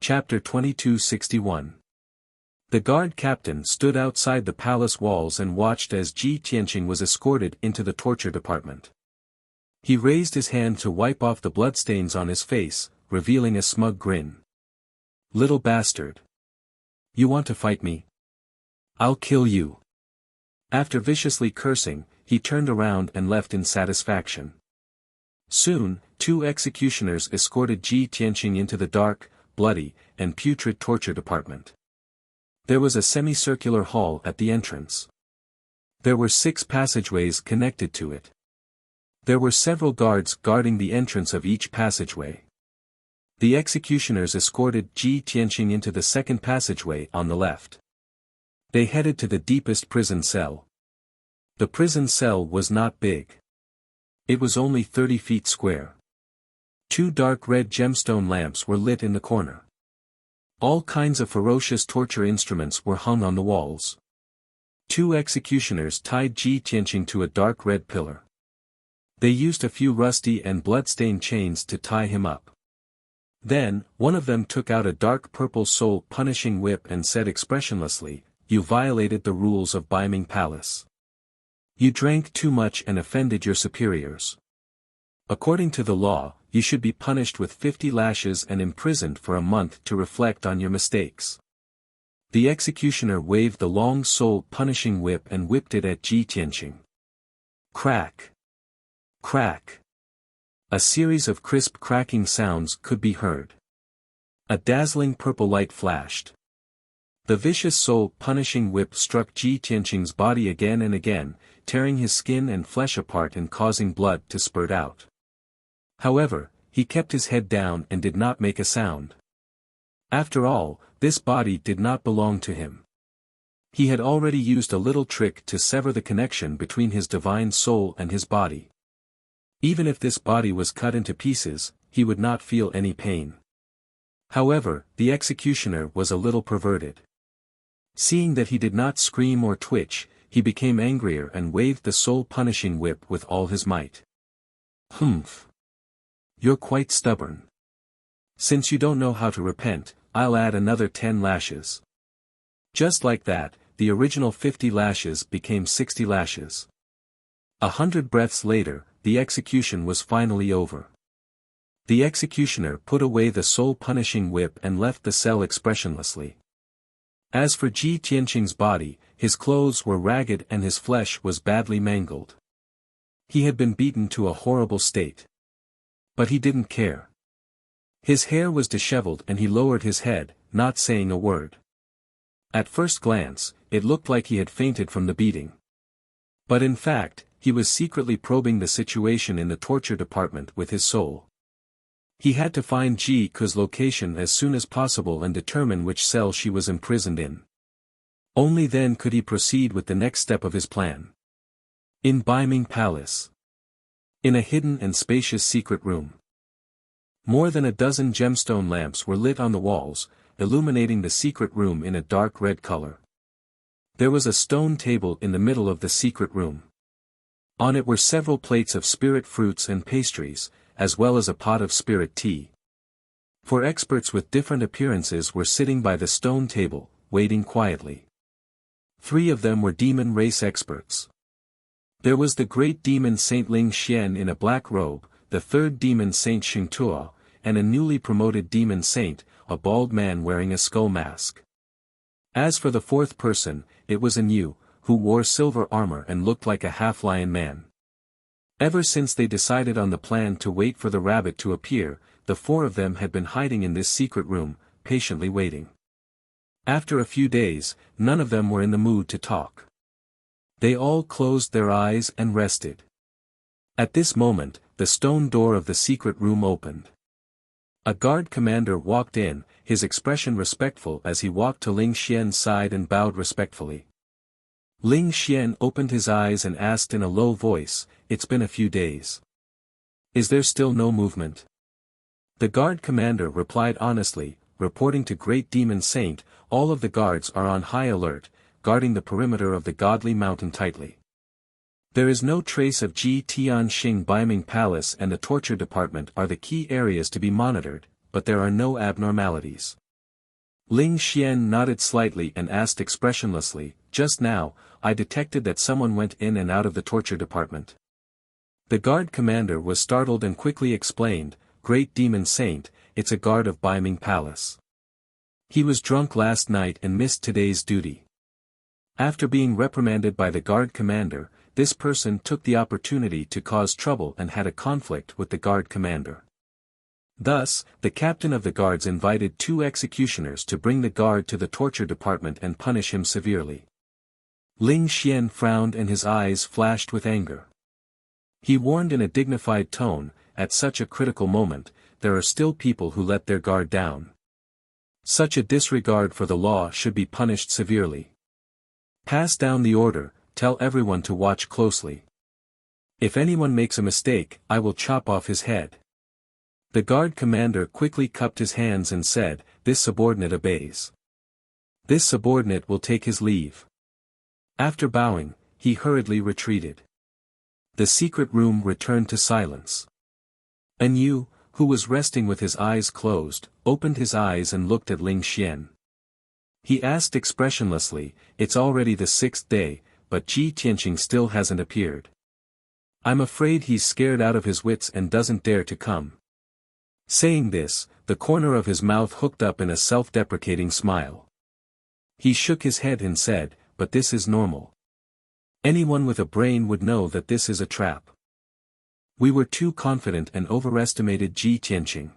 Chapter 2261. The guard captain stood outside the palace walls and watched as Ji Tianqing was escorted into the torture department. He raised his hand to wipe off the bloodstains on his face, revealing a smug grin. "Little bastard. You want to fight me? I'll kill you." After viciously cursing, he turned around and left in satisfaction. Soon, 2 executioners escorted Ji Tianqing into the dark, bloody, and putrid torture department. There was a semicircular hall at the entrance. There were 6 passageways connected to it. There were several guards guarding the entrance of each passageway. The executioners escorted Ji Tianqing into the second passageway on the left. They headed to the deepest prison cell. The prison cell was not big. It was only 30 feet square. 2 dark red gemstone lamps were lit in the corner. All kinds of ferocious torture instruments were hung on the walls. 2 executioners tied Ji Tianqing to a dark red pillar. They used a few rusty and blood-stained chains to tie him up. Then, one of them took out a dark purple soul-punishing whip and said expressionlessly, "You violated the rules of Baiming Palace. You drank too much and offended your superiors. According to the law, you should be punished with 50 lashes and imprisoned for a month to reflect on your mistakes." The executioner waved the long soul-punishing whip and whipped it at Ji Tianqing. Crack! Crack! A series of crisp cracking sounds could be heard. A dazzling purple light flashed. The vicious soul-punishing whip struck Ji Tianqing's body again and again, tearing his skin and flesh apart and causing blood to spurt out. However, he kept his head down and did not make a sound. After all, this body did not belong to him. He had already used a little trick to sever the connection between his divine soul and his body. Even if this body was cut into pieces, he would not feel any pain. However, the executioner was a little perverted. Seeing that he did not scream or twitch, he became angrier and waved the soul-punishing whip with all his might. "Humph! You're quite stubborn. Since you don't know how to repent, I'll add another 10 lashes." Just like that, the original 50 lashes became 60 lashes. 100 breaths later, the execution was finally over. The executioner put away the soul-punishing whip and left the cell expressionlessly. As for Ji Tianqing's body, his clothes were ragged and his flesh was badly mangled. He had been beaten to a horrible state. But he didn't care. His hair was disheveled and he lowered his head, not saying a word. At first glance, it looked like he had fainted from the beating. But in fact, he was secretly probing the situation in the torture department with his soul. He had to find Ji Ke's location as soon as possible and determine which cell she was imprisoned in. Only then could he proceed with the next step of his plan. In Baiming Palace. In a hidden and spacious secret room. More than a dozen gemstone lamps were lit on the walls, illuminating the secret room in a dark red color. There was a stone table in the middle of the secret room. On it were several plates of spirit fruits and pastries, as well as a pot of spirit tea. 4 experts with different appearances were sitting by the stone table, waiting quietly. 3 of them were demon race experts. There was the great demon Saint Ling Xian in a black robe, the 3rd demon Saint Xingtuo, and a newly promoted demon saint, a bald man wearing a skull mask. As for the 4th person, it was an Yu, who wore silver armor and looked like a half-lion man. Ever since they decided on the plan to wait for the rabbit to appear, the 4 of them had been hiding in this secret room, patiently waiting. After a few days, none of them were in the mood to talk. They all closed their eyes and rested. At this moment, the stone door of the secret room opened. A guard commander walked in, his expression respectful as he walked to Ling Xian's side and bowed respectfully. Ling Xian opened his eyes and asked in a low voice, "It's been a few days. Is there still no movement?" The guard commander replied honestly, reporting to Great Demon Saint, "All of the guards are on high alert, guarding the perimeter of the godly mountain tightly. There is no trace of Ji Tianqing. Baiming Palace and the torture department are the key areas to be monitored, but there are no abnormalities. Ling Xian nodded slightly and asked expressionlessly, "Just now, I detected that someone went in and out of the torture department." The guard commander was startled and quickly explained, "Great Demon Saint, it's a guard of Baiming Palace. He was drunk last night and missed today's duty." After being reprimanded by the guard commander, this person took the opportunity to cause trouble and had a conflict with the guard commander. Thus, the captain of the guards invited 2 executioners to bring the guard to the torture department and punish him severely. Ling Xian frowned and his eyes flashed with anger. He warned in a dignified tone, "At such a critical moment, there are still people who let their guard down. Such a disregard for the law should be punished severely. Pass down the order, tell everyone to watch closely. If anyone makes a mistake, I will chop off his head." The guard commander quickly cupped his hands and said, "This subordinate obeys. This subordinate will take his leave." After bowing, he hurriedly retreated. The secret room returned to silence. An Yu, who was resting with his eyes closed, opened his eyes and looked at Ling Xian. He asked expressionlessly, "It's already the 6th day, but Ji Tianqing still hasn't appeared. I'm afraid he's scared out of his wits and doesn't dare to come." Saying this, the corner of his mouth hooked up in a self-deprecating smile. He shook his head and said, "But this is normal. Anyone with a brain would know that this is a trap. We were too confident and overestimated Ji Tianqing."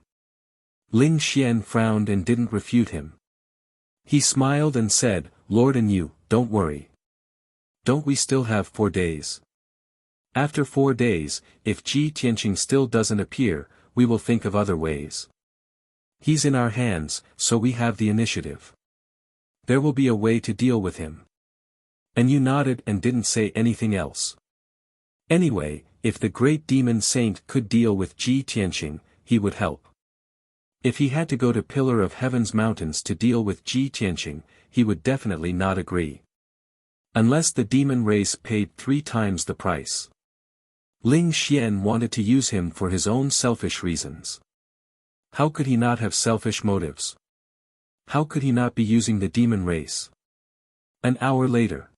Ling Xian frowned and didn't refute him. He smiled and said, "Lord and you, don't worry. Don't we still have 4 days? After 4 days, if Ji Tianqing still doesn't appear, we will think of other ways. He's in our hands, so we have the initiative. There will be a way to deal with him." And you nodded and didn't say anything else. Anyway, if the great demon saint could deal with Ji Tianqing, he would help. If he had to go to Pillar of Heaven's mountains to deal with Ji Tianqing, he would definitely not agree. Unless the demon race paid 3 times the price. Ling Xian wanted to use him for his own selfish reasons. How could he not have selfish motives? How could he not be using the demon race? An hour later,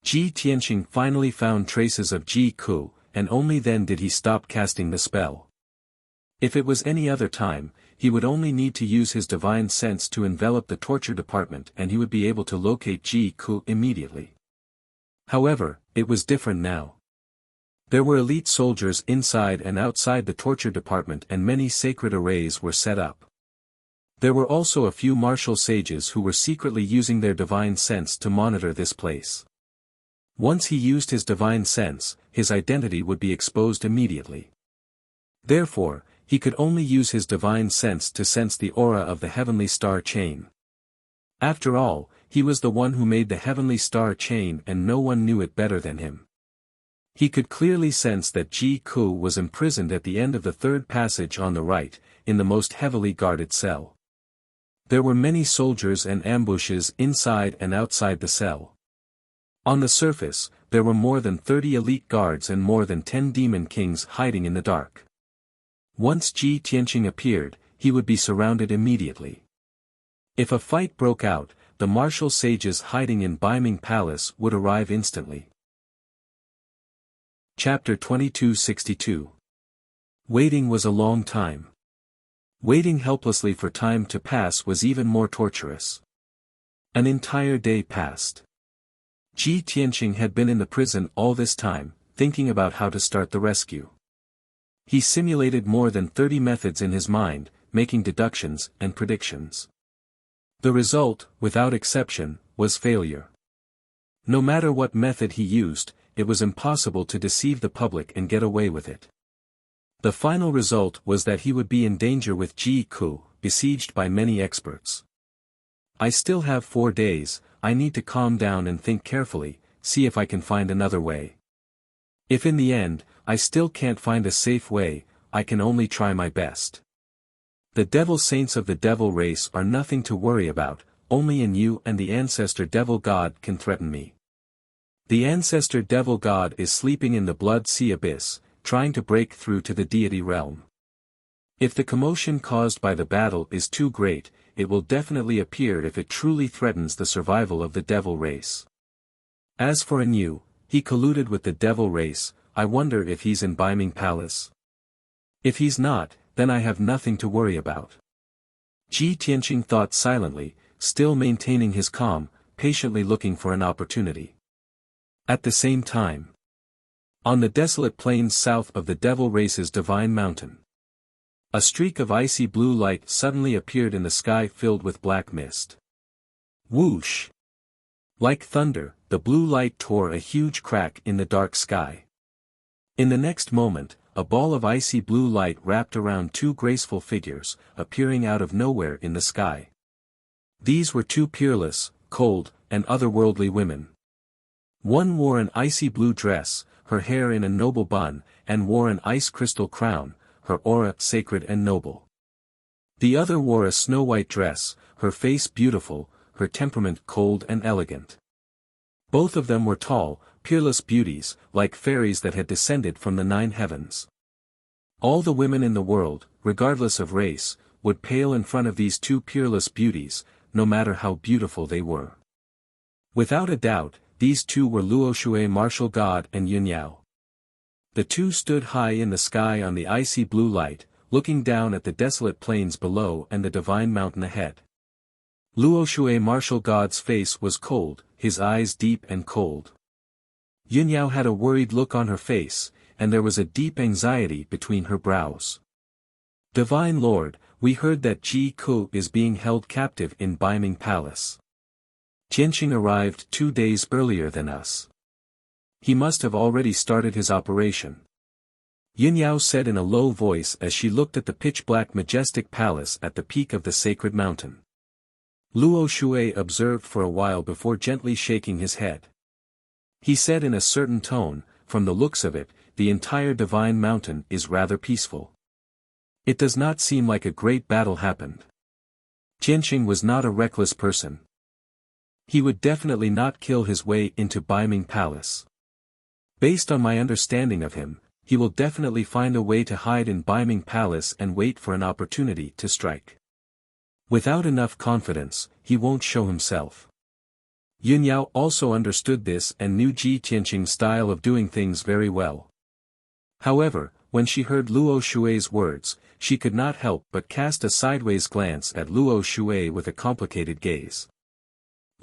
Ji Tianqing finally found traces of Ji Ku, and only then did he stop casting the spell. If it was any other time, he would only need to use his divine sense to envelop the torture department and he would be able to locate Ji Ku immediately. However, it was different now. There were elite soldiers inside and outside the torture department and many sacred arrays were set up. There were also a few martial sages who were secretly using their divine sense to monitor this place. Once he used his divine sense, his identity would be exposed immediately. Therefore, he could only use his divine sense to sense the aura of the heavenly star chain. After all, he was the one who made the heavenly star chain and no one knew it better than him. He could clearly sense that Ji Ku was imprisoned at the end of the 3rd passage on the right, in the most heavily guarded cell. There were many soldiers and ambushes inside and outside the cell. On the surface, there were more than 30 elite guards and more than 10 demon kings hiding in the dark. Once Ji Tianqing appeared, he would be surrounded immediately. If a fight broke out, the martial sages hiding in Baiming Palace would arrive instantly. Chapter 2262. Waiting was a long time. Waiting helplessly for time to pass was even more torturous. An entire day passed. Ji Tianqing had been in the prison all this time, thinking about how to start the rescue. He simulated more than 30 methods in his mind, making deductions and predictions. The result, without exception, was failure. No matter what method he used, it was impossible to deceive the public and get away with it. The final result was that he would be in danger with Ji Ku, besieged by many experts. "I still have 4 days, I need to calm down and think carefully, see if I can find another way. If in the end, I still can't find a safe way, I can only try my best. The devil saints of the devil race are nothing to worry about, only in you and the ancestor devil god can threaten me. The ancestor devil god is sleeping in the blood sea abyss, trying to break through to the deity realm. If the commotion caused by the battle is too great, it will definitely appear if it truly threatens the survival of the devil race. As for Anu, he colluded with the devil race. I wonder if he's in Beiming Palace. If he's not, then I have nothing to worry about. Ji Tianqing thought silently, still maintaining his calm, patiently looking for an opportunity. At the same time, on the desolate plains south of the devil race's divine mountain, a streak of icy blue light suddenly appeared in the sky filled with black mist. Whoosh! Like thunder, the blue light tore a huge crack in the dark sky. In the next moment, a ball of icy blue light wrapped around two graceful figures, appearing out of nowhere in the sky. These were two peerless, cold, and otherworldly women. One wore an icy blue dress, her hair in a noble bun, and wore an ice crystal crown, her aura sacred and noble. The other wore a snow-white dress, her face beautiful, her temperament cold and elegant. Both of them were tall, peerless beauties, like fairies that had descended from the 9 heavens. All the women in the world, regardless of race, would pale in front of these two peerless beauties, no matter how beautiful they were. Without a doubt, these two were Luo Shui martial god and Yun Yao. The two stood high in the sky on the icy blue light, looking down at the desolate plains below and the divine mountain ahead. Luo Shui martial god's face was cold, his eyes deep and cold. Yun Yao had a worried look on her face, and there was a deep anxiety between her brows. Divine Lord, we heard that Ji Ku is being held captive in Beiming Palace. Tianqing arrived 2 days earlier than us. He must have already started his operation. Yun Yao said in a low voice as she looked at the pitch-black majestic palace at the peak of the sacred mountain. Luo Shui observed for a while before gently shaking his head. He said in a certain tone, from the looks of it, the entire divine mountain is rather peaceful. It does not seem like a great battle happened. Tianqing was not a reckless person. He would definitely not kill his way into Beiming Palace. Based on my understanding of him, he will definitely find a way to hide in Beiming Palace and wait for an opportunity to strike. Without enough confidence, he won't show himself. Yun Yao also understood this and knew Ji Tianqing's style of doing things very well. However, when she heard Luo Shui's words, she could not help but cast a sideways glance at Luo Shui with a complicated gaze.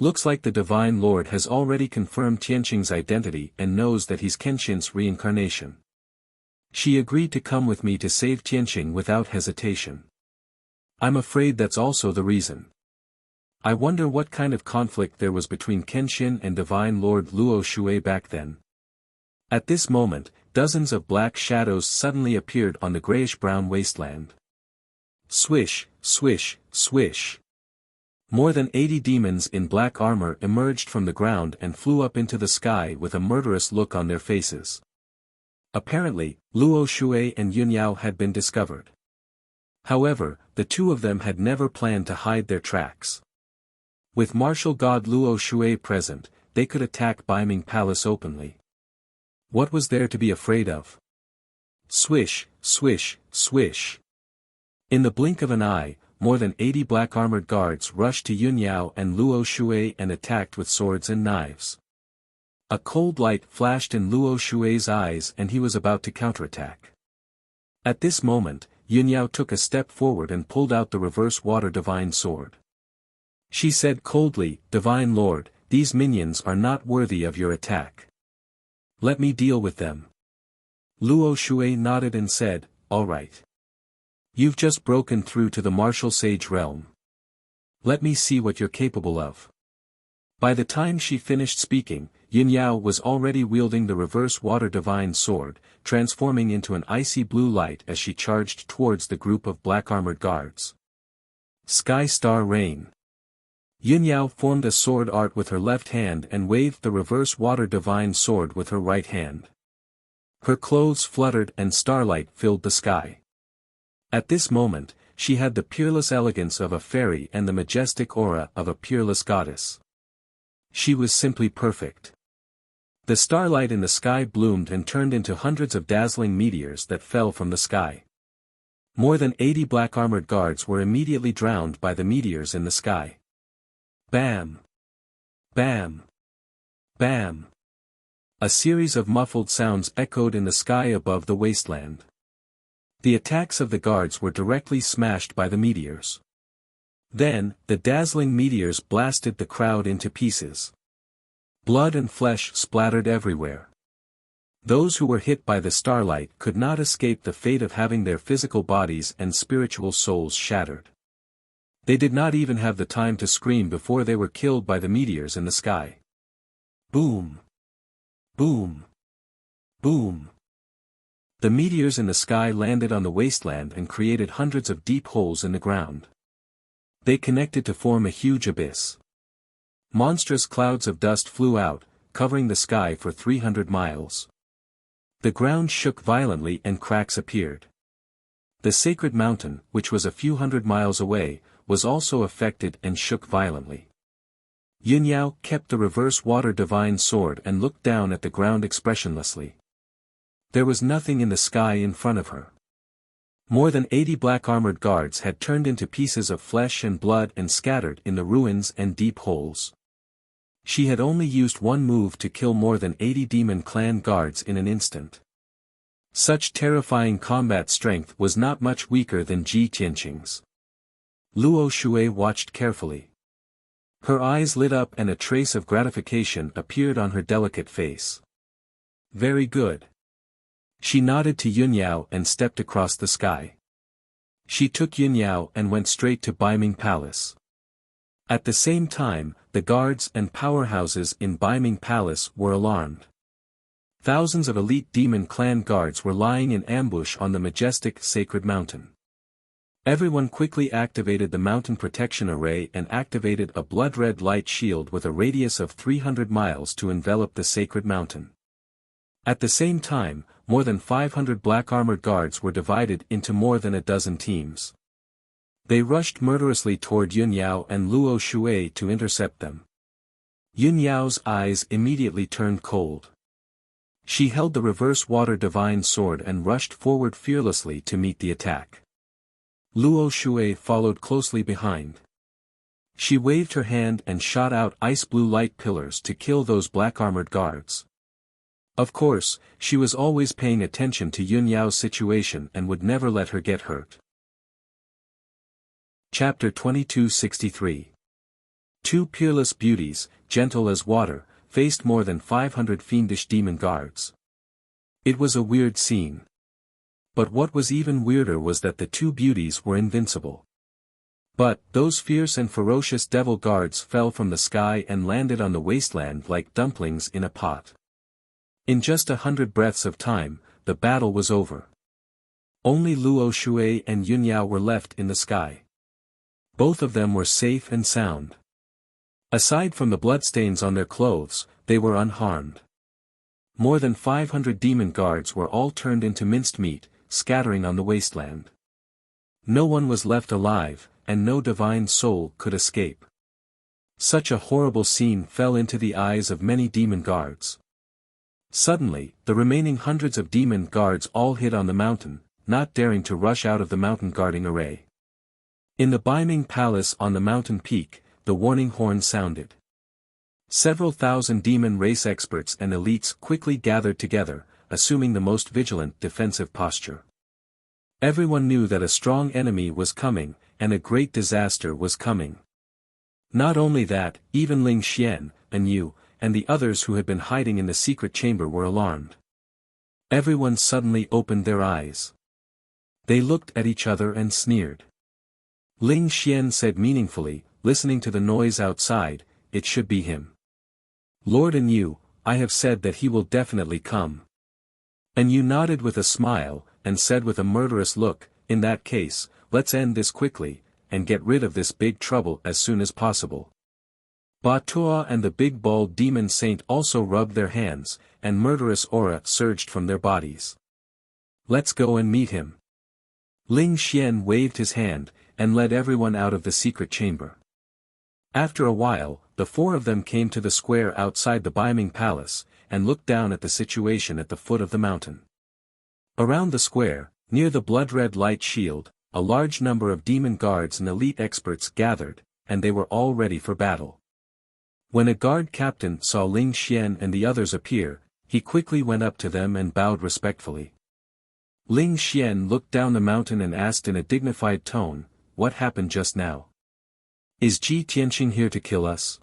Looks like the Divine Lord has already confirmed Tianqing's identity and knows that he's Kenshin's reincarnation. She agreed to come with me to save Tianqing without hesitation. I'm afraid that's also the reason. I wonder what kind of conflict there was between Kenshin and Divine Lord Luo Shui back then. At this moment, dozens of black shadows suddenly appeared on the grayish-brown wasteland. Swish, swish, swish. More than 80 demons in black armor emerged from the ground and flew up into the sky with a murderous look on their faces. Apparently, Luo Shui and Yun Yao had been discovered. However, the two of them had never planned to hide their tracks. With martial god Luo Shui present, they could attack Beiming Palace openly. What was there to be afraid of? Swish, swish, swish. In the blink of an eye, more than 80 black-armored guards rushed to Yun Yao and Luo Shui and attacked with swords and knives. A cold light flashed in Luo Shui's eyes and he was about to counterattack. At this moment, Yun Yao took a step forward and pulled out the reverse water divine sword. She said coldly, Divine Lord, these minions are not worthy of your attack. Let me deal with them. Luo Shui nodded and said, all right. You've just broken through to the martial sage realm. Let me see what you're capable of. By the time she finished speaking, Yun Yao was already wielding the reverse water divine sword, transforming into an icy blue light as she charged towards the group of black-armored guards. Sky Star Rain. Yun Yao formed a sword art with her left hand and waved the reverse water divine sword with her right hand. Her clothes fluttered and starlight filled the sky. At this moment, she had the peerless elegance of a fairy and the majestic aura of a peerless goddess. She was simply perfect. The starlight in the sky bloomed and turned into hundreds of dazzling meteors that fell from the sky. More than 80 black-armored guards were immediately drowned by the meteors in the sky. Bam! Bam! Bam! A series of muffled sounds echoed in the sky above the wasteland. The attacks of the guards were directly smashed by the meteors. Then, the dazzling meteors blasted the crowd into pieces. Blood and flesh splattered everywhere. Those who were hit by the starlight could not escape the fate of having their physical bodies and spiritual souls shattered. They did not even have the time to scream before they were killed by the meteors in the sky. Boom! Boom! Boom! The meteors in the sky landed on the wasteland and created hundreds of deep holes in the ground. They connected to form a huge abyss. Monstrous clouds of dust flew out, covering the sky for 300 miles. The ground shook violently and cracks appeared. The sacred mountain, which was a few hundred miles away, was also affected and shook violently. Yunyao kept the reverse water divine sword and looked down at the ground expressionlessly. There was nothing in the sky in front of her. More than 80 black-armored guards had turned into pieces of flesh and blood and scattered in the ruins and deep holes. She had only used one move to kill more than 80 demon clan guards in an instant. Such terrifying combat strength was not much weaker than Ji Tianqing's. Luo Shui watched carefully. Her eyes lit up and a trace of gratification appeared on her delicate face. Very good. She nodded to Yunyao and stepped across the sky. She took Yunyao and went straight to Baiming Palace. At the same time, the guards and powerhouses in Baiming Palace were alarmed. Thousands of elite demon clan guards were lying in ambush on the majestic sacred mountain. Everyone quickly activated the mountain protection array and activated a blood-red light shield with a radius of 300 miles to envelop the sacred mountain. At the same time, more than 500 black-armored guards were divided into more than a dozen teams. They rushed murderously toward Yunyao and Luo Shui to intercept them. Yunyao's eyes immediately turned cold. She held the reverse water divine sword and rushed forward fearlessly to meet the attack. Luo Shui followed closely behind. She waved her hand and shot out ice blue light pillars to kill those black-armored guards. Of course, she was always paying attention to Yunyao's situation and would never let her get hurt. Chapter 2263. Two peerless beauties, gentle as water, faced more than 500 fiendish demon guards. It was a weird scene. But what was even weirder was that the two beauties were invincible. But, those fierce and ferocious devil guards fell from the sky and landed on the wasteland like dumplings in a pot. In just 100 breaths of time, the battle was over. Only Luo Shui and Yunyao were left in the sky. Both of them were safe and sound. Aside from the bloodstains on their clothes, they were unharmed. More than 500 demon guards were all turned into minced meat, scattering on the wasteland. No one was left alive, and no divine soul could escape. Such a horrible scene fell into the eyes of many demon guards. Suddenly, the remaining hundreds of demon guards all hid on the mountain, not daring to rush out of the mountain guarding array. In the Baiming Palace on the mountain peak, the warning horn sounded. Several thousand demon race experts and elites quickly gathered together, assuming the most vigilant defensive posture. Everyone knew that a strong enemy was coming, and a great disaster was coming. Not only that, even Ling Xian, Yu, and the others who had been hiding in the secret chamber were alarmed. Everyone suddenly opened their eyes. They looked at each other and sneered. Ling Xian said meaningfully, listening to the noise outside, "It should be him. Lord Yu, I have said that he will definitely come." Yu nodded with a smile, and said with a murderous look, "In that case, let's end this quickly, and get rid of this big trouble as soon as possible." Ba Tuo and the big bald demon saint also rubbed their hands, and murderous aura surged from their bodies. "Let's go and meet him." Ling Xian waved his hand, and led everyone out of the secret chamber. After a while, the four of them came to the square outside the Baiming Palace, and looked down at the situation at the foot of the mountain. Around the square, Near the blood-red light shield, a large number of demon guards and elite experts gathered, and they were all ready for battle. When a guard captain saw Ling Xian and the others appear, he quickly went up to them and bowed respectfully. Ling Xian looked down the mountain and asked in a dignified tone, "What happened just now? Is Ji Tianqing here to kill us?"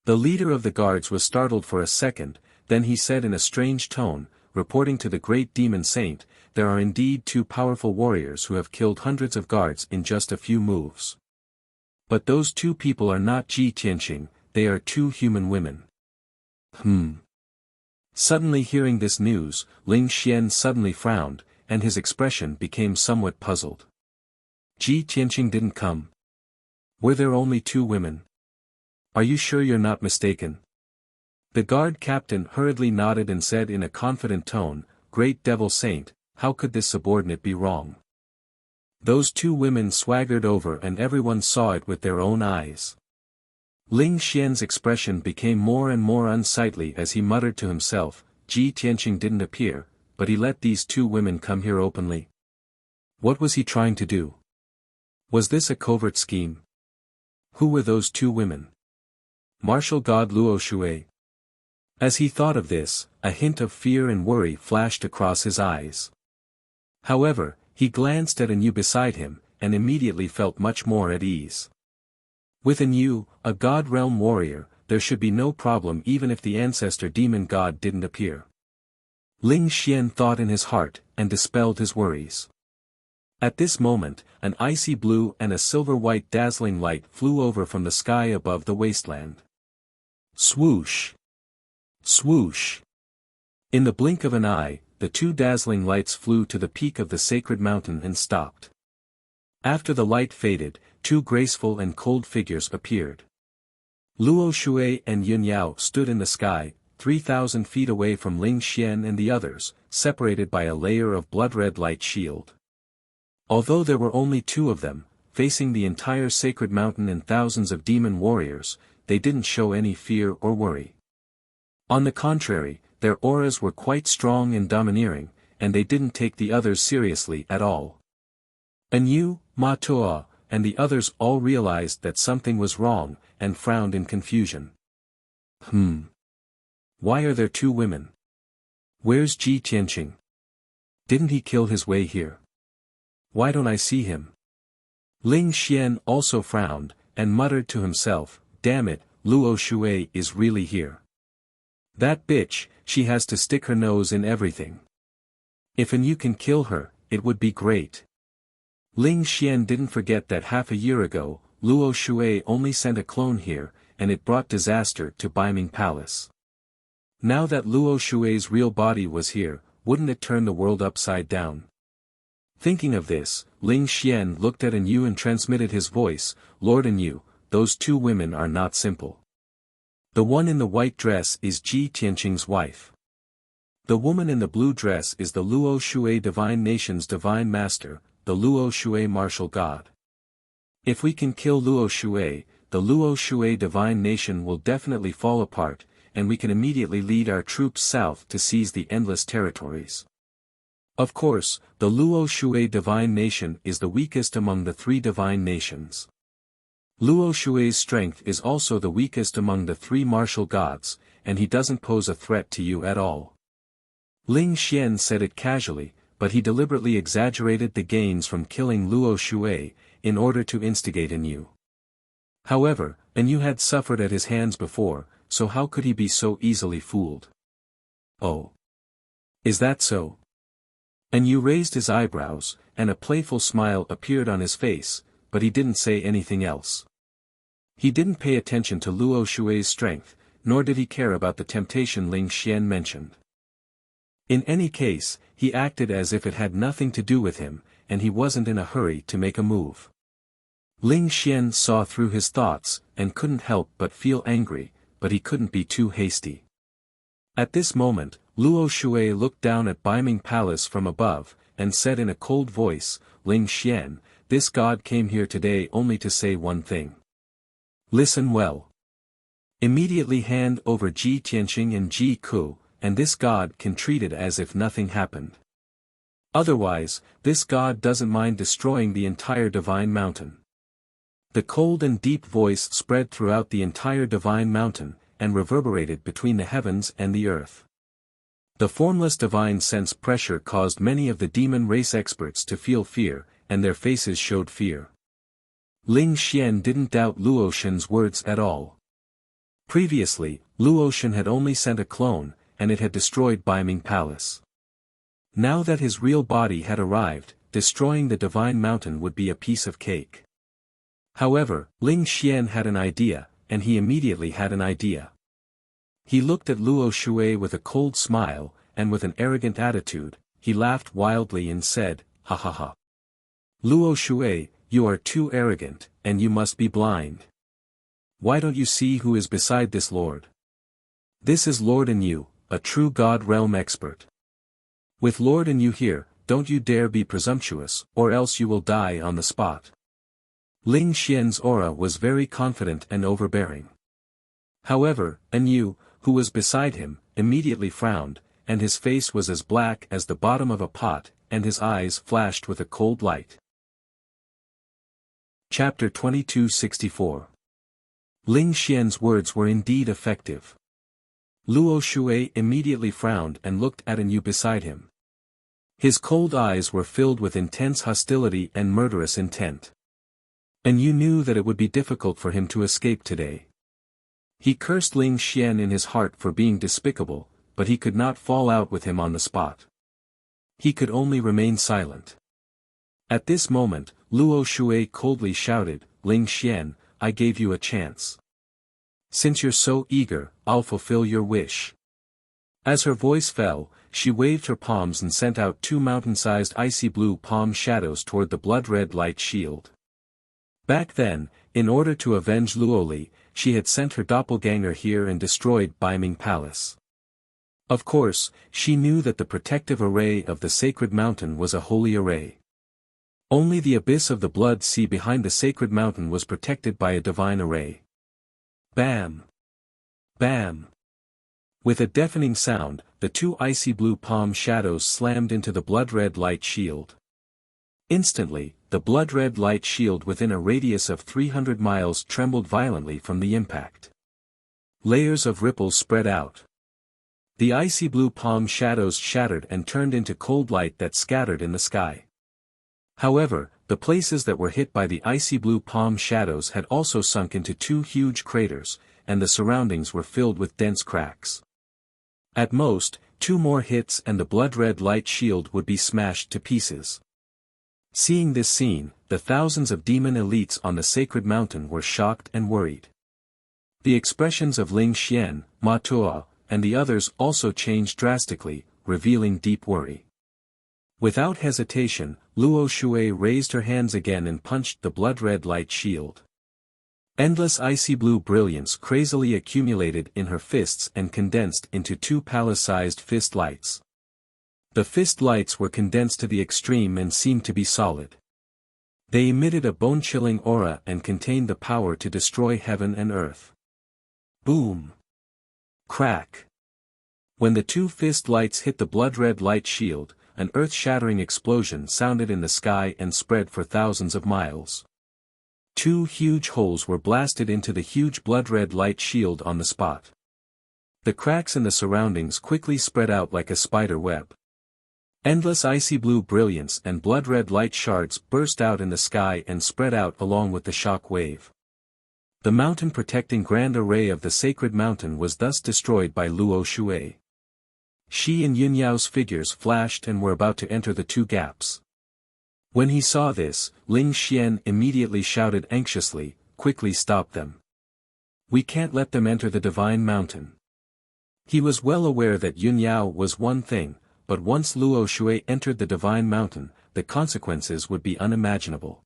The leader of the guards was startled for a second, then he said in a strange tone, reporting to the great demon saint, "There are indeed two powerful warriors who have killed hundreds of guards in just a few moves. But those two people are not Ji Tianqing, they are two human women." Suddenly hearing this news, Ling Xian suddenly frowned, and his expression became somewhat puzzled. Ji Tianqing didn't come. Were there only two women? Are you sure you're not mistaken? The guard captain hurriedly nodded and said in a confident tone, "Great devil saint, how could this subordinate be wrong? Those two women swaggered over and everyone saw it with their own eyes." Ling Xian's expression became more and more unsightly as he muttered to himself, "Ji Tianqing didn't appear, but he let these two women come here openly. What was he trying to do? Was this a covert scheme? Who were those two women? Martial god Luo Shui?" As he thought of this, a hint of fear and worry flashed across his eyes. However, he glanced at Yu beside him, and immediately felt much more at ease. With Yu, a god realm warrior, there should be no problem even if the ancestor demon god didn't appear. Ling Xian thought in his heart, and dispelled his worries. At this moment, an icy blue and a silver-white dazzling light flew over from the sky above the wasteland. Swoosh! Swoosh! In the blink of an eye, the two dazzling lights flew to the peak of the sacred mountain and stopped. After the light faded, two graceful and cold figures appeared. Luo Shui and Yun Yao stood in the sky, 3,000 feet away from Ling Xian and the others, separated by a layer of blood-red light shield. Although there were only two of them, facing the entire sacred mountain and thousands of demon warriors, they didn't show any fear or worry. On the contrary, their auras were quite strong and domineering, and they didn't take the others seriously at all. Yu, Ma Toa, and the others all realized that something was wrong, and frowned in confusion. Why are there two women? Where's Ji Tianqing? Didn't he kill his way here? Why don't I see him? Ling Xian also frowned, and muttered to himself, "Damn it, Luo Shui is really here. That bitch, she has to stick her nose in everything. If Yu can kill her, it would be great." Ling Xian didn't forget that half a year ago, Luo Shui only sent a clone here, and it brought disaster to Baiming Palace. Now that Luo Shui's real body was here, wouldn't it turn the world upside down? Thinking of this, Ling Xian looked at Yu and transmitted his voice, "Lord Yu, those two women are not simple. The one in the white dress is Ji Tianqing's wife. The woman in the blue dress is the Luo Shui Divine Nation's Divine Master, the Luo Shui Martial God. If we can kill Luo Shui, the Luo Shui Divine Nation will definitely fall apart, and we can immediately lead our troops south to seize the endless territories. Of course, the Luo Shui Divine Nation is the weakest among the three divine nations. Luo Shui's strength is also the weakest among the three martial gods, and he doesn't pose a threat to you at all." Ling Xian said it casually, but he deliberately exaggerated the gains from killing Luo Shui, in order to instigate Yu. However, Yu had suffered at his hands before, so how could he be so easily fooled? "Oh. Is that so?" Yu raised his eyebrows, and a playful smile appeared on his face, but he didn't say anything else. He didn't pay attention to Luo Shui's strength, nor did he care about the temptation Ling Xian mentioned. In any case, he acted as if it had nothing to do with him, and he wasn't in a hurry to make a move. Ling Xian saw through his thoughts, and couldn't help but feel angry, but he couldn't be too hasty. At this moment, Luo Shui looked down at Baiming Palace from above, and said in a cold voice, "Ling Xian, this god came here today only to say one thing. Listen well. Immediately hand over Ji Tianqing and Ji Ku, and this god can treat it as if nothing happened." Otherwise, this god doesn't mind destroying the entire divine mountain. The cold and deep voice spread throughout the entire divine mountain, and reverberated between the heavens and the earth. The formless divine sense pressure caused many of the demon race experts to feel fear, and their faces showed fear. Ling Xian didn't doubt Luotian's words at all. Previously, Luotian had only sent a clone, and it had destroyed Baiming Palace. Now that his real body had arrived, destroying the divine mountain would be a piece of cake. However, Ling Xian had an idea, and he immediately had an idea. He looked at Luo Shui with a cold smile, and with an arrogant attitude, he laughed wildly and said, "Ha ha ha. Luo Shui, you are too arrogant, and you must be blind. Why don't you see who is beside this lord? This is Lord Enyu, a true God realm expert. With Lord Enyu here, don't you dare be presumptuous, or else you will die on the spot." Ling Xian's aura was very confident and overbearing. However, Enyu, who was beside him, immediately frowned, and his face was as black as the bottom of a pot, and his eyes flashed with a cold light. Chapter 2264. Ling Xian's words were indeed effective. Luo Shui immediately frowned and looked at Enyu beside him. His cold eyes were filled with intense hostility and murderous intent. Enyu knew that it would be difficult for him to escape today. He cursed Ling Xian in his heart for being despicable, but he could not fall out with him on the spot. He could only remain silent. At this moment, Luo Shui coldly shouted, "Ling Xian, I gave you a chance. Since you're so eager, I'll fulfill your wish." As her voice fell, she waved her palms and sent out two mountain-sized icy blue palm shadows toward the blood-red light shield. Back then, in order to avenge Luoli, she had sent her doppelganger here and destroyed Baiming Palace. Of course, she knew that the protective array of the sacred mountain was a holy array. Only the abyss of the blood sea behind the sacred mountain was protected by a divine array. Bam! Bam! With a deafening sound, the two icy blue palm shadows slammed into the blood-red light shield. Instantly, the blood-red light shield within a radius of 300 miles trembled violently from the impact. Layers of ripples spread out. The icy blue palm shadows shattered and turned into cold light that scattered in the sky. However, the places that were hit by the icy blue palm shadows had also sunk into two huge craters, and the surroundings were filled with dense cracks. At most, two more hits and the blood-red light shield would be smashed to pieces. Seeing this scene, the thousands of demon elites on the sacred mountain were shocked and worried. The expressions of Ling Xian, Ma Tuo, and the others also changed drastically, revealing deep worry. Without hesitation, Luo Shui raised her hands again and punched the blood-red light shield. Endless icy blue brilliance crazily accumulated in her fists and condensed into two palace-sized fist lights. The fist lights were condensed to the extreme and seemed to be solid. They emitted a bone-chilling aura and contained the power to destroy heaven and earth. Boom! Crack! When the two fist lights hit the blood-red light shield, an earth-shattering explosion sounded in the sky and spread for thousands of miles. Two huge holes were blasted into the huge blood-red light shield on the spot. The cracks in the surroundings quickly spread out like a spider web. Endless icy blue brilliance and blood-red light shards burst out in the sky and spread out along with the shock wave. The mountain-protecting grand array of the sacred mountain was thus destroyed by Luo Shui. Shi and Yunyao's figures flashed and were about to enter the two gaps. When he saw this, Ling Xian immediately shouted anxiously, "Quickly stop them. We can't let them enter the divine mountain." He was well aware that Yunyao was one thing, but once Luo Shui entered the divine mountain, the consequences would be unimaginable.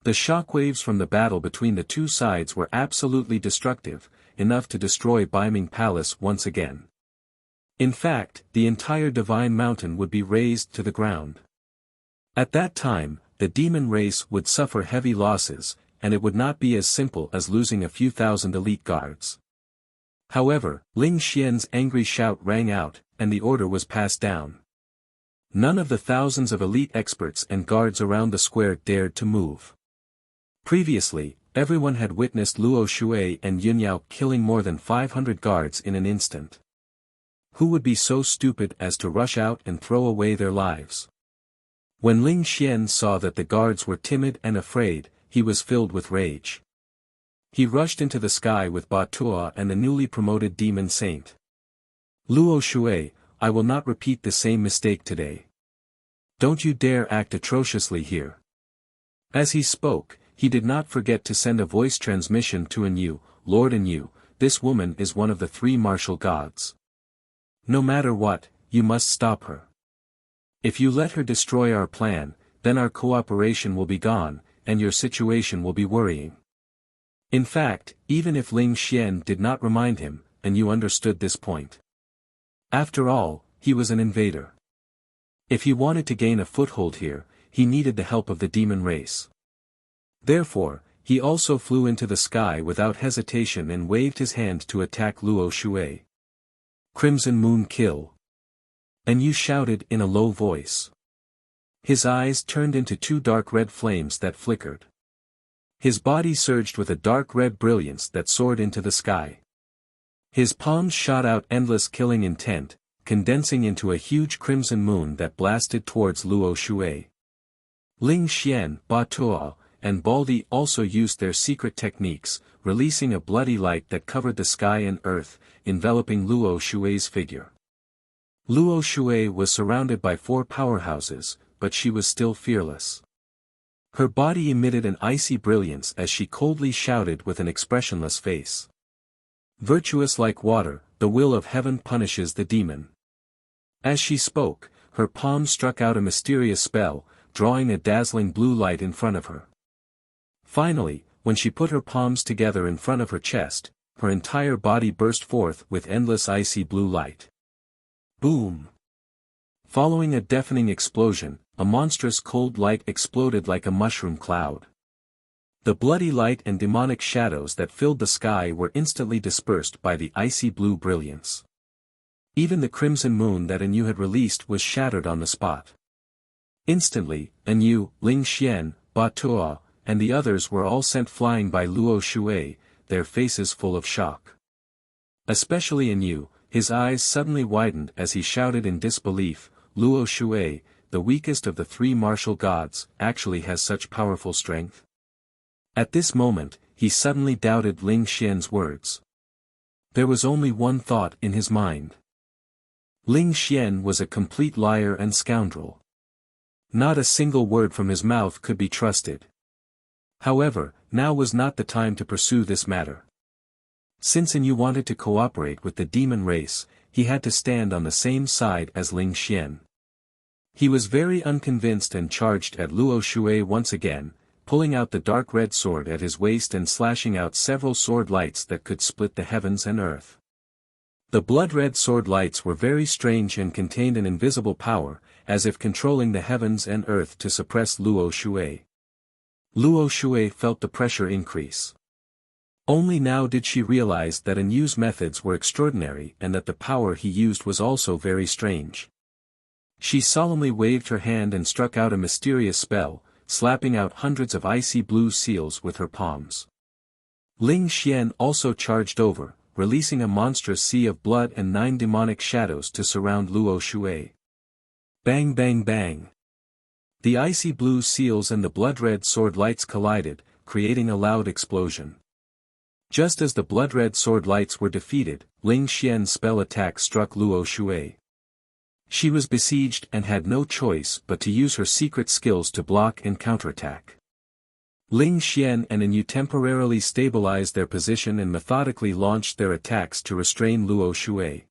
The shockwaves from the battle between the two sides were absolutely destructive, enough to destroy Baiming Palace once again. In fact, the entire divine mountain would be razed to the ground. At that time, the demon race would suffer heavy losses, and it would not be as simple as losing a few thousand elite guards. However, Ling Xian's angry shout rang out, and the order was passed down. None of the thousands of elite experts and guards around the square dared to move. Previously, everyone had witnessed Luo Shui and Yun Yao killing more than 500 guards in an instant. Who would be so stupid as to rush out and throw away their lives? When Ling Xian saw that the guards were timid and afraid, he was filled with rage. He rushed into the sky with Ba Tuo and the newly promoted demon saint. Luo Shui, I will not repeat the same mistake today. Don't you dare act atrociously here. As he spoke, he did not forget to send a voice transmission to Enyu, Lord Enyu, this woman is one of the three martial gods. No matter what, you must stop her. If you let her destroy our plan, then our cooperation will be gone, and your situation will be worrying. In fact, even if Ling Xian did not remind him, Enyu understood this point. After all, he was an invader. If he wanted to gain a foothold here, he needed the help of the demon race. Therefore, he also flew into the sky without hesitation and waved his hand to attack Luo Shui. Crimson Moon kill. Enyu shouted in a low voice. His eyes turned into two dark red flames that flickered. His body surged with a dark red brilliance that soared into the sky. His palms shot out endless killing intent, condensing into a huge crimson moon that blasted towards Luo Shui. Ling Xian, Ba Tuo, and Baldi also used their secret techniques, releasing a bloody light that covered the sky and earth, enveloping Luo Shui's figure. Luo Shui was surrounded by four powerhouses, but she was still fearless. Her body emitted an icy brilliance as she coldly shouted with an expressionless face. Virtuous like water, the will of heaven punishes the demon. As she spoke, her palm struck out a mysterious spell, drawing a dazzling blue light in front of her. Finally, when she put her palms together in front of her chest, her entire body burst forth with endless icy blue light. Boom! Following a deafening explosion, a monstrous cold light exploded like a mushroom cloud. The bloody light and demonic shadows that filled the sky were instantly dispersed by the icy blue brilliance. Even the crimson moon that Enyu had released was shattered on the spot. Instantly, Enyu, Ling Xian, Ba Tuo, and the others were all sent flying by Luo Shui, their faces full of shock. Especially Enyu, his eyes suddenly widened as he shouted in disbelief, Luo Shui, the weakest of the three martial gods, actually has such powerful strength? At this moment, he suddenly doubted Ling Xian's words. There was only one thought in his mind. Ling Xian was a complete liar and scoundrel. Not a single word from his mouth could be trusted. However, now was not the time to pursue this matter. Since Enyu wanted to cooperate with the demon race, he had to stand on the same side as Ling Xian. He was very unconvinced and charged at Luo Shui once again, pulling out the dark red sword at his waist and slashing out several sword lights that could split the heavens and earth. The blood-red sword lights were very strange and contained an invisible power, as if controlling the heavens and earth to suppress Luo Shui. Luo Shui felt the pressure increase. Only now did she realize that Enyu's methods were extraordinary and that the power he used was also very strange. She solemnly waved her hand and struck out a mysterious spell, slapping out hundreds of icy blue seals with her palms. Ling Xian also charged over, releasing a monstrous sea of blood and 9 demonic shadows to surround Luo Shui. Bang bang bang. The icy blue seals and the blood-red sword lights collided, creating a loud explosion. Just as the blood-red sword lights were defeated, Ling Xian's spell attack struck Luo Shui. She was besieged and had no choice but to use her secret skills to block and counterattack. Ling Xian and Enyu temporarily stabilized their position and methodically launched their attacks to restrain Luo Shui.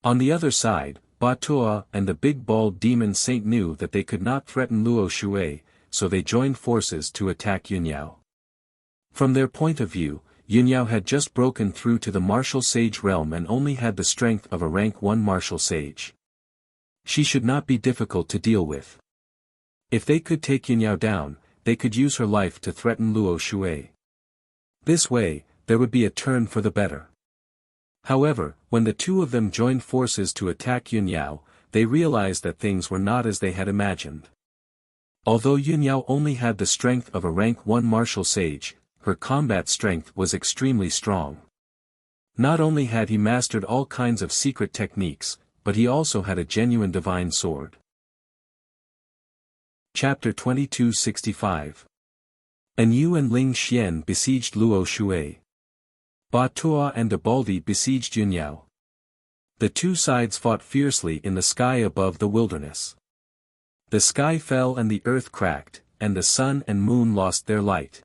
On the other side, Ba Tuo and the big bald demon saint knew that they could not threaten Luo Shui, so they joined forces to attack Yun Yao. From their point of view, Yun Yao had just broken through to the martial sage realm and only had the strength of a rank 1 martial sage. She should not be difficult to deal with. If they could take Yun Yao down, they could use her life to threaten Luo Shui. This way, there would be a turn for the better. However, when the two of them joined forces to attack Yun Yao, they realized that things were not as they had imagined. Although Yunyao only had the strength of a rank 1 martial sage, her combat strength was extremely strong. Not only had he mastered all kinds of secret techniques, but he also had a genuine divine sword. Chapter 2265. An Yu and Ling Xian besieged Luo Shui. Ba Tuo and Debaldi besieged Yunyao. The two sides fought fiercely in the sky above the wilderness. The sky fell and the earth cracked, and the sun and moon lost their light.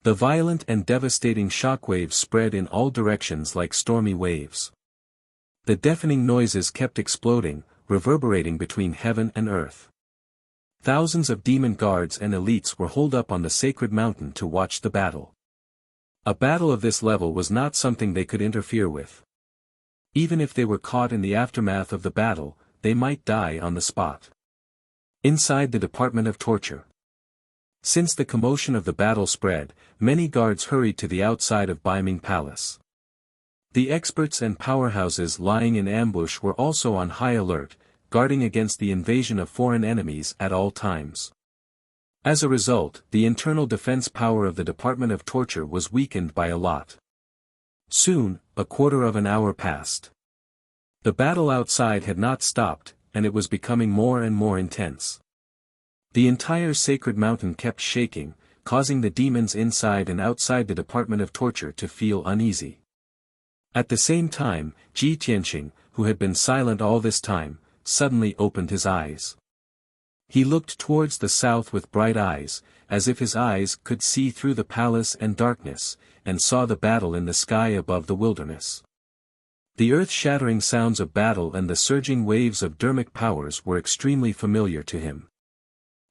The violent and devastating shockwaves spread in all directions like stormy waves. The deafening noises kept exploding, reverberating between heaven and earth. Thousands of demon guards and elites were holed up on the sacred mountain to watch the battle. A battle of this level was not something they could interfere with. Even if they were caught in the aftermath of the battle, they might die on the spot. Inside the Department of Torture. Since the commotion of the battle spread, many guards hurried to the outside of Baiming Palace. The experts and powerhouses lying in ambush were also on high alert, guarding against the invasion of foreign enemies at all times. As a result, the internal defense power of the Department of Torture was weakened by a lot. Soon, a quarter of an hour passed. The battle outside had not stopped, and it was becoming more and more intense. The entire sacred mountain kept shaking, causing the demons inside and outside the Department of Torture to feel uneasy. At the same time, Ji Tianqing, who had been silent all this time, suddenly opened his eyes. He looked towards the south with bright eyes, as if his eyes could see through the palace and darkness, and saw the battle in the sky above the wilderness. The earth-shattering sounds of battle and the surging waves of dermic powers were extremely familiar to him.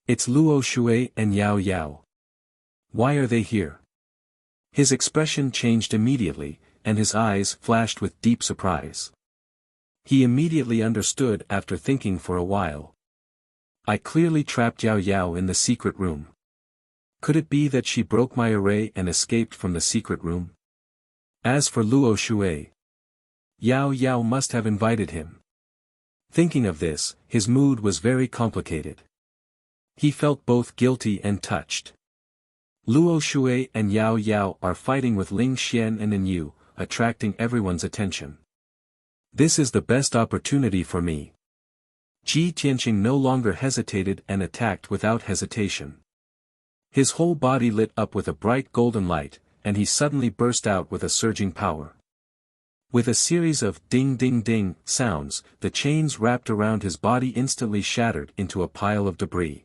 It's Luo Shui and Yao Yao. Why are they here? His expression changed immediately, and his eyes flashed with deep surprise. He immediately understood after thinking for a while. I clearly trapped Yao Yao in the secret room. Could it be that she broke my array and escaped from the secret room? As for Luo Shui, Yao Yao must have invited him. Thinking of this, his mood was very complicated. He felt both guilty and touched. Luo Shui and Yao Yao are fighting with Ling Xian and An Yu, attracting everyone's attention. This is the best opportunity for me. Ji Tianqing no longer hesitated and attacked without hesitation. His whole body lit up with a bright golden light, and he suddenly burst out with a surging power. With a series of ding-ding-ding sounds, the chains wrapped around his body instantly shattered into a pile of debris.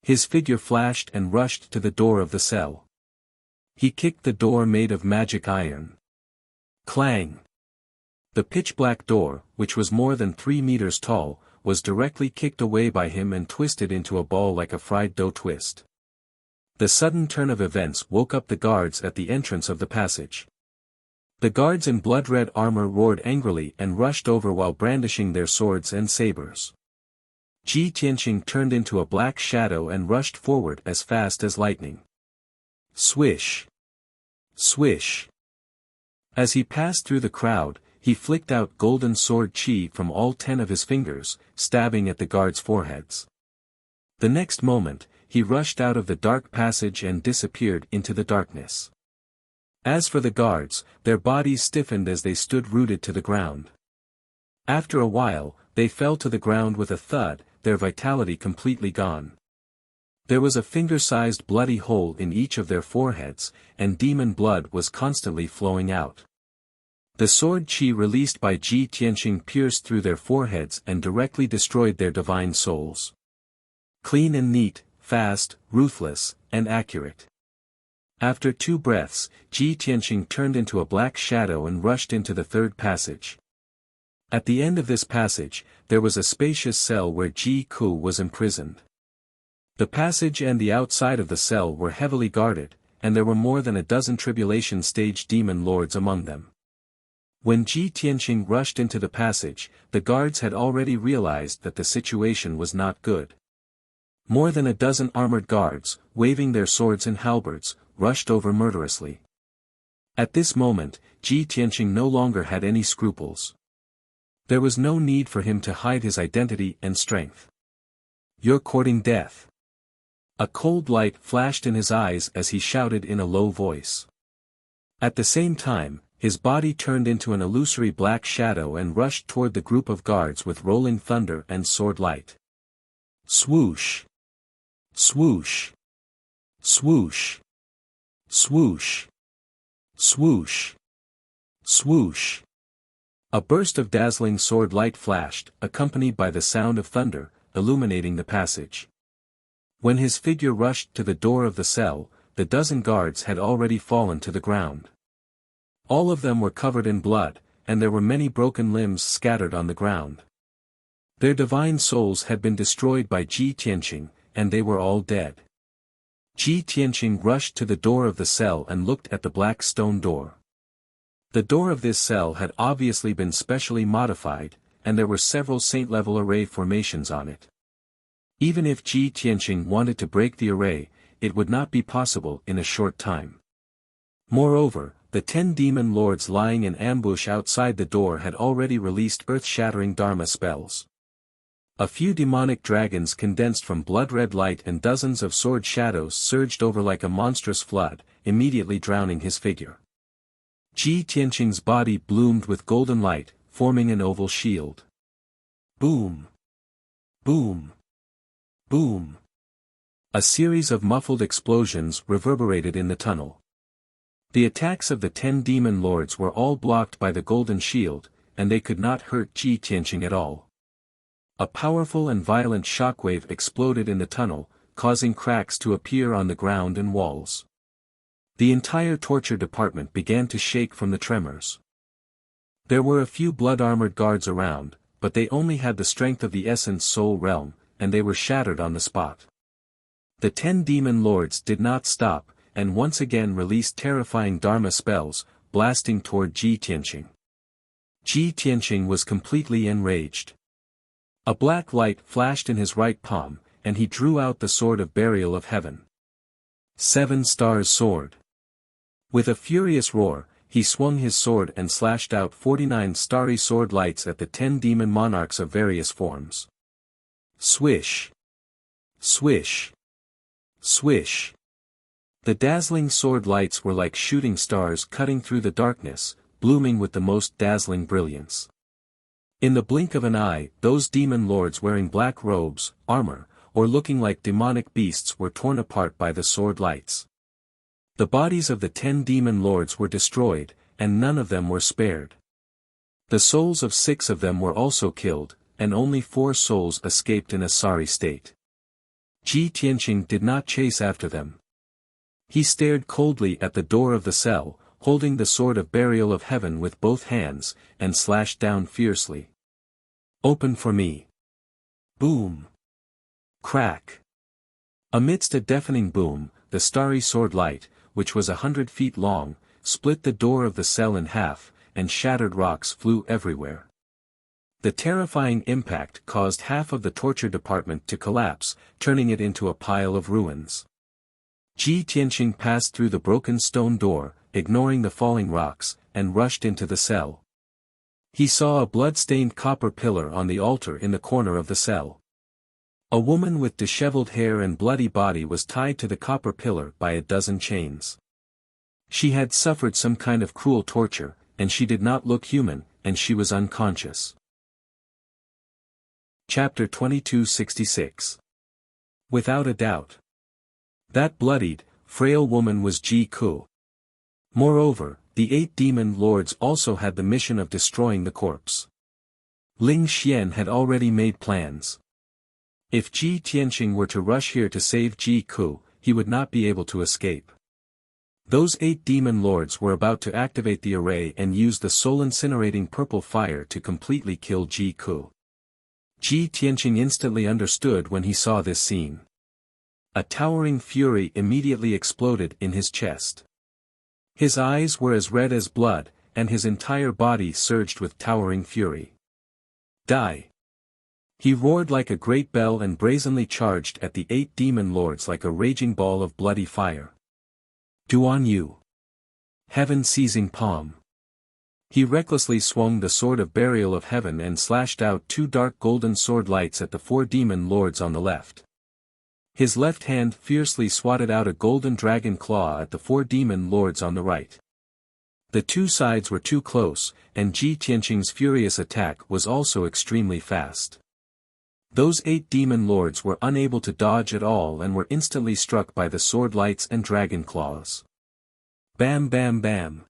His figure flashed and rushed to the door of the cell. He kicked the door made of magic iron. Clang! The pitch-black door, which was more than 3 meters tall, was directly kicked away by him and twisted into a ball like a fried dough twist. The sudden turn of events woke up the guards at the entrance of the passage. The guards in blood-red armor roared angrily and rushed over while brandishing their swords and sabers. Ji Tianqing turned into a black shadow and rushed forward as fast as lightning. Swish! Swish! As he passed through the crowd, he flicked out golden sword chi from all 10 of his fingers, stabbing at the guards' foreheads. The next moment, he rushed out of the dark passage and disappeared into the darkness. As for the guards, their bodies stiffened as they stood rooted to the ground. After a while, they fell to the ground with a thud, their vitality completely gone. There was a finger-sized bloody hole in each of their foreheads, and demon blood was constantly flowing out. The sword chi released by Ji Tianqing pierced through their foreheads and directly destroyed their divine souls. Clean and neat, fast, ruthless, and accurate. After 2 breaths, Ji Tianqing turned into a black shadow and rushed into the 3rd passage. At the end of this passage, there was a spacious cell where Ji Ku was imprisoned. The passage and the outside of the cell were heavily guarded, and there were more than a dozen tribulation stage demon lords among them. When Ji Tianqing rushed into the passage, the guards had already realized that the situation was not good. More than a dozen armored guards, waving their swords and halberds, rushed over murderously. At this moment, Ji Tianqing no longer had any scruples. There was no need for him to hide his identity and strength. "You're courting death." A cold light flashed in his eyes as he shouted in a low voice. At the same time, his body turned into an illusory black shadow and rushed toward the group of guards with rolling thunder and sword light. Swoosh! Swoosh! Swoosh! Swoosh! Swoosh! Swoosh! A burst of dazzling sword light flashed, accompanied by the sound of thunder, illuminating the passage. When his figure rushed to the door of the cell, the dozen guards had already fallen to the ground. All of them were covered in blood, and there were many broken limbs scattered on the ground. Their divine souls had been destroyed by Ji Tianqing, and they were all dead. Ji Tianqing rushed to the door of the cell and looked at the black stone door. The door of this cell had obviously been specially modified, and there were several saint-level array formations on it. Even if Ji Tianqing wanted to break the array, it would not be possible in a short time. Moreover, the 10 demon lords lying in ambush outside the door had already released earth-shattering Dharma spells. A few demonic dragons condensed from blood-red light and dozens of sword shadows surged over like a monstrous flood, immediately drowning his figure. Ji Tianqing's body bloomed with golden light, forming an oval shield. Boom! Boom! Boom! A series of muffled explosions reverberated in the tunnel. The attacks of the 10 demon lords were all blocked by the golden shield, and they could not hurt Ji Tianqing at all. A powerful and violent shockwave exploded in the tunnel, causing cracks to appear on the ground and walls. The entire torture department began to shake from the tremors. There were a few blood-armored guards around, but they only had the strength of the Essence Soul Realm, and they were shattered on the spot. The 10 demon lords did not stop, and once again released terrifying Dharma spells, blasting toward Ji Tianqing. Ji Tianqing was completely enraged. A black light flashed in his right palm, and he drew out the Sword of Burial of Heaven. 7 Stars Sword. With a furious roar, he swung his sword and slashed out 49 starry sword lights at the 10 demon monarchs of various forms. Swish! Swish! Swish! The dazzling sword lights were like shooting stars cutting through the darkness, blooming with the most dazzling brilliance. In the blink of an eye, those demon lords wearing black robes, armor, or looking like demonic beasts were torn apart by the sword lights. The bodies of the 10 demon lords were destroyed, and none of them were spared. The souls of 6 of them were also killed, and only 4 souls escaped in a sorry state. Ji Tianqing did not chase after them. He stared coldly at the door of the cell, holding the Sword of Burial of Heaven with both hands, and slashed down fiercely. Open for me. Boom. Crack. Amidst a deafening boom, the starry sword light, which was 100 feet long, split the door of the cell in half, and shattered rocks flew everywhere. The terrifying impact caused half of the torture department to collapse, turning it into a pile of ruins. Ji Tianqing passed through the broken stone door, ignoring the falling rocks, and rushed into the cell. He saw a blood-stained copper pillar on the altar in the corner of the cell. A woman with disheveled hair and bloody body was tied to the copper pillar by a dozen chains. She had suffered some kind of cruel torture, and she did not look human, and she was unconscious. Chapter 2266. Without a doubt. That bloodied, frail woman was Ji Ku. Moreover, the 8 demon lords also had the mission of destroying the corpse. Ling Xian had already made plans. If Ji Tianqing were to rush here to save Ji Ku, he would not be able to escape. Those 8 demon lords were about to activate the array and use the soul-incinerating purple fire to completely kill Ji Ku. Ji Tianqing instantly understood when he saw this scene. A towering fury immediately exploded in his chest. His eyes were as red as blood, and his entire body surged with towering fury. Die! He roared like a great bell and brazenly charged at the 8 demon lords like a raging ball of bloody fire. Do on you! Heaven-seizing palm! He recklessly swung the sword of burial of heaven and slashed out 2 dark golden sword lights at the 4 demon lords on the left. His left hand fiercely swatted out a golden dragon claw at the 4 demon lords on the right. The 2 sides were too close, and Ji Tianqing's furious attack was also extremely fast. Those 8 demon lords were unable to dodge at all and were instantly struck by the sword lights and dragon claws. Bam bam bam.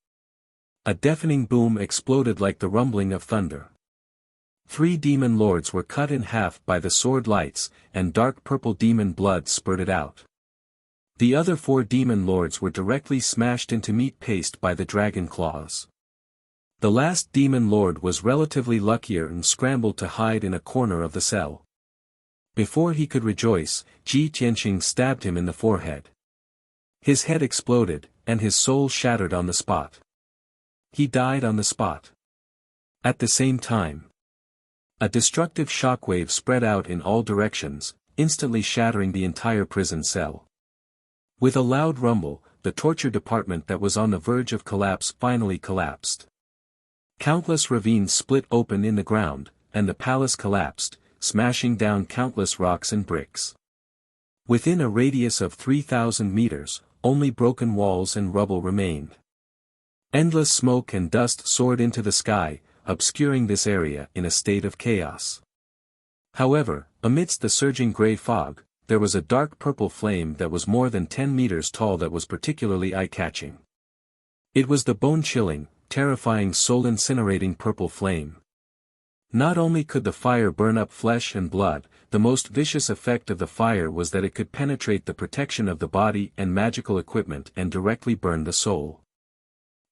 A deafening boom exploded like the rumbling of thunder. 3 demon lords were cut in half by the sword lights, and dark purple demon blood spurted out. The other 4 demon lords were directly smashed into meat paste by the dragon claws. The last demon lord was relatively luckier and scrambled to hide in a corner of the cell. Before he could rejoice, Ji Tianqing stabbed him in the forehead. His head exploded, and his soul shattered on the spot. He died on the spot. At the same time, a destructive shockwave spread out in all directions, instantly shattering the entire prison cell. With a loud rumble, the torture department that was on the verge of collapse finally collapsed. Countless ravines split open in the ground, and the palace collapsed, smashing down countless rocks and bricks. Within a radius of 3,000 meters, only broken walls and rubble remained. Endless smoke and dust soared into the sky, obscuring this area in a state of chaos. However, amidst the surging gray fog, there was a dark purple flame that was more than 10 meters tall that was particularly eye-catching. It was the bone-chilling, terrifying soul-incinerating purple flame. Not only could the fire burn up flesh and blood, the most vicious effect of the fire was that it could penetrate the protection of the body and magical equipment and directly burn the soul.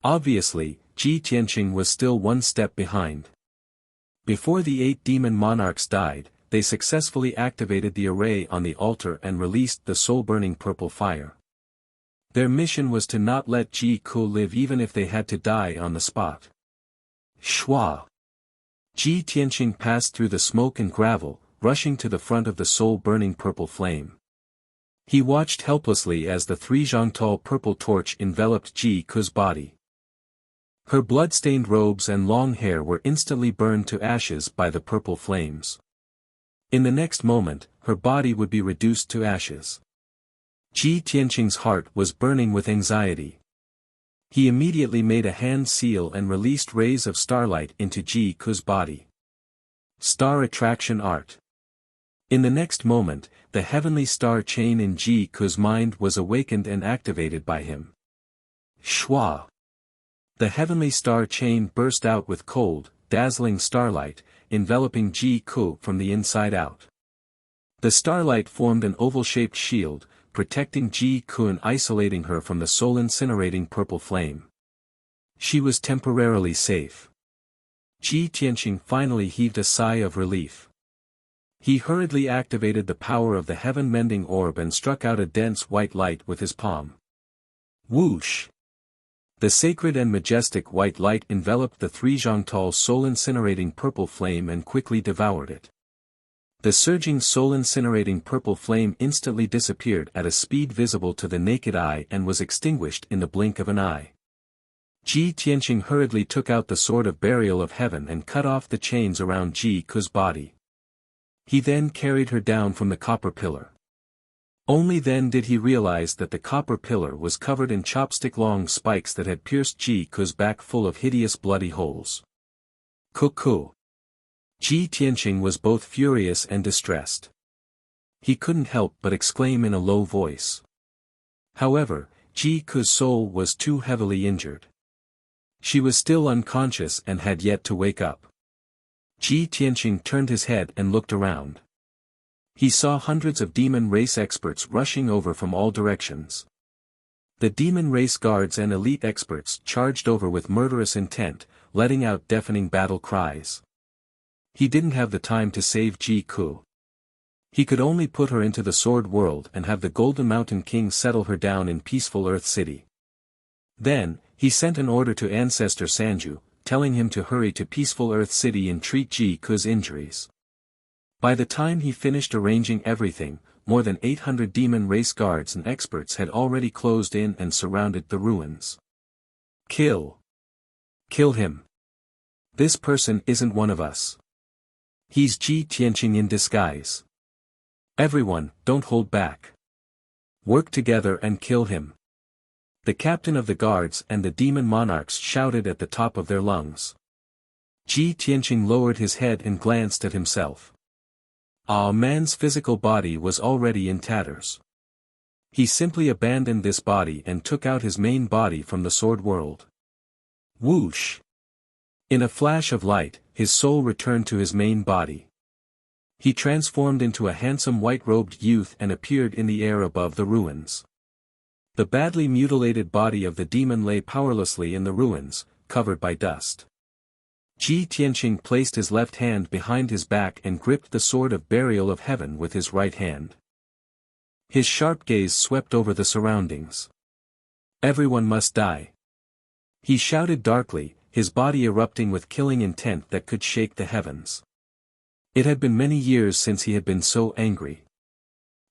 Obviously, Ji Tianqing was still one step behind. Before the 8 demon monarchs died, they successfully activated the array on the altar and released the soul-burning purple fire. Their mission was to not let Ji Ku live even if they had to die on the spot. Shwa! Ji Tianqing passed through the smoke and gravel, rushing to the front of the soul-burning purple flame. He watched helplessly as the 3 zhangtal purple torch enveloped Ji Ku's body. Her blood-stained robes and long hair were instantly burned to ashes by the purple flames. In the next moment, her body would be reduced to ashes. Ji Tianqing's heart was burning with anxiety. He immediately made a hand seal and released rays of starlight into Ji Ku's body. Star Attraction Art. In the next moment, the heavenly star chain in Ji Ku's mind was awakened and activated by him. Shwa! The heavenly star chain burst out with cold, dazzling starlight, enveloping Ji Ku from the inside out. The starlight formed an oval-shaped shield, protecting Ji Ku and isolating her from the soul-incinerating purple flame. She was temporarily safe. Ji Tianqing finally heaved a sigh of relief. He hurriedly activated the power of the heaven-mending orb and struck out a dense white light with his palm. Whoosh! The sacred and majestic white light enveloped the 3 zhangtal soul-incinerating purple flame and quickly devoured it. The surging soul-incinerating purple flame instantly disappeared at a speed visible to the naked eye and was extinguished in the blink of an eye. Ji Tianqing hurriedly took out the sword of burial of heaven and cut off the chains around Ji Ku's body. He then carried her down from the copper pillar. Only then did he realize that the copper pillar was covered in chopstick-long spikes that had pierced Ji Ku's back full of hideous bloody holes. Cuckoo! Ji Tianqing was both furious and distressed. He couldn't help but exclaim in a low voice. However, Ji Ku's soul was too heavily injured. She was still unconscious and had yet to wake up. Ji Tianqing turned his head and looked around. He saw hundreds of demon race experts rushing over from all directions. The demon race guards and elite experts charged over with murderous intent, letting out deafening battle cries. He didn't have the time to save Ji Ku. He could only put her into the Sword World and have the Golden Mountain King settle her down in peaceful Earth City. Then, he sent an order to Ancestor Sanju, telling him to hurry to peaceful Earth City and treat Ji Ku's injuries. By the time he finished arranging everything, more than 800 demon race guards and experts had already closed in and surrounded the ruins. Kill! Kill him! This person isn't one of us. He's Ji Tianqing in disguise. Everyone, don't hold back. Work together and kill him. The captain of the guards and the demon monarchs shouted at the top of their lungs. Ji Tianqing lowered his head and glanced at himself. A man's physical body was already in tatters. He simply abandoned this body and took out his main body from the sword world. Whoosh! In a flash of light, his soul returned to his main body. He transformed into a handsome white-robed youth and appeared in the air above the ruins. The badly mutilated body of the demon lay powerlessly in the ruins, covered by dust. Ji Tianqing placed his left hand behind his back and gripped the sword of burial of heaven with his right hand. His sharp gaze swept over the surroundings. Everyone must die. He shouted darkly, his body erupting with killing intent that could shake the heavens. It had been many years since he had been so angry.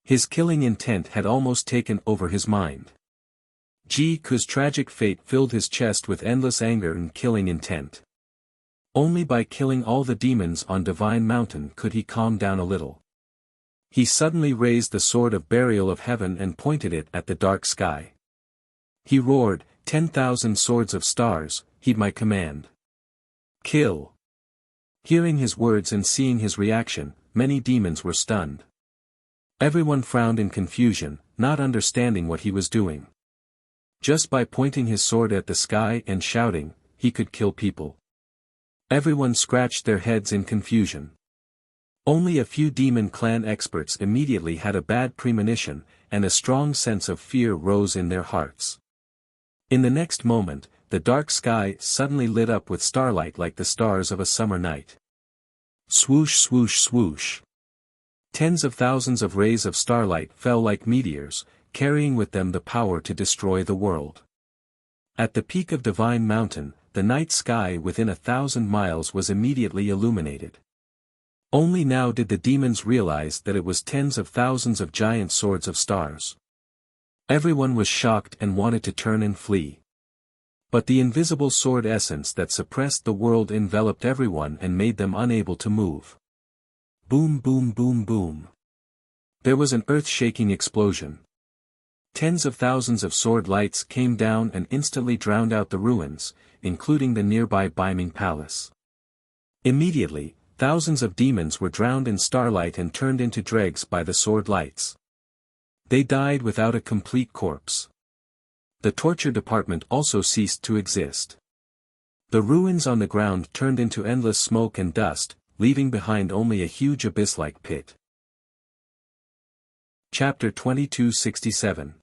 His killing intent had almost taken over his mind. Ji Ku's tragic fate filled his chest with endless anger and killing intent. Only by killing all the demons on Divine Mountain could he calm down a little. He suddenly raised the sword of burial of heaven and pointed it at the dark sky. He roared, 10,000 swords of stars, heed my command. Kill! Hearing his words and seeing his reaction, many demons were stunned. Everyone frowned in confusion, not understanding what he was doing. Just by pointing his sword at the sky and shouting, he could kill people. Everyone scratched their heads in confusion. Only a few demon clan experts immediately had a bad premonition, and a strong sense of fear rose in their hearts. In the next moment, the dark sky suddenly lit up with starlight like the stars of a summer night. Swoosh swoosh swoosh. Tens of thousands of rays of starlight fell like meteors, carrying with them the power to destroy the world. At the peak of Divine Mountain, the night sky within 1,000 miles was immediately illuminated. Only now did the demons realize that it was tens of thousands of giant swords of stars. Everyone was shocked and wanted to turn and flee. But the invisible sword essence that suppressed the world enveloped everyone and made them unable to move. Boom boom boom boom. There was an earth-shaking explosion. Tens of thousands of sword lights came down and instantly drowned out the ruins, including the nearby Beiming Palace. Immediately, thousands of demons were drowned in starlight and turned into dregs by the sword lights. They died without a complete corpse. The torture department also ceased to exist. The ruins on the ground turned into endless smoke and dust, leaving behind only a huge abyss-like pit. Chapter 2267.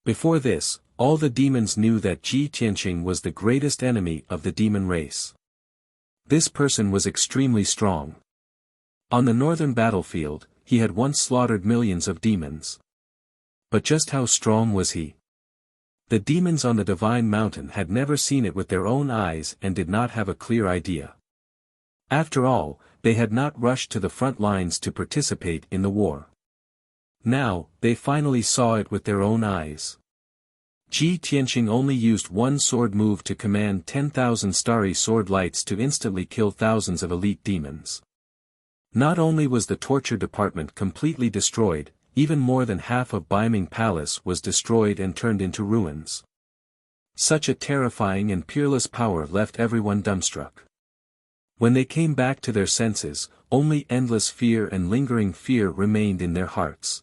Before this, all the demons knew that Ji Tianqing was the greatest enemy of the demon race. This person was extremely strong. On the northern battlefield, he had once slaughtered millions of demons. But just how strong was he? The demons on the Divine Mountain had never seen it with their own eyes and did not have a clear idea. After all, they had not rushed to the front lines to participate in the war. Now, they finally saw it with their own eyes. Ji Tianqing only used one sword move to command 10,000 starry sword lights to instantly kill thousands of elite demons. Not only was the torture department completely destroyed, even more than half of Beiming Palace was destroyed and turned into ruins. Such a terrifying and peerless power left everyone dumbstruck. When they came back to their senses, only endless fear and lingering fear remained in their hearts.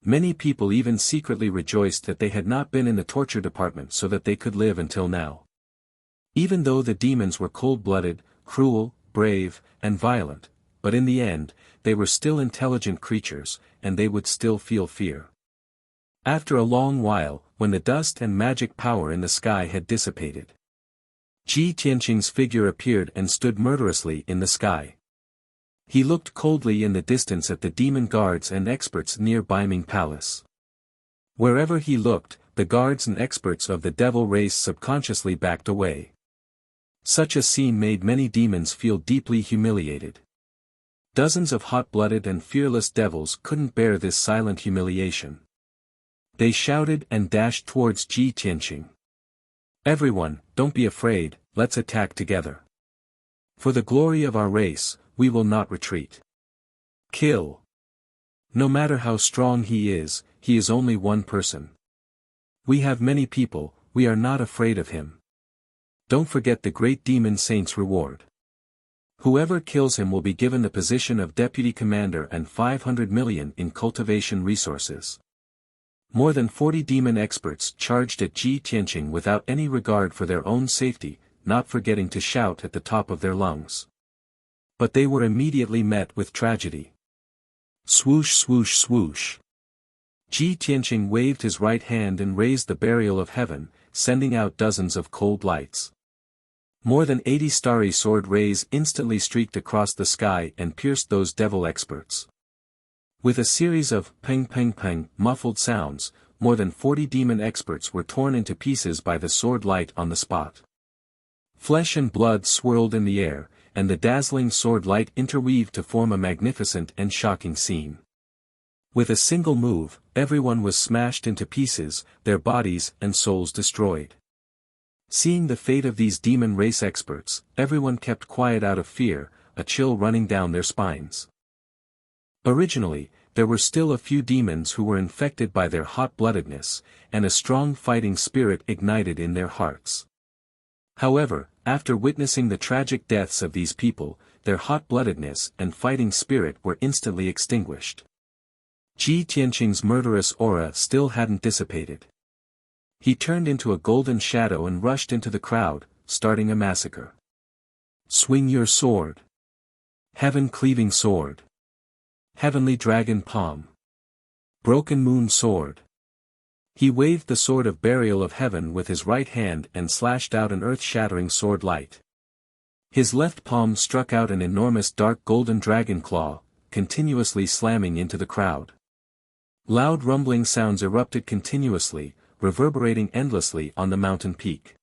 Many people even secretly rejoiced that they had not been in the torture department so that they could live until now. Even though the demons were cold-blooded, cruel, brave, and violent, but in the end, they were still intelligent creatures, and they would still feel fear. After a long while, when the dust and magic power in the sky had dissipated, Ji Tianqing's figure appeared and stood murderously in the sky. He looked coldly in the distance at the demon guards and experts near Beiming Palace. Wherever he looked, the guards and experts of the devil race subconsciously backed away. Such a scene made many demons feel deeply humiliated. Dozens of hot-blooded and fearless devils couldn't bear this silent humiliation. They shouted and dashed towards Ji Tianqing. Everyone, don't be afraid, let's attack together. For the glory of our race, we will not retreat. Kill. No matter how strong he is only one person. We have many people, we are not afraid of him. Don't forget the great demon saint's reward. Whoever kills him will be given the position of deputy commander and 500 million in cultivation resources. More than 40 demon experts charged at Ji Tianqing without any regard for their own safety, not forgetting to shout at the top of their lungs. But they were immediately met with tragedy. Swoosh swoosh swoosh. Ji Tianqing waved his right hand and raised the burial of heaven, sending out dozens of cold lights. More than 80 starry sword rays instantly streaked across the sky and pierced those devil experts. With a series of peng peng peng muffled sounds, more than 40 demon experts were torn into pieces by the sword light on the spot. Flesh and blood swirled in the air, and the dazzling sword light interweaved to form a magnificent and shocking scene. With a single move, everyone was smashed into pieces, their bodies and souls destroyed. Seeing the fate of these demon race experts, everyone kept quiet out of fear, a chill running down their spines. Originally, there were still a few demons who were infected by their hot-bloodedness, and a strong fighting spirit ignited in their hearts. However, after witnessing the tragic deaths of these people, their hot-bloodedness and fighting spirit were instantly extinguished. Ji Tianqing's murderous aura still hadn't dissipated. He turned into a golden shadow and rushed into the crowd, starting a massacre. Swing your sword. Heaven cleaving sword. Heavenly dragon palm. Broken moon sword. He waved the sword of burial of heaven with his right hand and slashed out an earth-shattering sword light. His left palm struck out an enormous dark golden dragon claw, continuously slamming into the crowd. Loud rumbling sounds erupted continuously, reverberating endlessly on the mountain peak.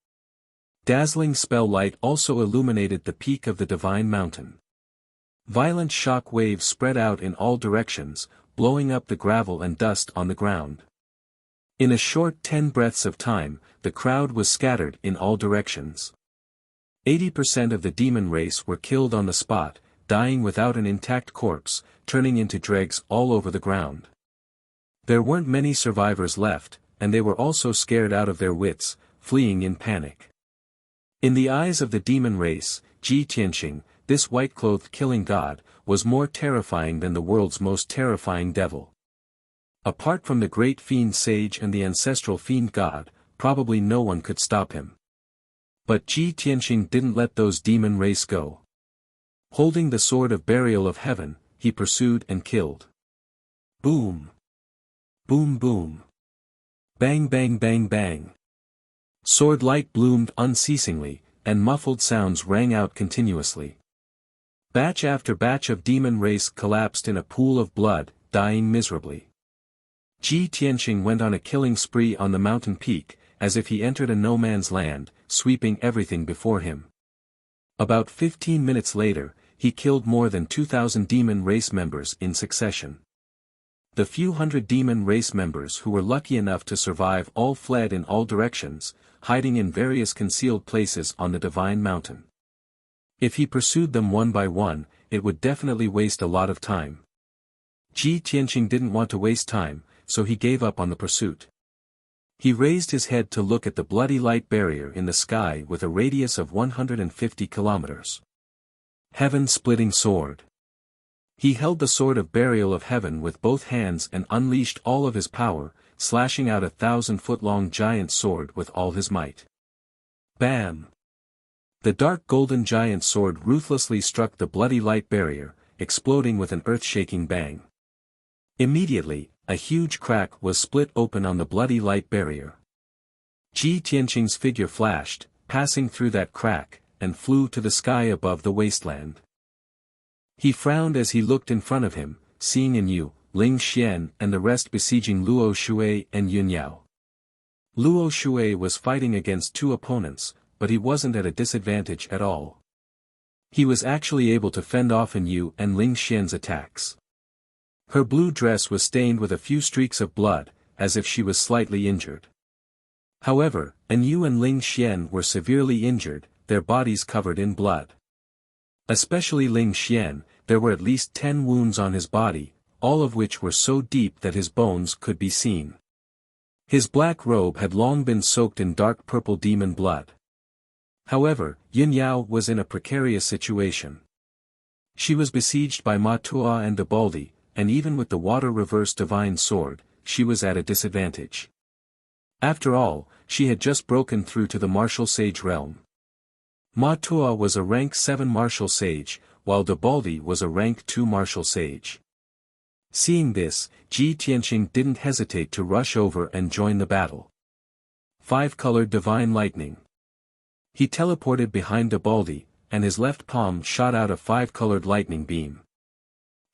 Dazzling spell light also illuminated the peak of the divine mountain. Violent shock waves spread out in all directions, blowing up the gravel and dust on the ground. In a short 10 breaths of time, the crowd was scattered in all directions. 80% of the demon race were killed on the spot, dying without an intact corpse, turning into dregs all over the ground. There weren't many survivors left, and they were also scared out of their wits, fleeing in panic. In the eyes of the demon race, Ji Tianqing, this white-clothed killing god, was more terrifying than the world's most terrifying devil. Apart from the great fiend sage and the ancestral fiend god, probably no one could stop him. But Ji Tianqing didn't let those demon race go. Holding the sword of burial of heaven, he pursued and killed. Boom! Boom boom! Bang bang bang bang! Sword light bloomed unceasingly, and muffled sounds rang out continuously. Batch after batch of demon race collapsed in a pool of blood, dying miserably. Ji Tianqing went on a killing spree on the mountain peak, as if he entered a no-man's land, sweeping everything before him. About 15 minutes later, he killed more than 2,000 demon race members in succession. The few hundred demon race members who were lucky enough to survive all fled in all directions, hiding in various concealed places on the divine mountain. If he pursued them one by one, it would definitely waste a lot of time. Ji Tianqing didn't want to waste time, so he gave up on the pursuit. He raised his head to look at the bloody light barrier in the sky with a radius of 150 kilometers. Heaven-splitting sword. He held the sword of burial of heaven with both hands and unleashed all of his power, slashing out a 1,000-foot-long giant sword with all his might. Bam! The dark golden giant sword ruthlessly struck the bloody light barrier, exploding with an earth-shaking bang. Immediately, a huge crack was split open on the bloody light barrier. Ji Tianqing's figure flashed, passing through that crack, and flew to the sky above the wasteland. He frowned as he looked in front of him, seeing in Yu, Ling Xian and the rest besieging Luo Shui and Yun Yao. Luo Shui was fighting against two opponents, but he wasn't at a disadvantage at all. He was actually able to fend off Yu and Ling Xian's attacks. Her blue dress was stained with a few streaks of blood, as if she was slightly injured. However, Yu and Ling Xian were severely injured, their bodies covered in blood. Especially Ling Xian, there were at least 10 wounds on his body, all of which were so deep that his bones could be seen. His black robe had long been soaked in dark purple demon blood. However, Yin Yao was in a precarious situation. She was besieged by Ma Tuo and Debaldi, and even with the water-reverse divine sword, she was at a disadvantage. After all, she had just broken through to the martial sage realm. Ma Tuo was a rank 7 martial sage, while Debaldi was a rank 2 martial sage. Seeing this, Ji Tianqing didn't hesitate to rush over and join the battle. 5-colored divine lightning. He teleported behind Debaldi, and his left palm shot out a 5-colored lightning beam.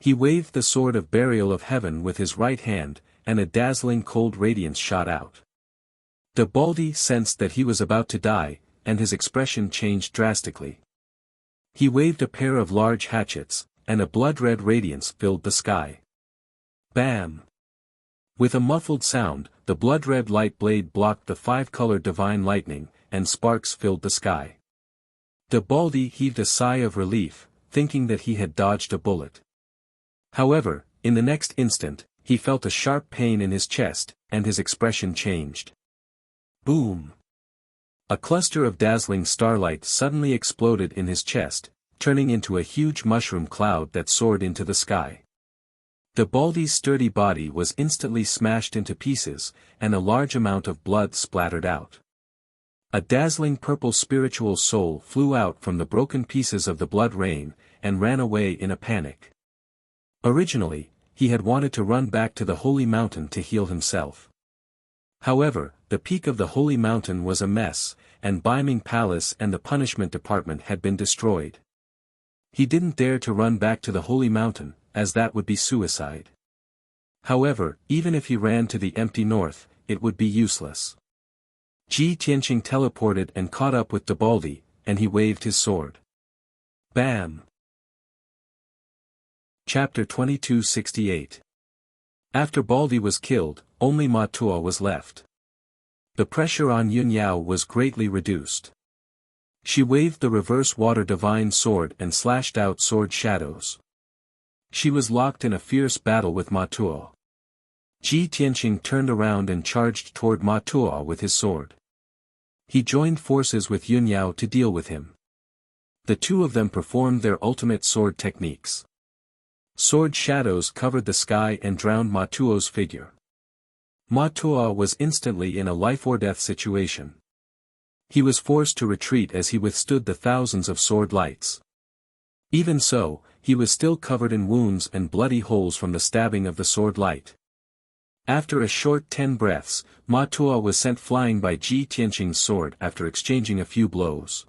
He waved the sword of burial of heaven with his right hand, and a dazzling cold radiance shot out. Debaldi sensed that he was about to die, and his expression changed drastically. He waved a pair of large hatchets, and a blood-red radiance filled the sky. Bam! With a muffled sound, the blood-red light blade blocked the 5-colored divine lightning, and sparks filled the sky. Debaldi heaved a sigh of relief, thinking that he had dodged a bullet. However, in the next instant, he felt a sharp pain in his chest, and his expression changed. Boom! A cluster of dazzling starlight suddenly exploded in his chest, turning into a huge mushroom cloud that soared into the sky. Debaldi's sturdy body was instantly smashed into pieces, and a large amount of blood splattered out. A dazzling purple spiritual soul flew out from the broken pieces of the blood rain, and ran away in a panic. Originally, he had wanted to run back to the holy mountain to heal himself. However, the peak of the holy mountain was a mess, and Baiming Palace and the punishment department had been destroyed. He didn't dare to run back to the holy mountain, as that would be suicide. However, even if he ran to the empty north, it would be useless. Ji Tianqing teleported and caught up with Debaldi, and he waved his sword. Bam! Chapter 2268. After Baldi was killed, only Ma Tuo was left. The pressure on Yun Yao was greatly reduced. She waved the reverse water divine sword and slashed out sword shadows. She was locked in a fierce battle with Ma Tuo. Ji Tianqing turned around and charged toward Ma Tuo with his sword. He joined forces with Yun Yao to deal with him. The two of them performed their ultimate sword techniques. Sword shadows covered the sky and drowned Ma Tuo's figure. Ma Tuo was instantly in a life-or-death situation. He was forced to retreat as he withstood the thousands of sword lights. Even so, he was still covered in wounds and bloody holes from the stabbing of the sword light. After a short 10 breaths, Ma Tuo was sent flying by Ji Tianqing's sword after exchanging a few blows.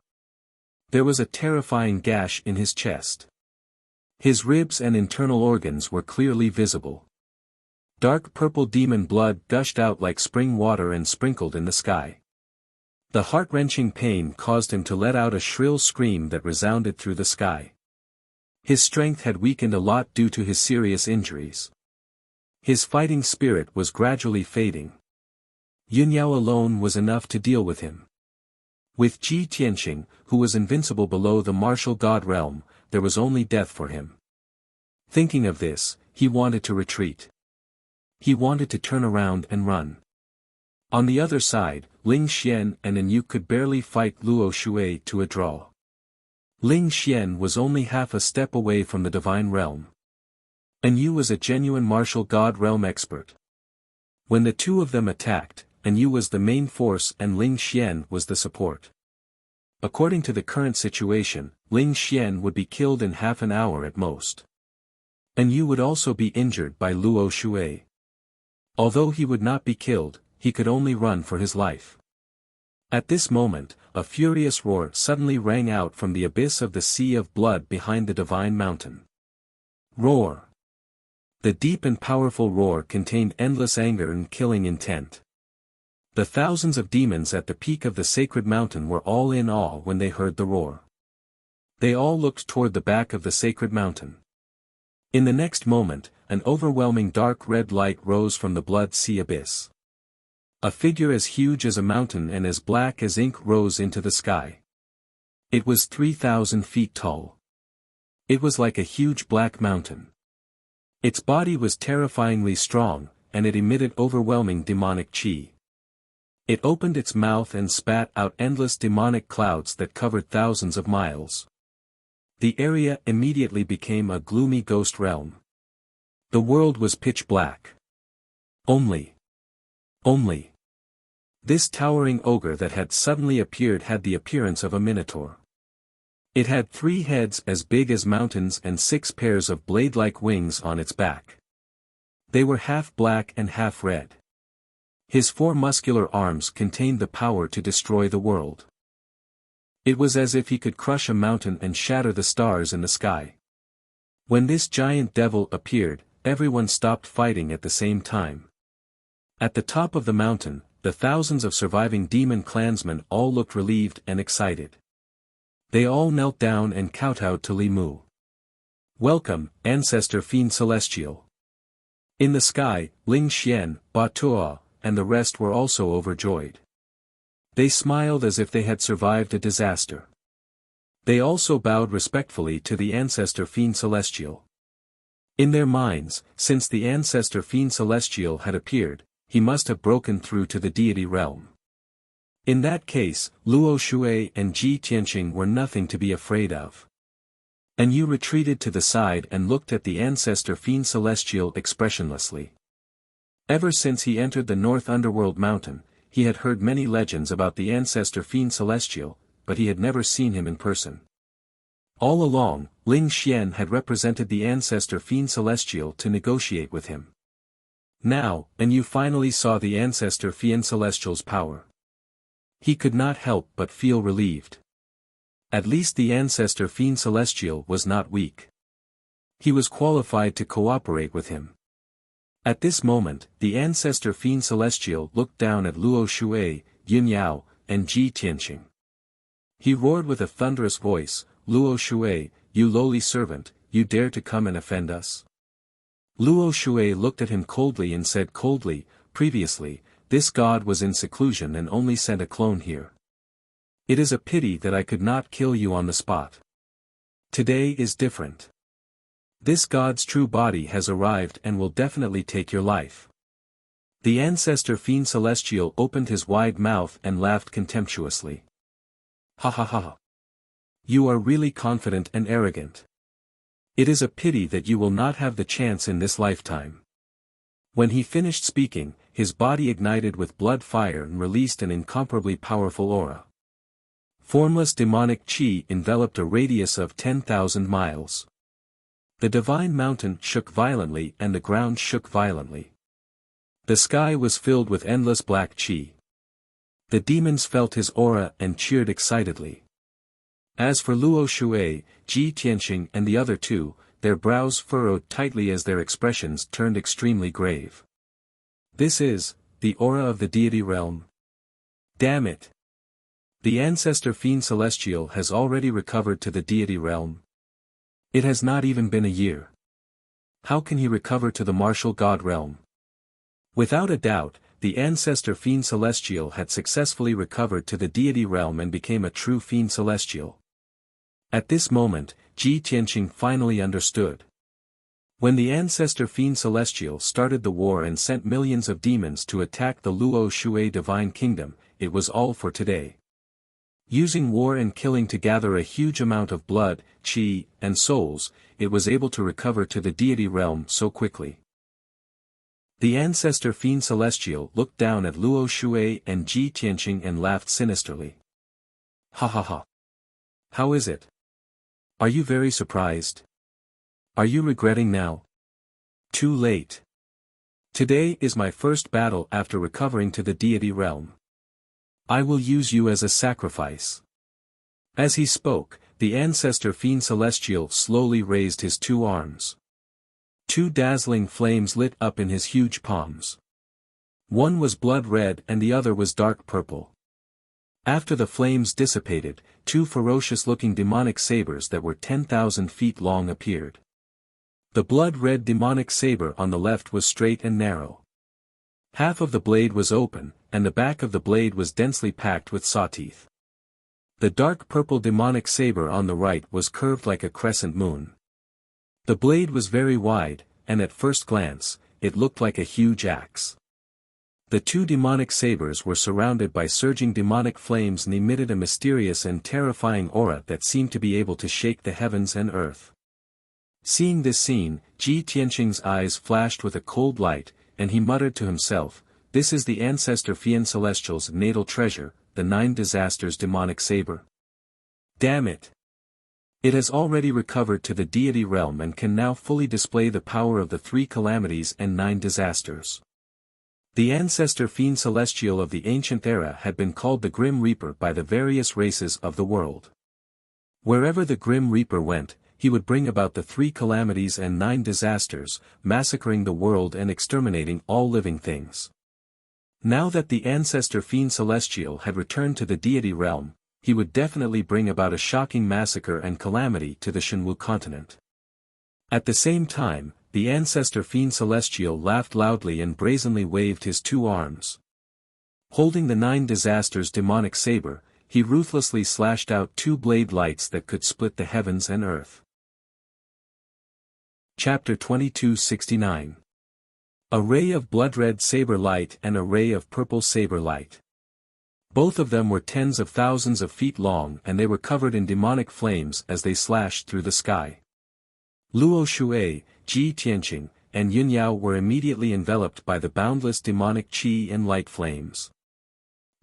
There was a terrifying gash in his chest. His ribs and internal organs were clearly visible. Dark purple demon blood gushed out like spring water and sprinkled in the sky. The heart-wrenching pain caused him to let out a shrill scream that resounded through the sky. His strength had weakened a lot due to his serious injuries. His fighting spirit was gradually fading. Yun Yao alone was enough to deal with him. With Ji Tianqing, who was invincible below the martial god realm, there was only death for him. Thinking of this, he wanted to retreat. He wanted to turn around and run. On the other side, Ling Xian and Enyu could barely fight Luo Shui to a draw. Ling Xian was only half a step away from the divine realm. Enyu was a genuine martial god realm expert. When the two of them attacked, Enyu was the main force and Ling Xian was the support. According to the current situation, Ling Xian would be killed in half an hour at most. Enyu would also be injured by Luo Shui. Although he would not be killed, he could only run for his life. At this moment, a furious roar suddenly rang out from the abyss of the sea of blood behind the divine mountain. Roar! The deep and powerful roar contained endless anger and killing intent. The thousands of demons at the peak of the sacred mountain were all in awe when they heard the roar. They all looked toward the back of the sacred mountain. In the next moment, an overwhelming dark red light rose from the blood sea abyss. A figure as huge as a mountain and as black as ink rose into the sky. It was 3,000 feet tall. It was like a huge black mountain. Its body was terrifyingly strong, and it emitted overwhelming demonic chi. It opened its mouth and spat out endless demonic clouds that covered thousands of miles. The area immediately became a gloomy ghost realm. The world was pitch black. Only. This towering ogre that had suddenly appeared had the appearance of a minotaur. It had 3 heads as big as mountains and 6 pairs of blade-like wings on its back. They were half black and half red. His 4 muscular arms contained the power to destroy the world. It was as if he could crush a mountain and shatter the stars in the sky. When this giant devil appeared, everyone stopped fighting at the same time. At the top of the mountain, the thousands of surviving demon clansmen all looked relieved and excited. They all knelt down and kowtowed to Li Mu. "Welcome, Ancestor Fiend Celestial." In the sky, Ling Xian, Ba Tuo, and the rest were also overjoyed. They smiled as if they had survived a disaster. They also bowed respectfully to the Ancestor Fiend Celestial. In their minds, since the Ancestor Fiend Celestial had appeared, he must have broken through to the deity realm. In that case, Luo Shui and Ji Tianqing were nothing to be afraid of. And Yu retreated to the side and looked at the Ancestor Fiend Celestial expressionlessly. Ever since he entered the North Underworld Mountain, he had heard many legends about the Ancestor Fiend Celestial, but he had never seen him in person. All along, Ling Xian had represented the Ancestor Fiend Celestial to negotiate with him. Now, and you finally saw the Ancestor Fiend Celestial's power. He could not help but feel relieved. At least the Ancestor Fiend Celestial was not weak. He was qualified to cooperate with him. At this moment, the Ancestor Fiend Celestial looked down at Luo Shui, Yin Yao, and Ji Tianqing. He roared with a thunderous voice, "Luo Shui, you lowly servant, you dare to come and offend us?" Luo Shui looked at him coldly and said coldly, "Previously, this god was in seclusion and only sent a clone here. It is a pity that I could not kill you on the spot. Today is different. This god's true body has arrived and will definitely take your life." The Ancestor Fiend Celestial opened his wide mouth and laughed contemptuously. "Ha ha ha. You are really confident and arrogant. It is a pity that you will not have the chance in this lifetime." When he finished speaking, his body ignited with blood fire and released an incomparably powerful aura. Formless demonic chi enveloped a radius of 10,000 miles. The divine mountain shook violently and the ground shook violently. The sky was filled with endless black chi. The demons felt his aura and cheered excitedly. As for Luo Shui, Ji Tianqing and the other 2, their brows furrowed tightly as their expressions turned extremely grave. "This is the aura of the deity realm. Damn it! The Ancestor Fiend Celestial has already recovered to the deity realm. It has not even been a year. How can he recover to the martial god realm?" Without a doubt, the Ancestor Fiend Celestial had successfully recovered to the deity realm and became a true Fiend Celestial. At this moment, Ji Tianqing finally understood. When the Ancestor Fiend Celestial started the war and sent millions of demons to attack the Luo Shui Divine Kingdom, it was all for today. Using war and killing to gather a huge amount of blood, chi, and souls, it was able to recover to the deity realm so quickly. The Ancestor Fiend Celestial looked down at Luo Shui and Ji Tianqing and laughed sinisterly. "Ha ha ha. How is it? Are you very surprised? Are you regretting now? Too late. Today is my first battle after recovering to the deity realm. I will use you as a sacrifice." As he spoke, the Ancestor Fiend Celestial slowly raised his 2 arms. 2 dazzling flames lit up in his huge palms. One was blood red and the other was dark purple. After the flames dissipated, 2 ferocious-looking demonic sabers that were 10,000 feet long appeared. The blood-red demonic saber on the left was straight and narrow. Half of the blade was open, and the back of the blade was densely packed with saw-teeth. The dark purple demonic saber on the right was curved like a crescent moon. The blade was very wide, and at first glance, it looked like a huge axe. The two demonic sabers were surrounded by surging demonic flames and emitted a mysterious and terrifying aura that seemed to be able to shake the heavens and earth. Seeing this scene, Ji Tianqing's eyes flashed with a cold light, and he muttered to himself, "This is the ancestor Fian Celestial's natal treasure, the Nine Disasters demonic saber. Damn it! It has already recovered to the deity realm and can now fully display the power of the three calamities and 9 disasters." The ancestor Fian Celestial of the ancient era had been called the Grim Reaper by the various races of the world. Wherever the Grim Reaper went, he would bring about the 3 calamities and 9 disasters, massacring the world and exterminating all living things. Now that the ancestor Fian Celestial had returned to the deity realm, he would definitely bring about a shocking massacre and calamity to the Shenwu continent. At the same time, the ancestor Fian Celestial laughed loudly and brazenly waved his 2 arms. Holding the 9 disasters demonic saber, he ruthlessly slashed out 2 blade lights that could split the heavens and earth. Chapter 2269. A ray of blood-red saber light and a ray of purple saber light. Both of them were tens of thousands of feet long and they were covered in demonic flames as they slashed through the sky. Luo Shui, Ji Tianqing, and Yun Yao were immediately enveloped by the boundless demonic qi and light flames.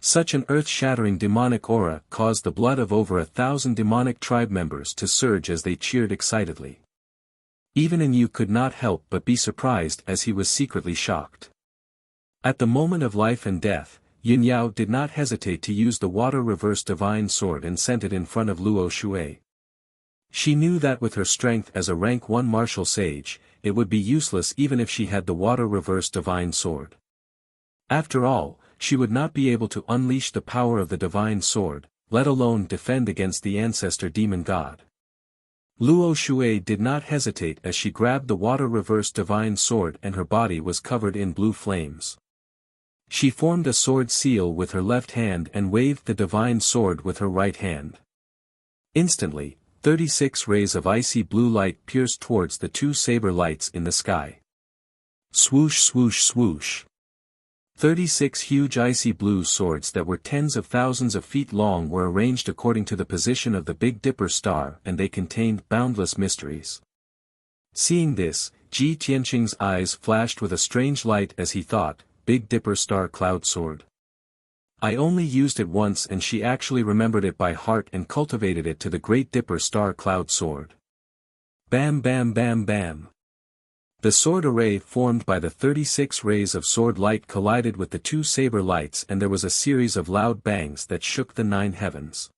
Such an earth-shattering demonic aura caused the blood of over 1,000 demonic tribe members to surge as they cheered excitedly. Even Yu could not help but be surprised as he was secretly shocked. At the moment of life and death, Yun Yao did not hesitate to use the water reverse divine sword and sent it in front of Luo Shui. She knew that with her strength as a rank 1 martial sage, it would be useless even if she had the water reverse divine sword. After all, she would not be able to unleash the power of the divine sword, let alone defend against the ancestor demon god. Luo Shui did not hesitate as she grabbed the water reverse divine sword and her body was covered in blue flames. She formed a sword seal with her left hand and waved the divine sword with her right hand. Instantly, 36 rays of icy blue light pierced towards the 2 saber lights in the sky. Swoosh swoosh swoosh. 36 huge icy blue swords that were tens of thousands of feet long were arranged according to the position of the Big Dipper star and they contained boundless mysteries. Seeing this, Ji Tianqing's eyes flashed with a strange light as he thought, Big Dipper star cloud sword. I only used it once and she actually remembered it by heart and cultivated it to the Great Dipper star cloud sword. Bam bam bam bam. The sword array formed by the 36 rays of sword light collided with the 2 saber lights and there was a series of loud bangs that shook the 9 heavens.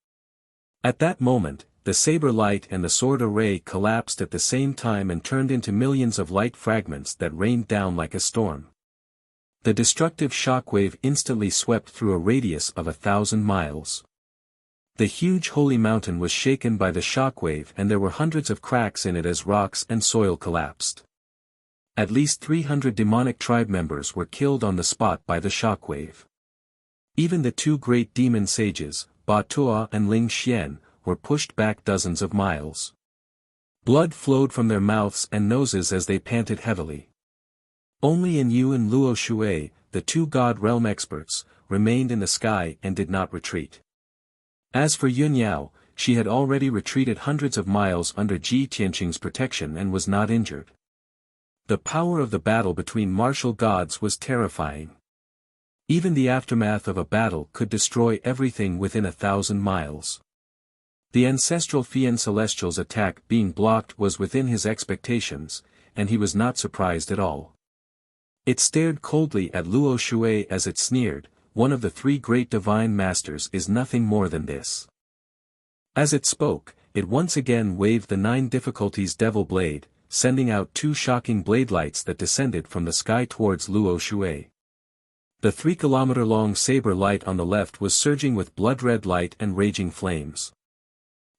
At that moment, the saber light and the sword array collapsed at the same time and turned into millions of light fragments that rained down like a storm. The destructive shockwave instantly swept through a radius of 1,000 miles. The huge holy mountain was shaken by the shockwave and there were hundreds of cracks in it as rocks and soil collapsed. At least 300 demonic tribe members were killed on the spot by the shockwave. Even the 2 great demon sages, Ba Tuo and Ling Xian, were pushed back dozens of miles. Blood flowed from their mouths and noses as they panted heavily. Only Yu and Luo Shui, the 2 God realm experts, remained in the sky and did not retreat. As for Yun Yao, she had already retreated hundreds of miles under Ji Tianqing's protection and was not injured. The power of the battle between martial gods was terrifying. Even the aftermath of a battle could destroy everything within 1,000 miles. The ancestral Fian Celestial's attack being blocked was within his expectations, and he was not surprised at all. It stared coldly at Luo Shui as it sneered, one of the 3 great divine masters is nothing more than this. As it spoke, it once again waved the 9 difficulties devil blade, sending out 2 shocking blade lights that descended from the sky towards Luo Shui. The 3-kilometer-long saber light on the left was surging with blood-red light and raging flames.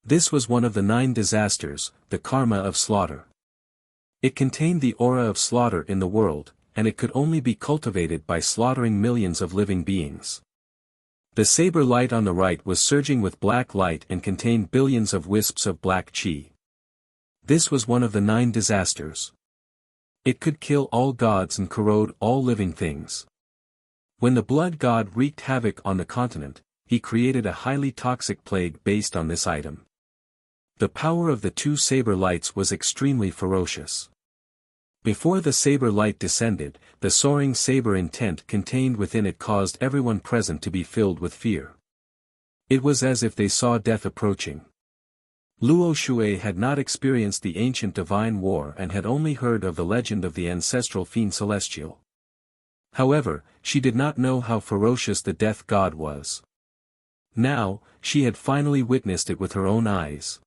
This was one of the 9 disasters, the karma of slaughter. It contained the aura of slaughter in the world, and it could only be cultivated by slaughtering millions of living beings. The saber light on the right was surging with black light and contained billions of wisps of black qi. This was one of the 9 disasters. It could kill all gods and corrode all living things. When the blood god wreaked havoc on the continent, he created a highly toxic plague based on this item. The power of the 2 saber lights was extremely ferocious. Before the saber light descended, the soaring saber intent contained within it caused everyone present to be filled with fear. It was as if they saw death approaching. Luo Shui had not experienced the ancient divine war and had only heard of the legend of the ancestral fiend celestial. However, she did not know how ferocious the death god was. Now, she had finally witnessed it with her own eyes.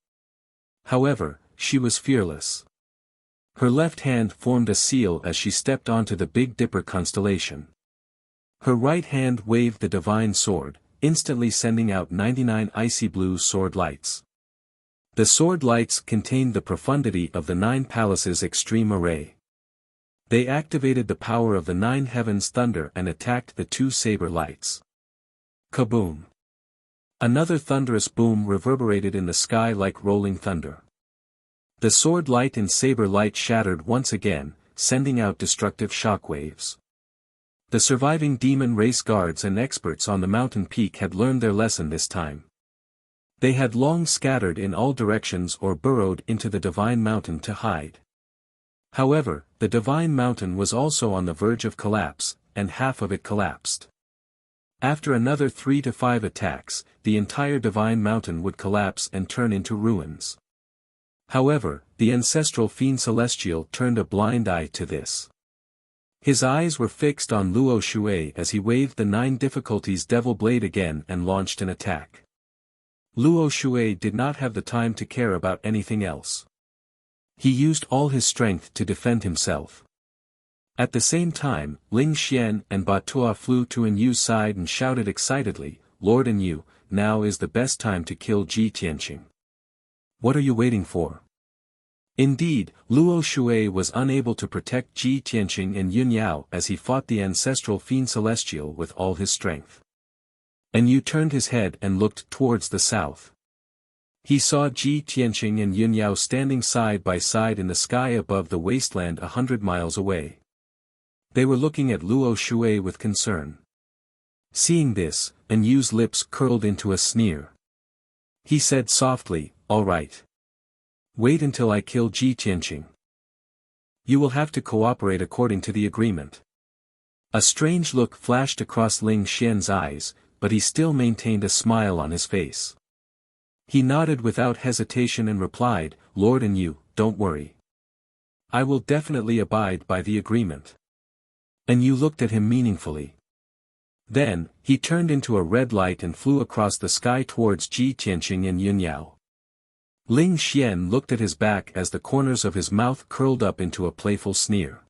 However, she was fearless. Her left hand formed a seal as she stepped onto the Big Dipper constellation. Her right hand waved the divine sword, instantly sending out 99 icy blue sword lights. The sword lights contained the profundity of the 9 palaces' extreme array. They activated the power of the 9 heavens' thunder and attacked the 2 saber lights. Kaboom! Another thunderous boom reverberated in the sky like rolling thunder. The sword light and saber light shattered once again, sending out destructive shockwaves. The surviving demon race guards and experts on the mountain peak had learned their lesson this time. They had long scattered in all directions or burrowed into the divine mountain to hide. However, the divine mountain was also on the verge of collapse, and half of it collapsed. After another 3 to 5 attacks, the entire divine mountain would collapse and turn into ruins. However, the ancestral fiend celestial turned a blind eye to this. His eyes were fixed on Luo Shui as he waved the 9 difficulties devil blade again and launched an attack. Luo Shui did not have the time to care about anything else. He used all his strength to defend himself. At the same time, Ling Xian and Batua flew to Enyu's side and shouted excitedly, "Lord Enyu, now is the best time to kill Ji Tianqing. What are you waiting for?" Indeed, Luo Shui was unable to protect Ji Tianqing and Yun Yao as he fought the ancestral fiend celestial with all his strength. Enyu turned his head and looked towards the south. He saw Ji Tianqing and Yun Yao standing side by side in the sky above the wasteland 100 miles away. They were looking at Luo Shui with concern. Seeing this, Enyu's lips curled into a sneer. He said softly, "All right. Wait until I kill Ji Tianqing. You will have to cooperate according to the agreement." A strange look flashed across Ling Xian's eyes, but he still maintained a smile on his face. He nodded without hesitation and replied, "Lord Enyu, don't worry. I will definitely abide by the agreement." Enyu looked at him meaningfully. Then, he turned into a red light and flew across the sky towards Ji Tianqing and Yun Yao. Ling Xian looked at his back as the corners of his mouth curled up into a playful sneer.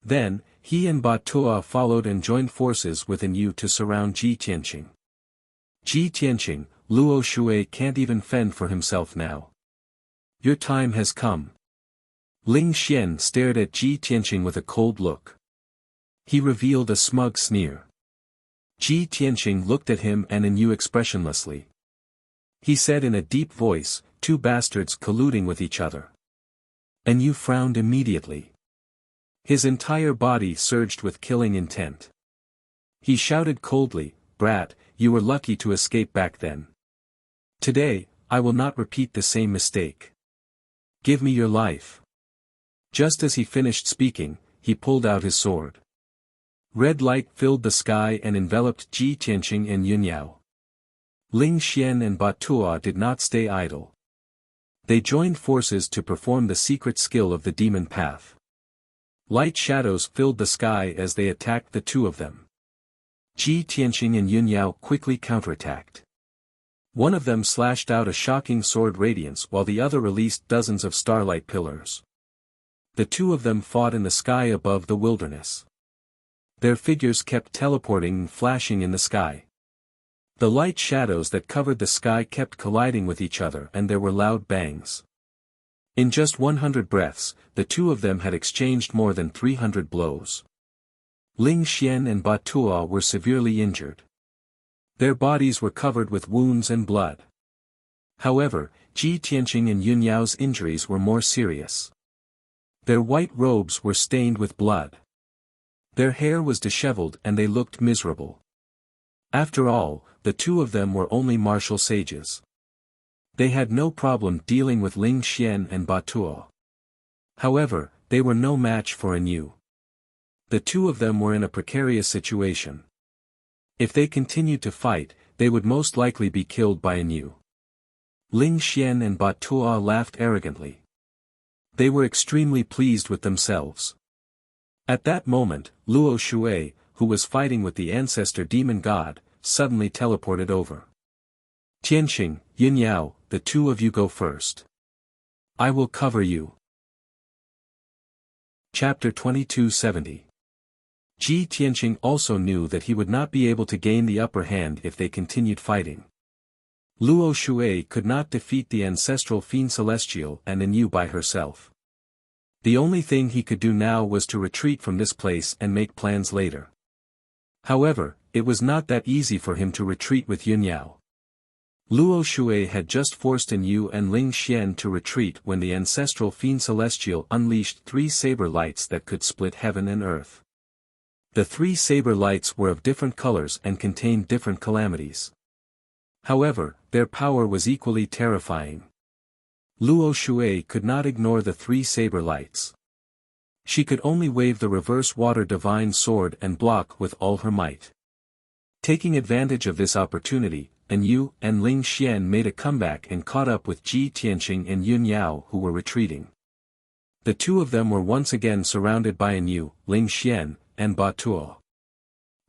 Then, he and Batua followed and joined forces with Enyu to surround Ji Tianqing. "Ji Tianqing, Luo Shui can't even fend for himself now. Your time has come." Ling Xian stared at Ji Tianqing with a cold look. He revealed a smug sneer. Ji Tianqing looked at him and Enyu expressionlessly. He said in a deep voice, "Two bastards colluding with each other." Enyu frowned immediately. His entire body surged with killing intent. He shouted coldly, "Brat, you were lucky to escape back then. Today, I will not repeat the same mistake. Give me your life." Just as he finished speaking, he pulled out his sword. Red light filled the sky and enveloped Ji Tianqing and Yun Yao. Ling Xian and Batua did not stay idle. They joined forces to perform the secret skill of the demon path. Light shadows filled the sky as they attacked the 2 of them. Ji Tianqing and Yun Yao quickly counterattacked. One of them slashed out a shocking sword radiance while the other released dozens of starlight pillars. The 2 of them fought in the sky above the wilderness. Their figures kept teleporting and flashing in the sky. The light shadows that covered the sky kept colliding with each other and there were loud bangs. In just 100 breaths, the 2 of them had exchanged more than 300 blows. Ling Xian and Batua were severely injured. Their bodies were covered with wounds and blood. However, Ji Tianqing and Yun Yao's injuries were more serious. Their white robes were stained with blood. Their hair was disheveled and they looked miserable. After all, the two of them were only martial sages. They had no problem dealing with Ling Xian and Ba Tuo. However, they were no match for An Yu. The two of them were in a precarious situation. If they continued to fight, they would most likely be killed by An Yu. Ling Xian and Ba Tuo laughed arrogantly. They were extremely pleased with themselves. At that moment, Luo Shui, who was fighting with the ancestor demon god, suddenly teleported over. Tianqing, Yin Yao, the two of you go first. I will cover you. Chapter 2270. Ji Tianqing also knew that he would not be able to gain the upper hand if they continued fighting. Luo Shui could not defeat the ancestral fiend celestial and An Yu by herself. The only thing he could do now was to retreat from this place and make plans later. However, it was not that easy for him to retreat with Yun Yao. Luo Shui had just forced An Yu and Ling Xian to retreat when the ancestral fiend celestial unleashed 3 saber lights that could split heaven and earth. The 3 saber lights were of different colors and contained different calamities. However, their power was equally terrifying. Luo Shui could not ignore the 3 saber lights. She could only wave the reverse water divine sword and block with all her might. Taking advantage of this opportunity, An Yu and Ling Xian made a comeback and caught up with Ji Tianqing and Yun Yao who were retreating. The two of them were once again surrounded by An Yu, Ling Xian, and Ba Tuo.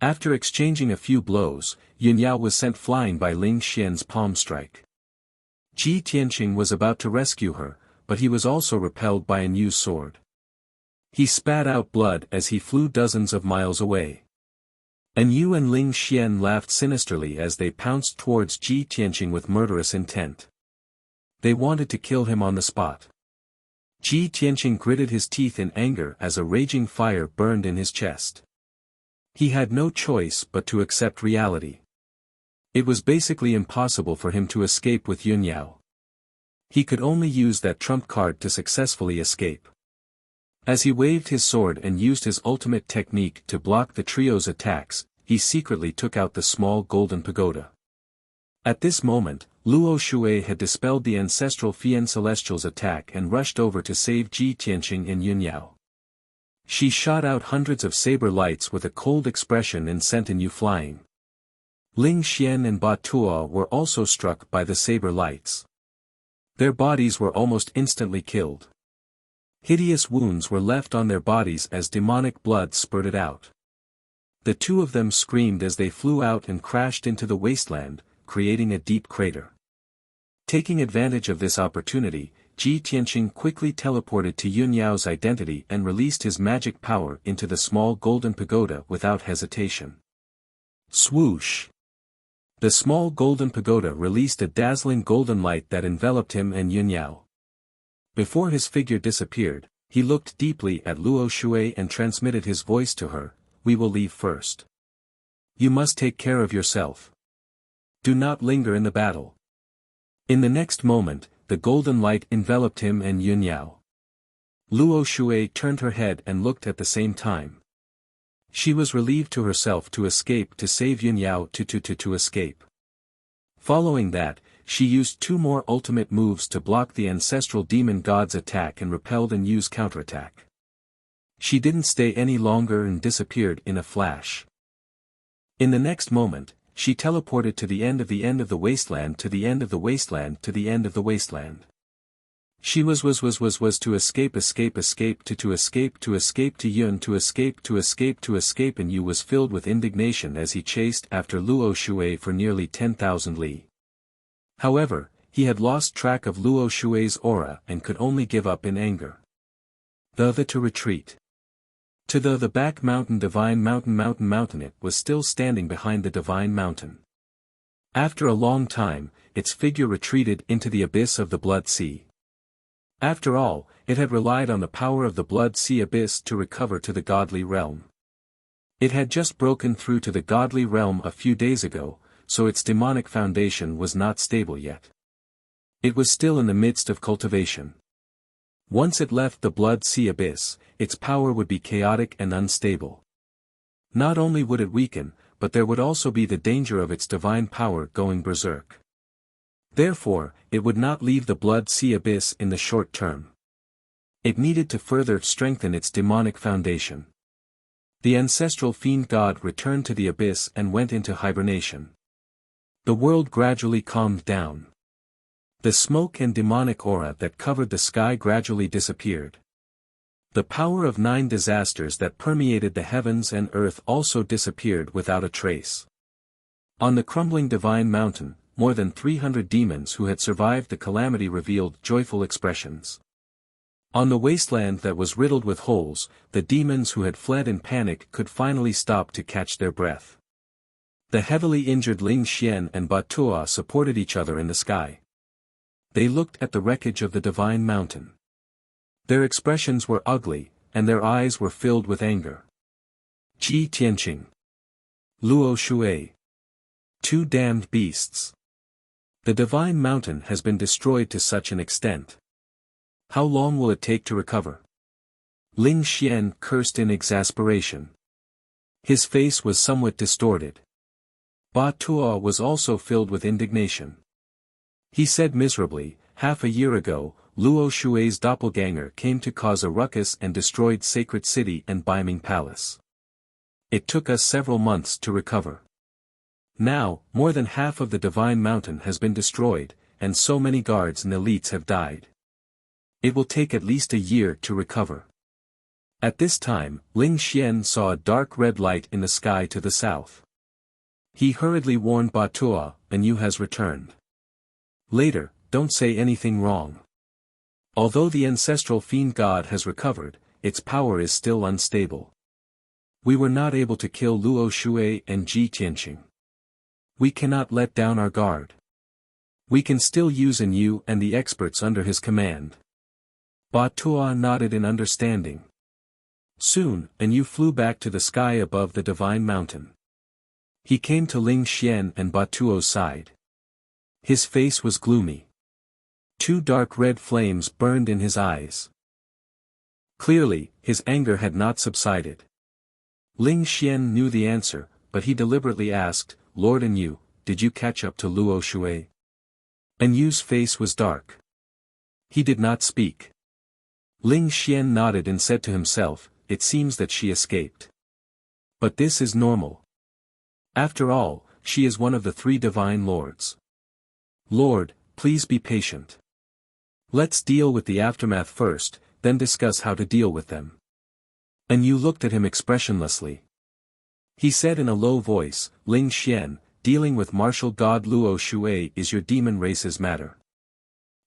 After exchanging a few blows, Yun Yao was sent flying by Ling Xian's palm strike. Ji Tianqing was about to rescue her, but he was also repelled by An Yu's sword. He spat out blood as he flew dozens of miles away. An Yu and Ling Xian laughed sinisterly as they pounced towards Ji Tianqing with murderous intent. They wanted to kill him on the spot. Ji Tianqing gritted his teeth in anger as a raging fire burned in his chest. He had no choice but to accept reality. It was basically impossible for him to escape with Yun Yao. He could only use that trump card to successfully escape. As he waved his sword and used his ultimate technique to block the trio's attacks, he secretly took out the small golden pagoda. At this moment, Luo Shui had dispelled the ancestral fiend celestial's attack and rushed over to save Ji Tianqing and Yun Yao. She shot out hundreds of saber lights with a cold expression and sent An Yu flying. Ling Xian and Ba Tuo were also struck by the saber lights. Their bodies were almost instantly killed. Hideous wounds were left on their bodies as demonic blood spurted out. The two of them screamed as they flew out and crashed into the wasteland, creating a deep crater. Taking advantage of this opportunity, Ji Tianqing quickly teleported to Yun Yao's identity and released his magic power into the small golden pagoda without hesitation. Swoosh! The small golden pagoda released a dazzling golden light that enveloped him and Yun Yao. Before his figure disappeared, he looked deeply at Luo Shui and transmitted his voice to her, "We will leave first. You must take care of yourself. Do not linger in the battle." In the next moment, the golden light enveloped him and Yun Yao. Luo Shui turned her head and looked at the same time. She was relieved to herself to escape to save Yun Yao to escape. Following that, she used 2 more ultimate moves to block the ancestral demon god's attack and repelled An Yu's counterattack. She didn't stay any longer and disappeared in a flash. In the next moment, she teleported to the end of the wasteland to the end of the wasteland to the end of the wasteland. She was to escape to escape to Yun to escape and Yu was filled with indignation as he chased after Luo Shui for nearly 10,000 li. However, he had lost track of Luo Shui's aura and could only give up in anger. To retreat. To the back mountain divine mountain it was still standing behind the divine mountain. After a long time, its figure retreated into the abyss of the blood sea. After all, it had relied on the power of the blood sea abyss to recover to the godly realm. It had just broken through to the godly realm a few days ago, so its demonic foundation was not stable yet. It was still in the midst of cultivation. Once it left the Blood Sea abyss, its power would be chaotic and unstable. Not only would it weaken, but there would also be the danger of its divine power going berserk. Therefore, it would not leave the Blood Sea abyss in the short term. It needed to further strengthen its demonic foundation. The ancestral fiend god returned to the abyss and went into hibernation. The world gradually calmed down. The smoke and demonic aura that covered the sky gradually disappeared. The power of 9 disasters that permeated the heavens and earth also disappeared without a trace. On the crumbling divine mountain, more than 300 demons who had survived the calamity revealed joyful expressions. On the wasteland that was riddled with holes, the demons who had fled in panic could finally stop to catch their breath. The heavily injured Ling Xian and Batua supported each other in the sky. They looked at the wreckage of the divine mountain. Their expressions were ugly, and their eyes were filled with anger. Ji Tianqing. Luo Shui. 2 damned beasts. The divine mountain has been destroyed to such an extent. How long will it take to recover? Ling Xian cursed in exasperation. His face was somewhat distorted. Ba Tuo was also filled with indignation. He said miserably, half a year ago, Luo Shui's doppelganger came to cause a ruckus and destroyed Sacred City and Beiming Palace. It took us several months to recover. Now, more than half of the divine mountain has been destroyed, and so many guards and elites have died. It will take at least a year to recover. At this time, Ling Xian saw a dark red light in the sky to the south. He hurriedly warned Batua, Anu has returned. Later, don't say anything wrong. Although the ancestral fiend god has recovered, its power is still unstable. We were not able to kill Luo Shui and Ji Tianqing. We cannot let down our guard. We can still use Anu and the experts under his command. Batua nodded in understanding. Soon, Anu flew back to the sky above the divine mountain. He came to Ling Xian and Batuo's side. His face was gloomy. 2 dark red flames burned in his eyes. Clearly, his anger had not subsided. Ling Xian knew the answer, but he deliberately asked, Lord Anu, did you catch up to Luo Shui? Anu's face was dark. He did not speak. Ling Xian nodded and said to himself, it seems that she escaped. But this is normal. After all, she is one of the 3 divine lords. Lord, please be patient. Let's deal with the aftermath first, then discuss how to deal with them. Anu looked at him expressionlessly. He said in a low voice, Ling Xian, dealing with martial god Luo Shui is your demon race's matter.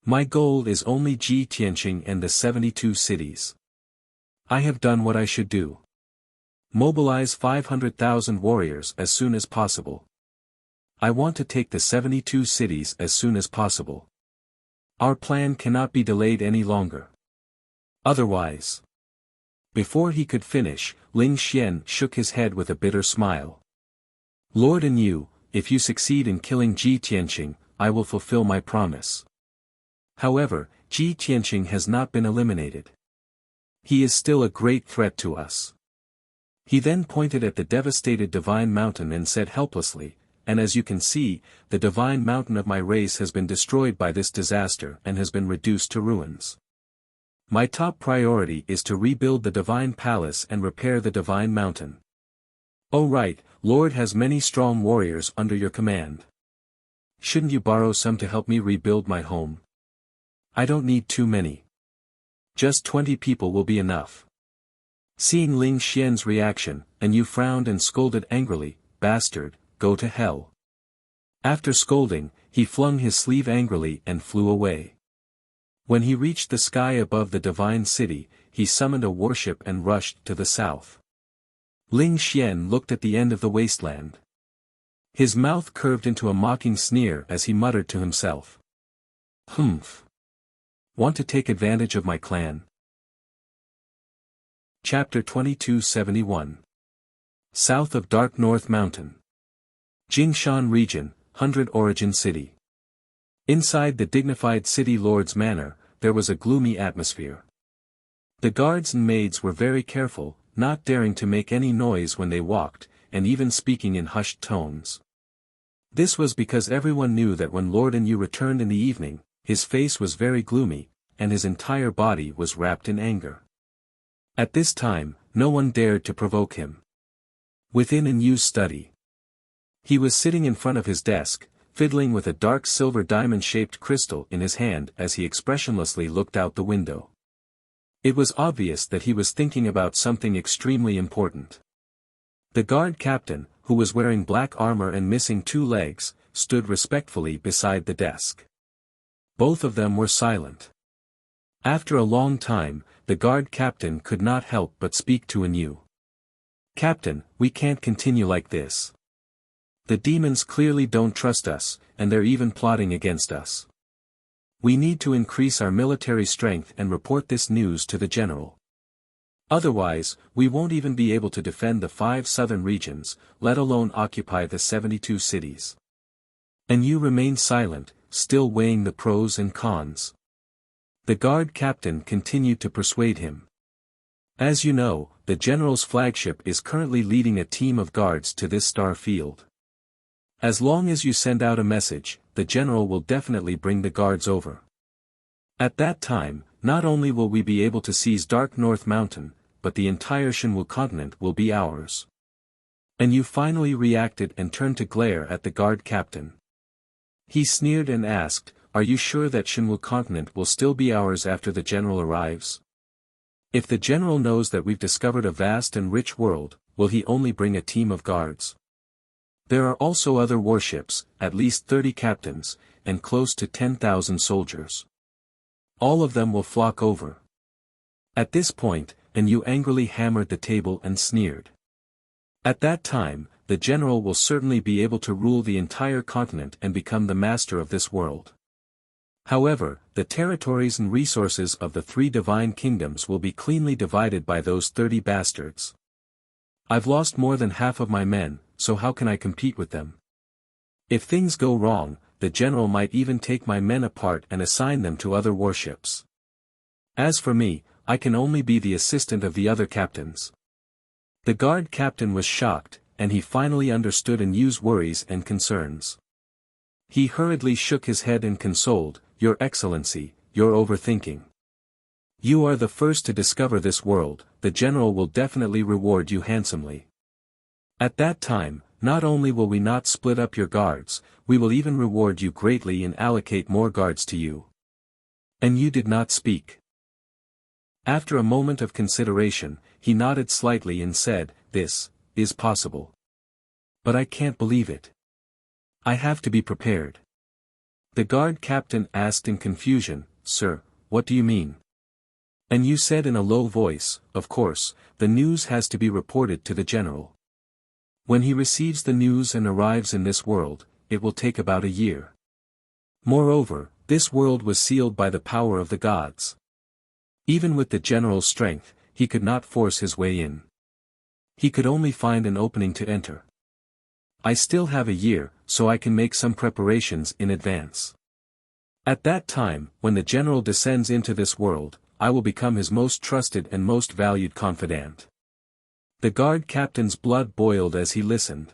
My goal is only Ji Tianqing and the 72 cities. I have done what I should do. Mobilize 500,000 warriors as soon as possible. I want to take the 72 cities as soon as possible. Our plan cannot be delayed any longer. Otherwise. Before he could finish, Ling Xian shook his head with a bitter smile. Lord Anu, if you succeed in killing Ji Tianqing, I will fulfill my promise. However, Ji Tianqing has not been eliminated. He is still a great threat to us. He then pointed at the devastated divine mountain and said helplessly, and as you can see, the divine mountain of my race has been destroyed by this disaster and has been reduced to ruins. My top priority is to rebuild the divine palace and repair the divine mountain. Oh right, Lord has many strong warriors under your command. Shouldn't you borrow some to help me rebuild my home? I don't need too many. Just 20 people will be enough. Seeing Ling Xian's reaction, Anu frowned and scolded angrily, bastard, go to hell. After scolding, he flung his sleeve angrily and flew away. When he reached the sky above the divine city, he summoned a warship and rushed to the south. Ling Xian looked at the end of the wasteland. His mouth curved into a mocking sneer as he muttered to himself. Humph. Want to take advantage of my clan? Chapter 2271. South of Dark North Mountain. Jingshan Region, 100 Origin City. Inside the dignified city lord's manor, there was a gloomy atmosphere. The guards and maids were very careful, not daring to make any noise when they walked, and even speaking in hushed tones. This was because everyone knew that when Lord Yu returned in the evening, his face was very gloomy, and his entire body was wrapped in anger. At this time, no one dared to provoke him. Within Yu's study, he was sitting in front of his desk, fiddling with a dark silver diamond-shaped crystal in his hand as he expressionlessly looked out the window. It was obvious that he was thinking about something extremely important. The guard captain, who was wearing black armor and missing 2 legs, stood respectfully beside the desk. Both of them were silent. After a long time, the guard captain could not help but speak to Yu. "Captain, we can't continue like this. The demons clearly don't trust us, and they're even plotting against us. We need to increase our military strength and report this news to the general. Otherwise, we won't even be able to defend the 5 southern regions, let alone occupy the 72 cities." And Yu remained silent, still weighing the pros and cons. The guard captain continued to persuade him. "As you know, the general's flagship is currently leading a team of guards to this star field. As long as you send out a message, the general will definitely bring the guards over. At that time, not only will we be able to seize Dark North Mountain, but the entire Shenwu continent will be ours." And Yu finally reacted and turned to glare at the guard captain. He sneered and asked, "Are you sure that Shenwu continent will still be ours after the general arrives? If the general knows that we've discovered a vast and rich world, will he only bring a team of guards? There are also other warships, at least 30 captains, and close to 10,000 soldiers. All of them will flock over." At this point, Yu angrily hammered the table and sneered. "At that time, the general will certainly be able to rule the entire continent and become the master of this world. However, the territories and resources of the 3 divine kingdoms will be cleanly divided by those 30 bastards. I've lost more than half of my men, so how can I compete with them? If things go wrong, the general might even take my men apart and assign them to other warships. As for me, I can only be the assistant of the other captains." The guard captain was shocked, and he finally understood Yu's worries and concerns. He hurriedly shook his head and consoled, "Your Excellency, you're overthinking. You are the first to discover this world, the general will definitely reward you handsomely. At that time, not only will we not split up your guards, we will even reward you greatly and allocate more guards to you." And Yu did not speak. After a moment of consideration, he nodded slightly and said, "This is possible. But I can't believe it. I have to be prepared." The guard captain asked in confusion, "Sir, what do you mean?" And Yu said in a low voice, "Of course, the news has to be reported to the general. When he receives the news and arrives in this world, it will take about a year. Moreover, this world was sealed by the power of the gods. Even with the general's strength, he could not force his way in. He could only find an opening to enter. I still have a year, so I can make some preparations in advance. At that time, when the general descends into this world, I will become his most trusted and most valued confidant." The guard captain's blood boiled as he listened.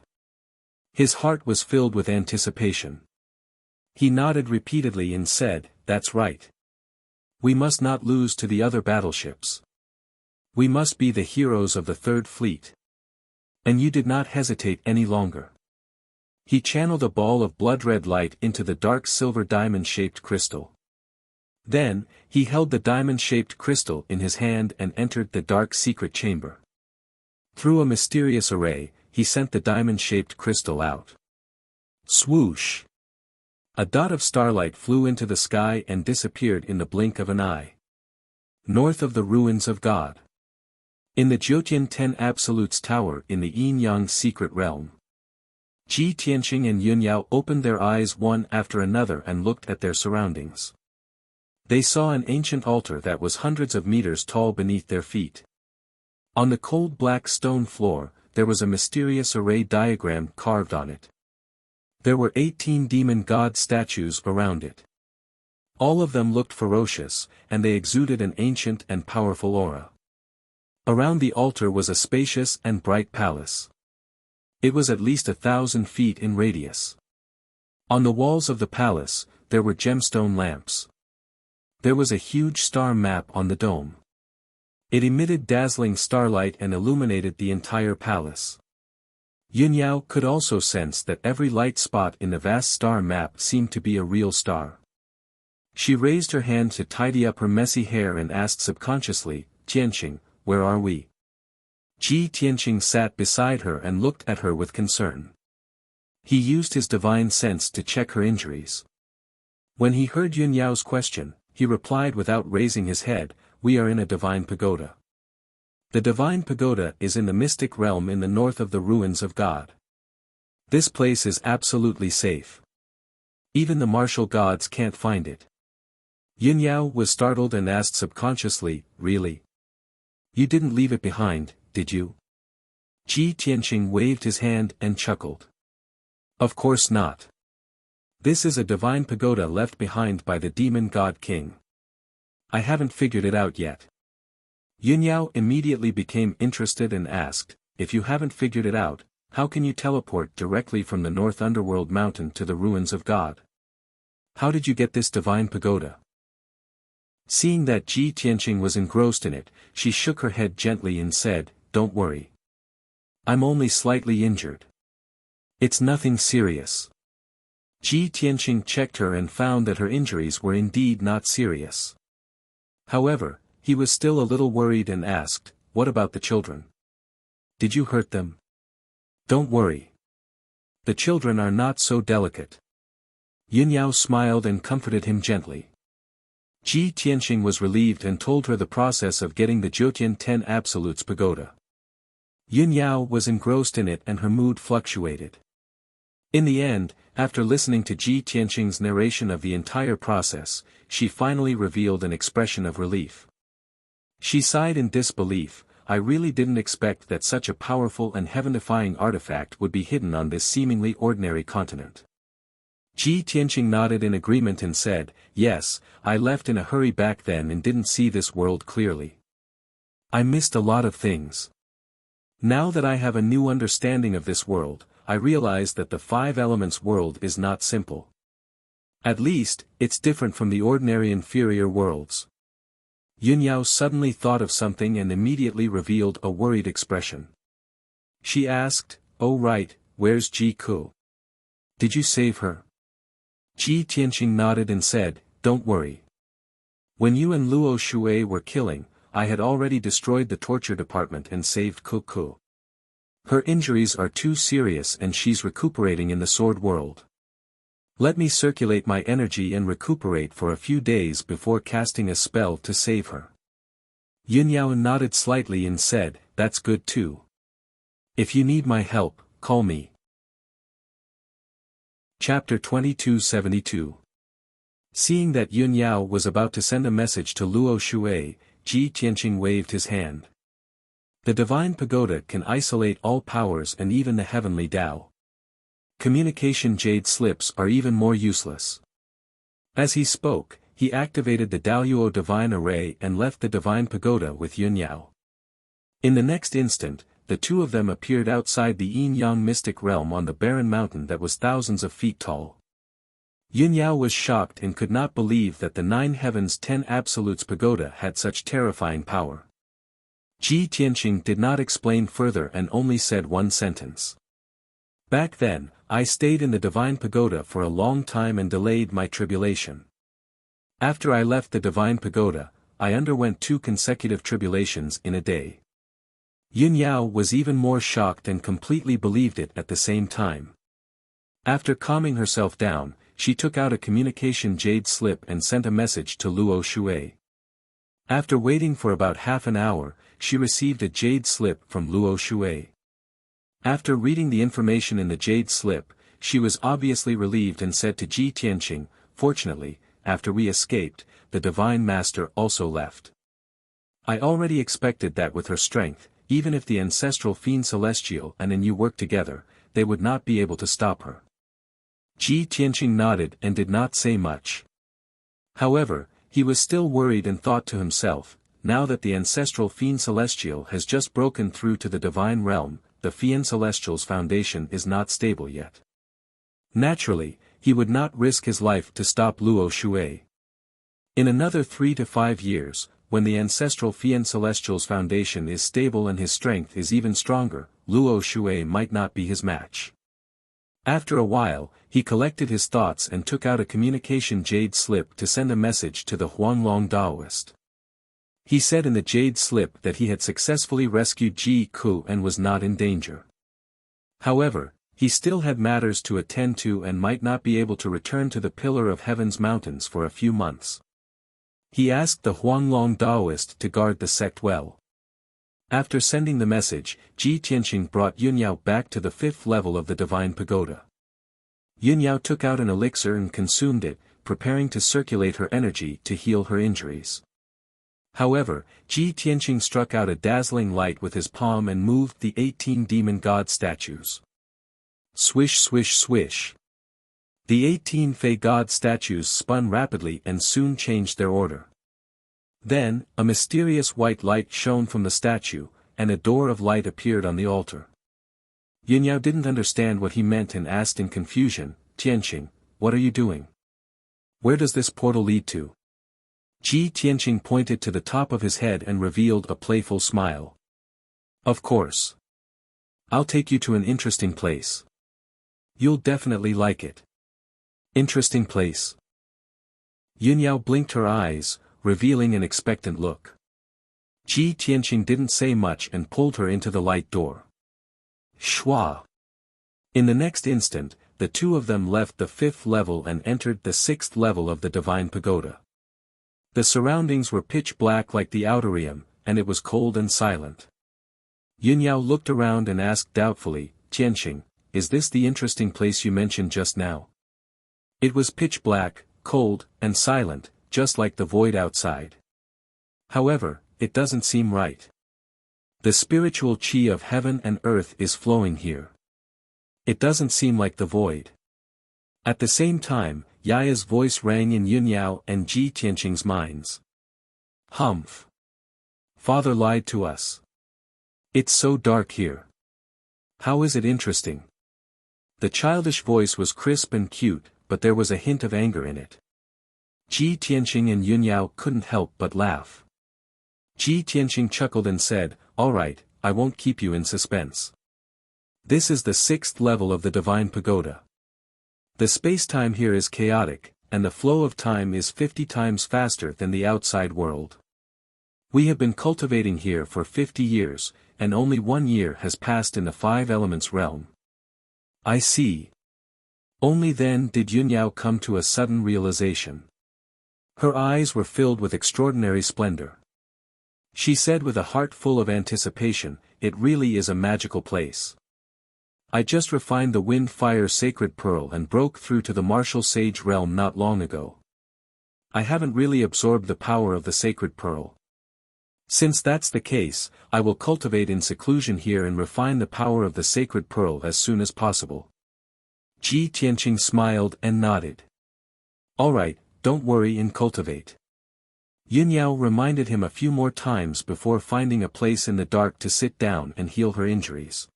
His heart was filled with anticipation. He nodded repeatedly and said, "That's right. We must not lose to the other battleships. We must be the heroes of the Third Fleet." And Yu did not hesitate any longer. He channeled a ball of blood-red light into the dark silver diamond-shaped crystal. Then, he held the diamond-shaped crystal in his hand and entered the dark secret chamber. Through a mysterious array, he sent the diamond-shaped crystal out. Swoosh! A dot of starlight flew into the sky and disappeared in the blink of an eye. North of the ruins of God. In the Jiutian Ten Absolutes Tower in the Yin-Yang secret realm. Ji Tianqing and Yunyao opened their eyes one after another and looked at their surroundings. They saw an ancient altar that was hundreds of meters tall beneath their feet. On the cold black stone floor, there was a mysterious array diagram carved on it. There were 18 demon god statues around it. All of them looked ferocious, and they exuded an ancient and powerful aura. Around the altar was a spacious and bright palace. It was at least 1,000 feet in radius. On the walls of the palace, there were gemstone lamps. There was a huge star map on the dome. It emitted dazzling starlight and illuminated the entire palace. Yunyao could also sense that every light spot in the vast star map seemed to be a real star. She raised her hand to tidy up her messy hair and asked subconsciously, "Tianqing, where are we?" Ji Tianqing sat beside her and looked at her with concern. He used his divine sense to check her injuries. When he heard Yunyao's question, he replied without raising his head, "We are in a divine pagoda. The divine pagoda is in the mystic realm in the north of the ruins of God. This place is absolutely safe. Even the martial gods can't find it." Yunyao was startled and asked subconsciously, "Really? You didn't leave it behind, did you?" Ji Tianqing waved his hand and chuckled. "Of course not. This is a divine pagoda left behind by the demon god king. I haven't figured it out yet." Yunyao immediately became interested and asked, "If you haven't figured it out, how can you teleport directly from the North Underworld mountain to the ruins of God? How did you get this divine pagoda?" Seeing that Ji Tianqing was engrossed in it, she shook her head gently and said, "Don't worry. I'm only slightly injured. It's nothing serious." Ji Tianqing checked her and found that her injuries were indeed not serious. However, he was still a little worried and asked, "What about the children? Did you hurt them?" "Don't worry. The children are not so delicate." Yunyao smiled and comforted him gently. Ji Tianqing was relieved and told her the process of getting the Jiutian 10 Absolutes pagoda. Yunyao was engrossed in it and her mood fluctuated. In the end, after listening to Ji Tianqing's narration of the entire process, she finally revealed an expression of relief. She sighed in disbelief, "I really didn't expect that such a powerful and heaven-defying artifact would be hidden on this seemingly ordinary continent." Ji Tianqing nodded in agreement and said, "Yes, I left in a hurry back then and didn't see this world clearly. I missed a lot of things. Now that I have a new understanding of this world, I realize that the five elements world is not simple. At least, it's different from the ordinary inferior worlds." Yunyao suddenly thought of something and immediately revealed a worried expression. She asked, "Oh right, where's Ji Ku? Did you save her?" Ji Tianqing nodded and said, "Don't worry. When you and Luo Shui were killing, I had already destroyed the torture department and saved Ku Ku. Her injuries are too serious and she's recuperating in the sword world. Let me circulate my energy and recuperate for a few days before casting a spell to save her." Yunyao nodded slightly and said, "That's good too. If you need my help, call me." Chapter 2272. Seeing that Yunyao was about to send a message to Luo Shui, Ji Tianqing waved his hand. The divine pagoda can isolate all powers and even the heavenly Tao. Communication jade slips are even more useless. As he spoke, he activated the Daoyuo divine array and left the divine pagoda with Yunyao. In the next instant, the two of them appeared outside the yin-yang mystic realm on the barren mountain that was thousands of feet tall. Yunyao was shocked and could not believe that the Nine Heavens 10 Absolutes pagoda had such terrifying power. Ji Tianqing did not explain further and only said one sentence. "Back then, I stayed in the divine pagoda for a long time and delayed my tribulation. After I left the divine pagoda, I underwent 2 consecutive tribulations in a day." Yunyao was even more shocked and completely believed it at the same time. After calming herself down, she took out a communication jade slip and sent a message to Luo Shui. After waiting for about half an hour, she received a jade slip from Luo Shui. After reading the information in the jade slip, she was obviously relieved and said to Ji Tianqing, "Fortunately, after we escaped, the Divine Master also left. I already expected that with her strength, even if the ancestral Fiend Celestial and you worked together, they would not be able to stop her." Ji Tianqing nodded and did not say much. However, he was still worried and thought to himself, now that the ancestral Fiend Celestial has just broken through to the divine realm, the Fiend Celestial's foundation is not stable yet. Naturally, he would not risk his life to stop Luo Shui. In another 3 to 5 years, when the ancestral Fiend Celestial's foundation is stable and his strength is even stronger, Luo Shui might not be his match. After a while, he collected his thoughts and took out a communication jade slip to send a message to the Huanglong Daoist. He said in the jade slip that he had successfully rescued Ji Ku and was not in danger. However, he still had matters to attend to and might not be able to return to the Pillar of Heaven's mountains for a few months. He asked the Huanglong Daoist to guard the sect well. After sending the message, Ji Tianqing brought Yunyao back to the 5th level of the Divine Pagoda. Yunyao took out an elixir and consumed it, preparing to circulate her energy to heal her injuries. However, Ji Tianqing struck out a dazzling light with his palm and moved the 18 demon god statues. Swish swish swish. The 18 Fey god statues spun rapidly and soon changed their order. Then, a mysterious white light shone from the statue, and a door of light appeared on the altar. Yunyao didn't understand what he meant and asked in confusion, "Tianqing, what are you doing? Where does this portal lead to?" Ji Tianqing pointed to the top of his head and revealed a playful smile. "Of course. I'll take you to an interesting place. You'll definitely like it." "Interesting place?" Yunyao blinked her eyes, revealing an expectant look. Ji Tianqing didn't say much and pulled her into the light door. Shwa! In the next instant, the two of them left the 5th level and entered the 6th level of the Divine Pagoda. The surroundings were pitch black like the Outerium, and it was cold and silent. Yunyao looked around and asked doubtfully, "Tianqing, is this the interesting place you mentioned just now?" It was pitch black, cold, and silent, just like the void outside. However, it doesn't seem right. The spiritual chi of heaven and earth is flowing here. It doesn't seem like the void. At the same time, Yaya's voice rang in Yunyao and Ji Tianqing's minds. "Humph. Father lied to us. It's so dark here. How is it interesting?" The childish voice was crisp and cute, but there was a hint of anger in it. Ji Tianqing and Yunyao couldn't help but laugh. Ji Tianqing chuckled and said, "All right, I won't keep you in suspense. This is the 6th level of the Divine Pagoda. The space-time here is chaotic, and the flow of time is 50 times faster than the outside world. We have been cultivating here for 50 years, and only 1 year has passed in the 5 elements realm." "I see." Only then did Yunyao come to a sudden realization. Her eyes were filled with extraordinary splendor. She said with a heart full of anticipation, "It really is a magical place. I just refined the wind-fire sacred pearl and broke through to the martial sage realm not long ago. I haven't really absorbed the power of the sacred pearl. Since that's the case, I will cultivate in seclusion here and refine the power of the sacred pearl as soon as possible." Ji Tianqing smiled and nodded. "All right, don't worry and cultivate." Yunyao reminded him a few more times before finding a place in the dark to sit down and heal her injuries.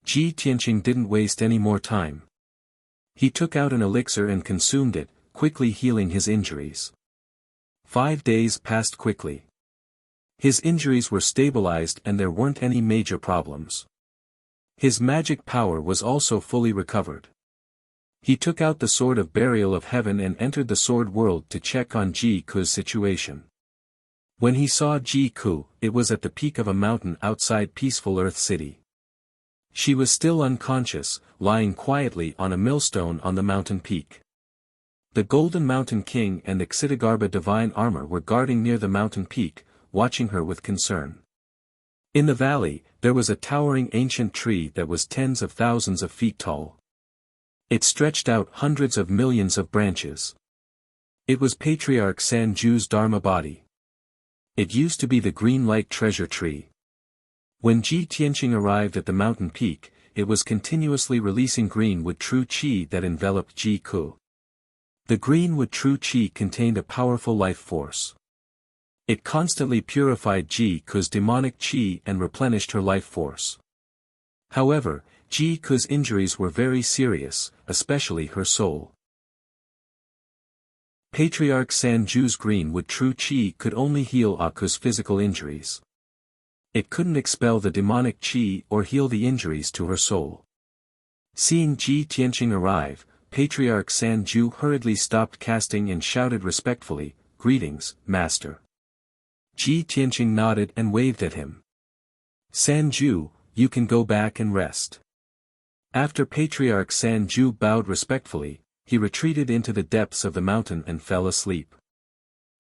Ji Tianqing didn't waste any more time. He took out an elixir and consumed it, quickly healing his injuries. 5 days passed quickly. His injuries were stabilized and there weren't any major problems. His magic power was also fully recovered. He took out the Sword of Burial of Heaven and entered the Sword World to check on Ji Ku's situation. When he saw Ji Ku, it was at the peak of a mountain outside peaceful Earth City. She was still unconscious, lying quietly on a millstone on the mountain peak. The Golden Mountain King and the Xitigarbha Divine Armor were guarding near the mountain peak, watching her with concern. In the valley, there was a towering ancient tree that was tens of thousands of feet tall. It stretched out hundreds of millions of branches. It was Patriarch Sanju's Dharma body. It used to be the green light treasure tree. When Ji Tianqing arrived at the mountain peak, it was continuously releasing greenwood true qi that enveloped Ji Ku. The greenwood true qi contained a powerful life force. It constantly purified Ji Ku's demonic qi and replenished her life force. However, Ji Ku's injuries were very serious, especially her soul. Patriarch Sanju's greenwood true qi could only heal Aku's physical injuries. It couldn't expel the demonic qi or heal the injuries to her soul. Seeing Ji Tianqing arrive, Patriarch Sanju hurriedly stopped casting and shouted respectfully, "Greetings, Master." Ji Tianqing nodded and waved at him. "Sanju, you can go back and rest." After Patriarch Sanju bowed respectfully, he retreated into the depths of the mountain and fell asleep.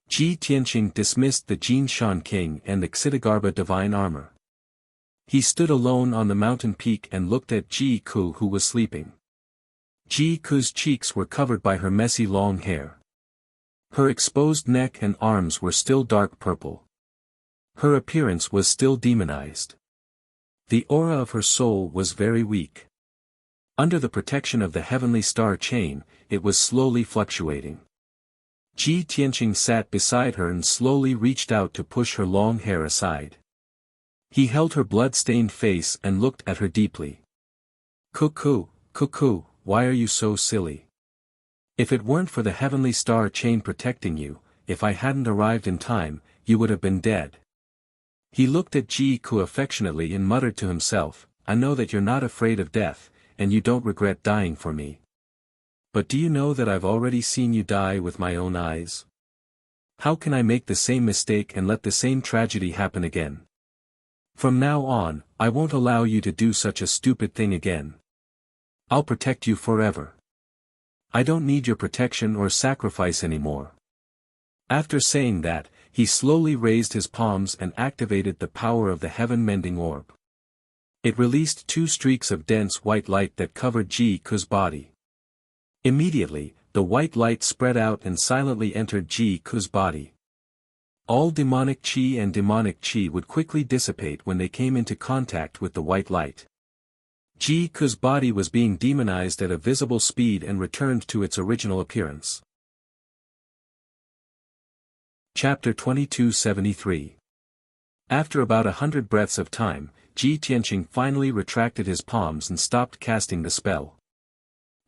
Ji Tianqing dismissed the Jinshan King and the Xitigarbha divine armor. He stood alone on the mountain peak and looked at Ji Ku who was sleeping. Ji Ku's cheeks were covered by her messy long hair. Her exposed neck and arms were still dark purple. Her appearance was still demonized. The aura of her soul was very weak. Under the protection of the heavenly star chain, it was slowly fluctuating. Ji Tianqing sat beside her and slowly reached out to push her long hair aside. He held her blood-stained face and looked at her deeply. "Cuckoo, cuckoo, why are you so silly? If it weren't for the heavenly star chain protecting you, if I hadn't arrived in time, you would have been dead." He looked at Ji Ku affectionately and muttered to himself, "I know that you're not afraid of death, and you don't regret dying for me. But do you know that I've already seen you die with my own eyes? How can I make the same mistake and let the same tragedy happen again? From now on, I won't allow you to do such a stupid thing again. I'll protect you forever. I don't need your protection or sacrifice anymore." After saying that, he slowly raised his palms and activated the power of the heaven-mending orb. It released 2 streaks of dense white light that covered Ji Ku's body. Immediately, the white light spread out and silently entered Ji Ku's body. All demonic qi and demonic qi would quickly dissipate when they came into contact with the white light. Ji Ku's body was being demonized at a visible speed and returned to its original appearance. Chapter 2273. After about 100 breaths of time, Ji Tianqing finally retracted his palms and stopped casting the spell.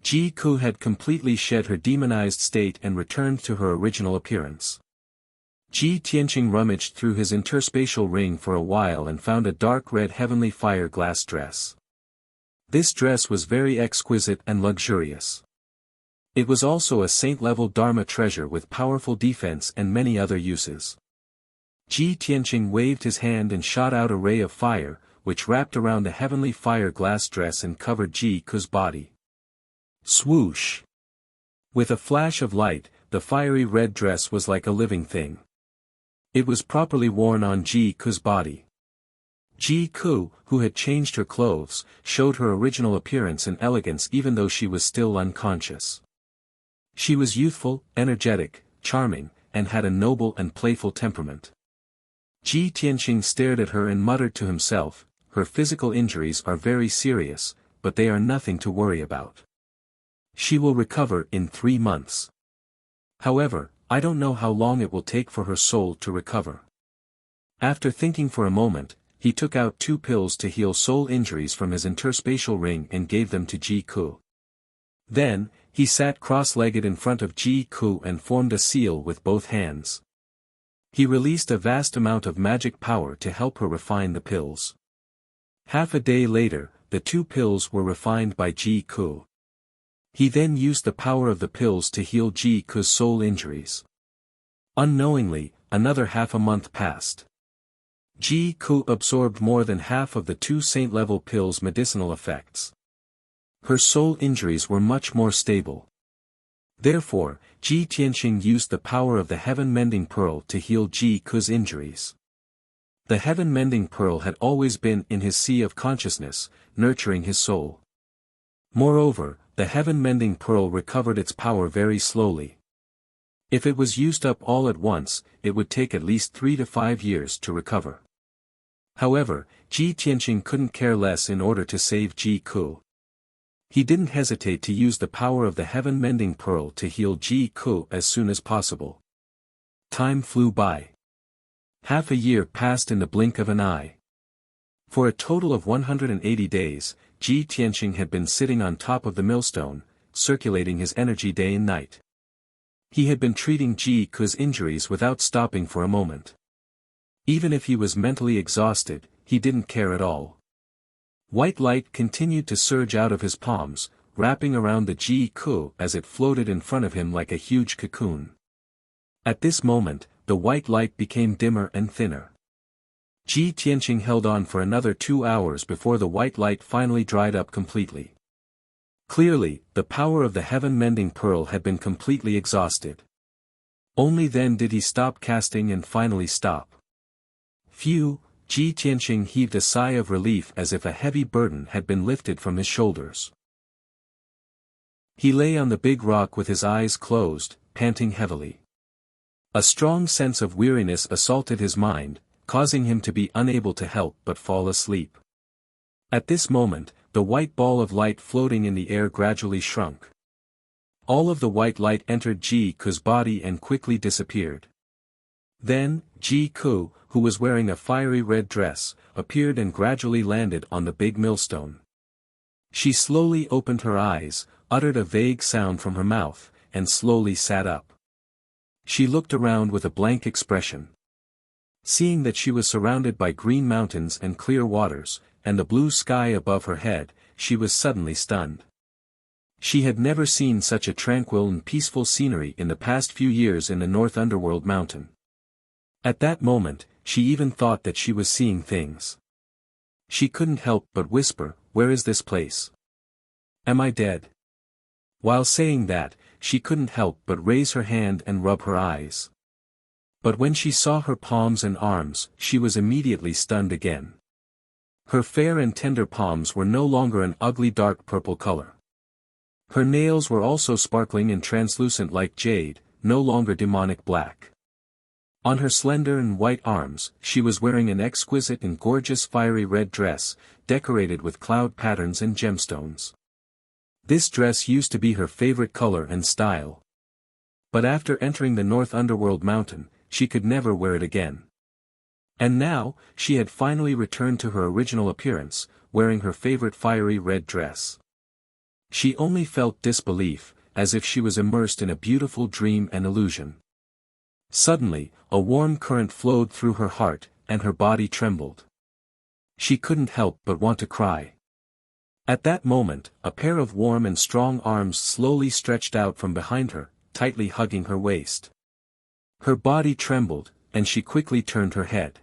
Ji Ku had completely shed her demonized state and returned to her original appearance. Ji Tianqing rummaged through his interspatial ring for a while and found a dark red heavenly fire glass dress. This dress was very exquisite and luxurious. It was also a saint-level Dharma treasure with powerful defense and many other uses. Ji Tianqing waved his hand and shot out a ray of fire, which wrapped around the heavenly fire glass dress and covered Ji Ku's body. Swoosh! With a flash of light, the fiery red dress was like a living thing. It was properly worn on Ji Ku's body. Ji Ku, who had changed her clothes, showed her original appearance and elegance even though she was still unconscious. She was youthful, energetic, charming, and had a noble and playful temperament. Ji Tianqing stared at her and muttered to himself, "Her physical injuries are very serious, but they are nothing to worry about. She will recover in 3 months. However, I don't know how long it will take for her soul to recover." After thinking for a moment, he took out 2 pills to heal soul injuries from his interspatial ring and gave them to Ji Ku. Then, he sat cross-legged in front of Ji Ku and formed a seal with both hands. He released a vast amount of magic power to help her refine the pills. Half a day later, the 2 pills were refined by Ji Ku. He then used the power of the pills to heal Ji Ku's soul injuries. Unknowingly, another half a month passed. Ji Ku absorbed more than half of the 2 saint-level pills' medicinal effects. Her soul injuries were much more stable. Therefore, Ji Tianqing used the power of the heaven-mending pearl to heal Ji Ku's injuries. The heaven-mending pearl had always been in his sea of consciousness, nurturing his soul. Moreover, the heaven-mending pearl recovered its power very slowly. If it was used up all at once, it would take at least 3 to 5 years to recover. However, Ji Tianqing couldn't care less in order to save Ji Ku. He didn't hesitate to use the power of the heaven-mending pearl to heal Ji Ku as soon as possible. Time flew by. Half a year passed in the blink of an eye. For a total of 180 days, Ji Tianqing had been sitting on top of the millstone, circulating his energy day and night. He had been treating Ji Ku's injuries without stopping for a moment. Even if he was mentally exhausted, he didn't care at all. White light continued to surge out of his palms, wrapping around the Ji Ku as it floated in front of him like a huge cocoon. At this moment, the white light became dimmer and thinner. Ji Tianqing held on for another 2 hours before the white light finally dried up completely. Clearly, the power of the heaven-mending pearl had been completely exhausted. Only then did he stop casting and finally stop. Phew, Ji Tianqing heaved a sigh of relief as if a heavy burden had been lifted from his shoulders. He lay on the big rock with his eyes closed, panting heavily. A strong sense of weariness assaulted his mind, causing him to be unable to help but fall asleep. At this moment, the white ball of light floating in the air gradually shrunk. All of the white light entered Ji Ku's body and quickly disappeared. Then, Ji Ku, who was wearing a fiery red dress, appeared and gradually landed on the big millstone. She slowly opened her eyes, uttered a vague sound from her mouth, and slowly sat up. She looked around with a blank expression. Seeing that she was surrounded by green mountains and clear waters, and the blue sky above her head, she was suddenly stunned. She had never seen such a tranquil and peaceful scenery in the past few years in the North Underworld mountain. At that moment, she even thought that she was seeing things. She couldn't help but whisper, "Where is this place? Am I dead?" While saying that, she couldn't help but raise her hand and rub her eyes. But when she saw her palms and arms, she was immediately stunned again. Her fair and tender palms were no longer an ugly dark purple color. Her nails were also sparkling and translucent like jade, no longer demonic black. On her slender and white arms, she was wearing an exquisite and gorgeous fiery red dress, decorated with cloud patterns and gemstones. This dress used to be her favorite color and style. But after entering the North Underworld mountain, she could never wear it again. And now, she had finally returned to her original appearance, wearing her favorite fiery red dress. She only felt disbelief, as if she was immersed in a beautiful dream and illusion. Suddenly, a warm current flowed through her heart, and her body trembled. She couldn't help but want to cry. At that moment, a pair of warm and strong arms slowly stretched out from behind her, tightly hugging her waist. Her body trembled, and she quickly turned her head.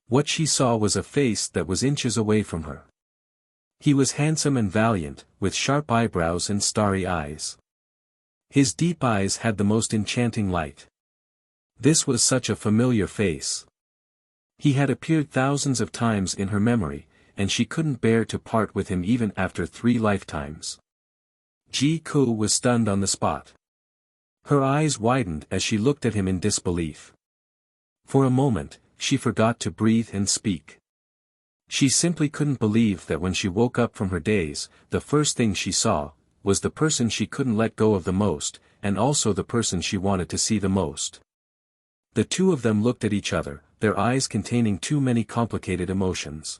What she saw was a face that was inches away from her. He was handsome and valiant, with sharp eyebrows and starry eyes. His deep eyes had the most enchanting light. This was such a familiar face. He had appeared thousands of times in her memory, and she couldn't bear to part with him even after 3 lifetimes. Ji Ku was stunned on the spot. Her eyes widened as she looked at him in disbelief. For a moment, she forgot to breathe and speak. She simply couldn't believe that when she woke up from her daze, the first thing she saw was the person she couldn't let go of the most, and also the person she wanted to see the most. The two of them looked at each other, their eyes containing too many complicated emotions.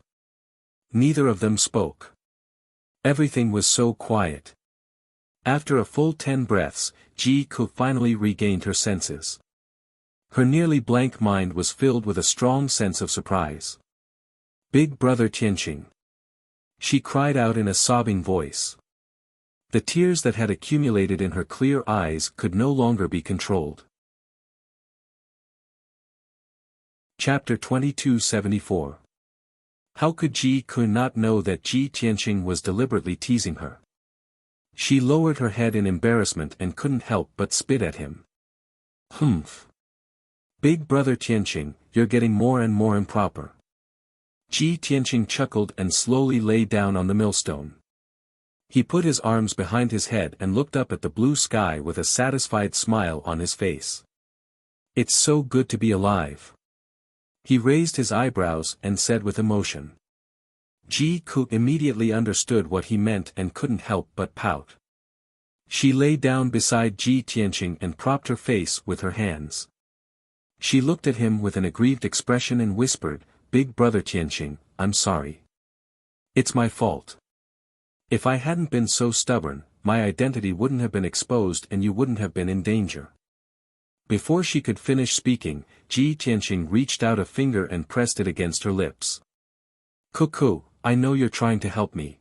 Neither of them spoke. Everything was so quiet. After a full 10 breaths, Ji Ku finally regained her senses. Her nearly blank mind was filled with a strong sense of surprise. "Big brother Tianqing!" She cried out in a sobbing voice. The tears that had accumulated in her clear eyes could no longer be controlled. Chapter 2274. How could Ji Ku not know that Ji Tianqing was deliberately teasing her? She lowered her head in embarrassment and couldn't help but spit at him. "Humph! Big brother Tianqing, you're getting more and more improper." Ji Tianqing chuckled and slowly lay down on the millstone. He put his arms behind his head and looked up at the blue sky with a satisfied smile on his face. "It's so good to be alive." He raised his eyebrows and said with emotion. Ji Ku immediately understood what he meant and couldn't help but pout. She lay down beside Ji Tianqing and propped her face with her hands. She looked at him with an aggrieved expression and whispered, "Big brother Tianqing, I'm sorry. It's my fault. If I hadn't been so stubborn, my identity wouldn't have been exposed and you wouldn't have been in danger." Before she could finish speaking, Ji Tianqing reached out a finger and pressed it against her lips. "Cuckoo, I know you're trying to help me.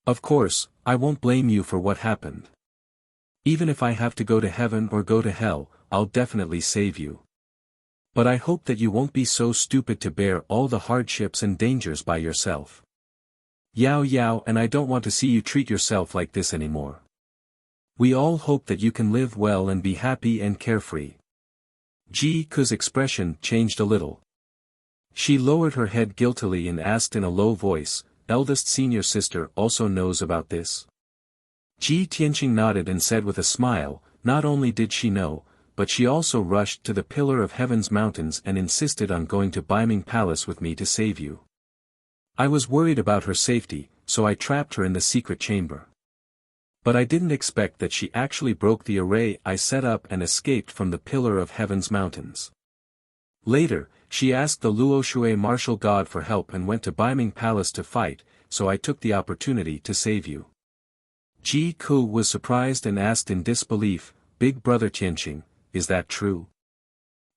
Of course, I won't blame you for what happened. Even if I have to go to heaven or go to hell, I'll definitely save you. But I hope that you won't be so stupid to bear all the hardships and dangers by yourself. Yao Yao, and I don't want to see you treat yourself like this anymore. We all hope that you can live well and be happy and carefree." Ji Ku's expression changed a little. She lowered her head guiltily and asked in a low voice, "Eldest senior sister also knows about this?" Ji Tianqing nodded and said with a smile, "Not only did she know, but she also rushed to the Pillar of Heaven's mountains and insisted on going to Beiming Palace with me to save you. I was worried about her safety, so I trapped her in the secret chamber. But I didn't expect that she actually broke the array I set up and escaped from the Pillar of Heaven's mountains. Later, she asked the Luoshui martial god for help and went to Beiming Palace to fight, so I took the opportunity to save you." Ji Ku was surprised and asked in disbelief, "Big brother Tianqing, is that true?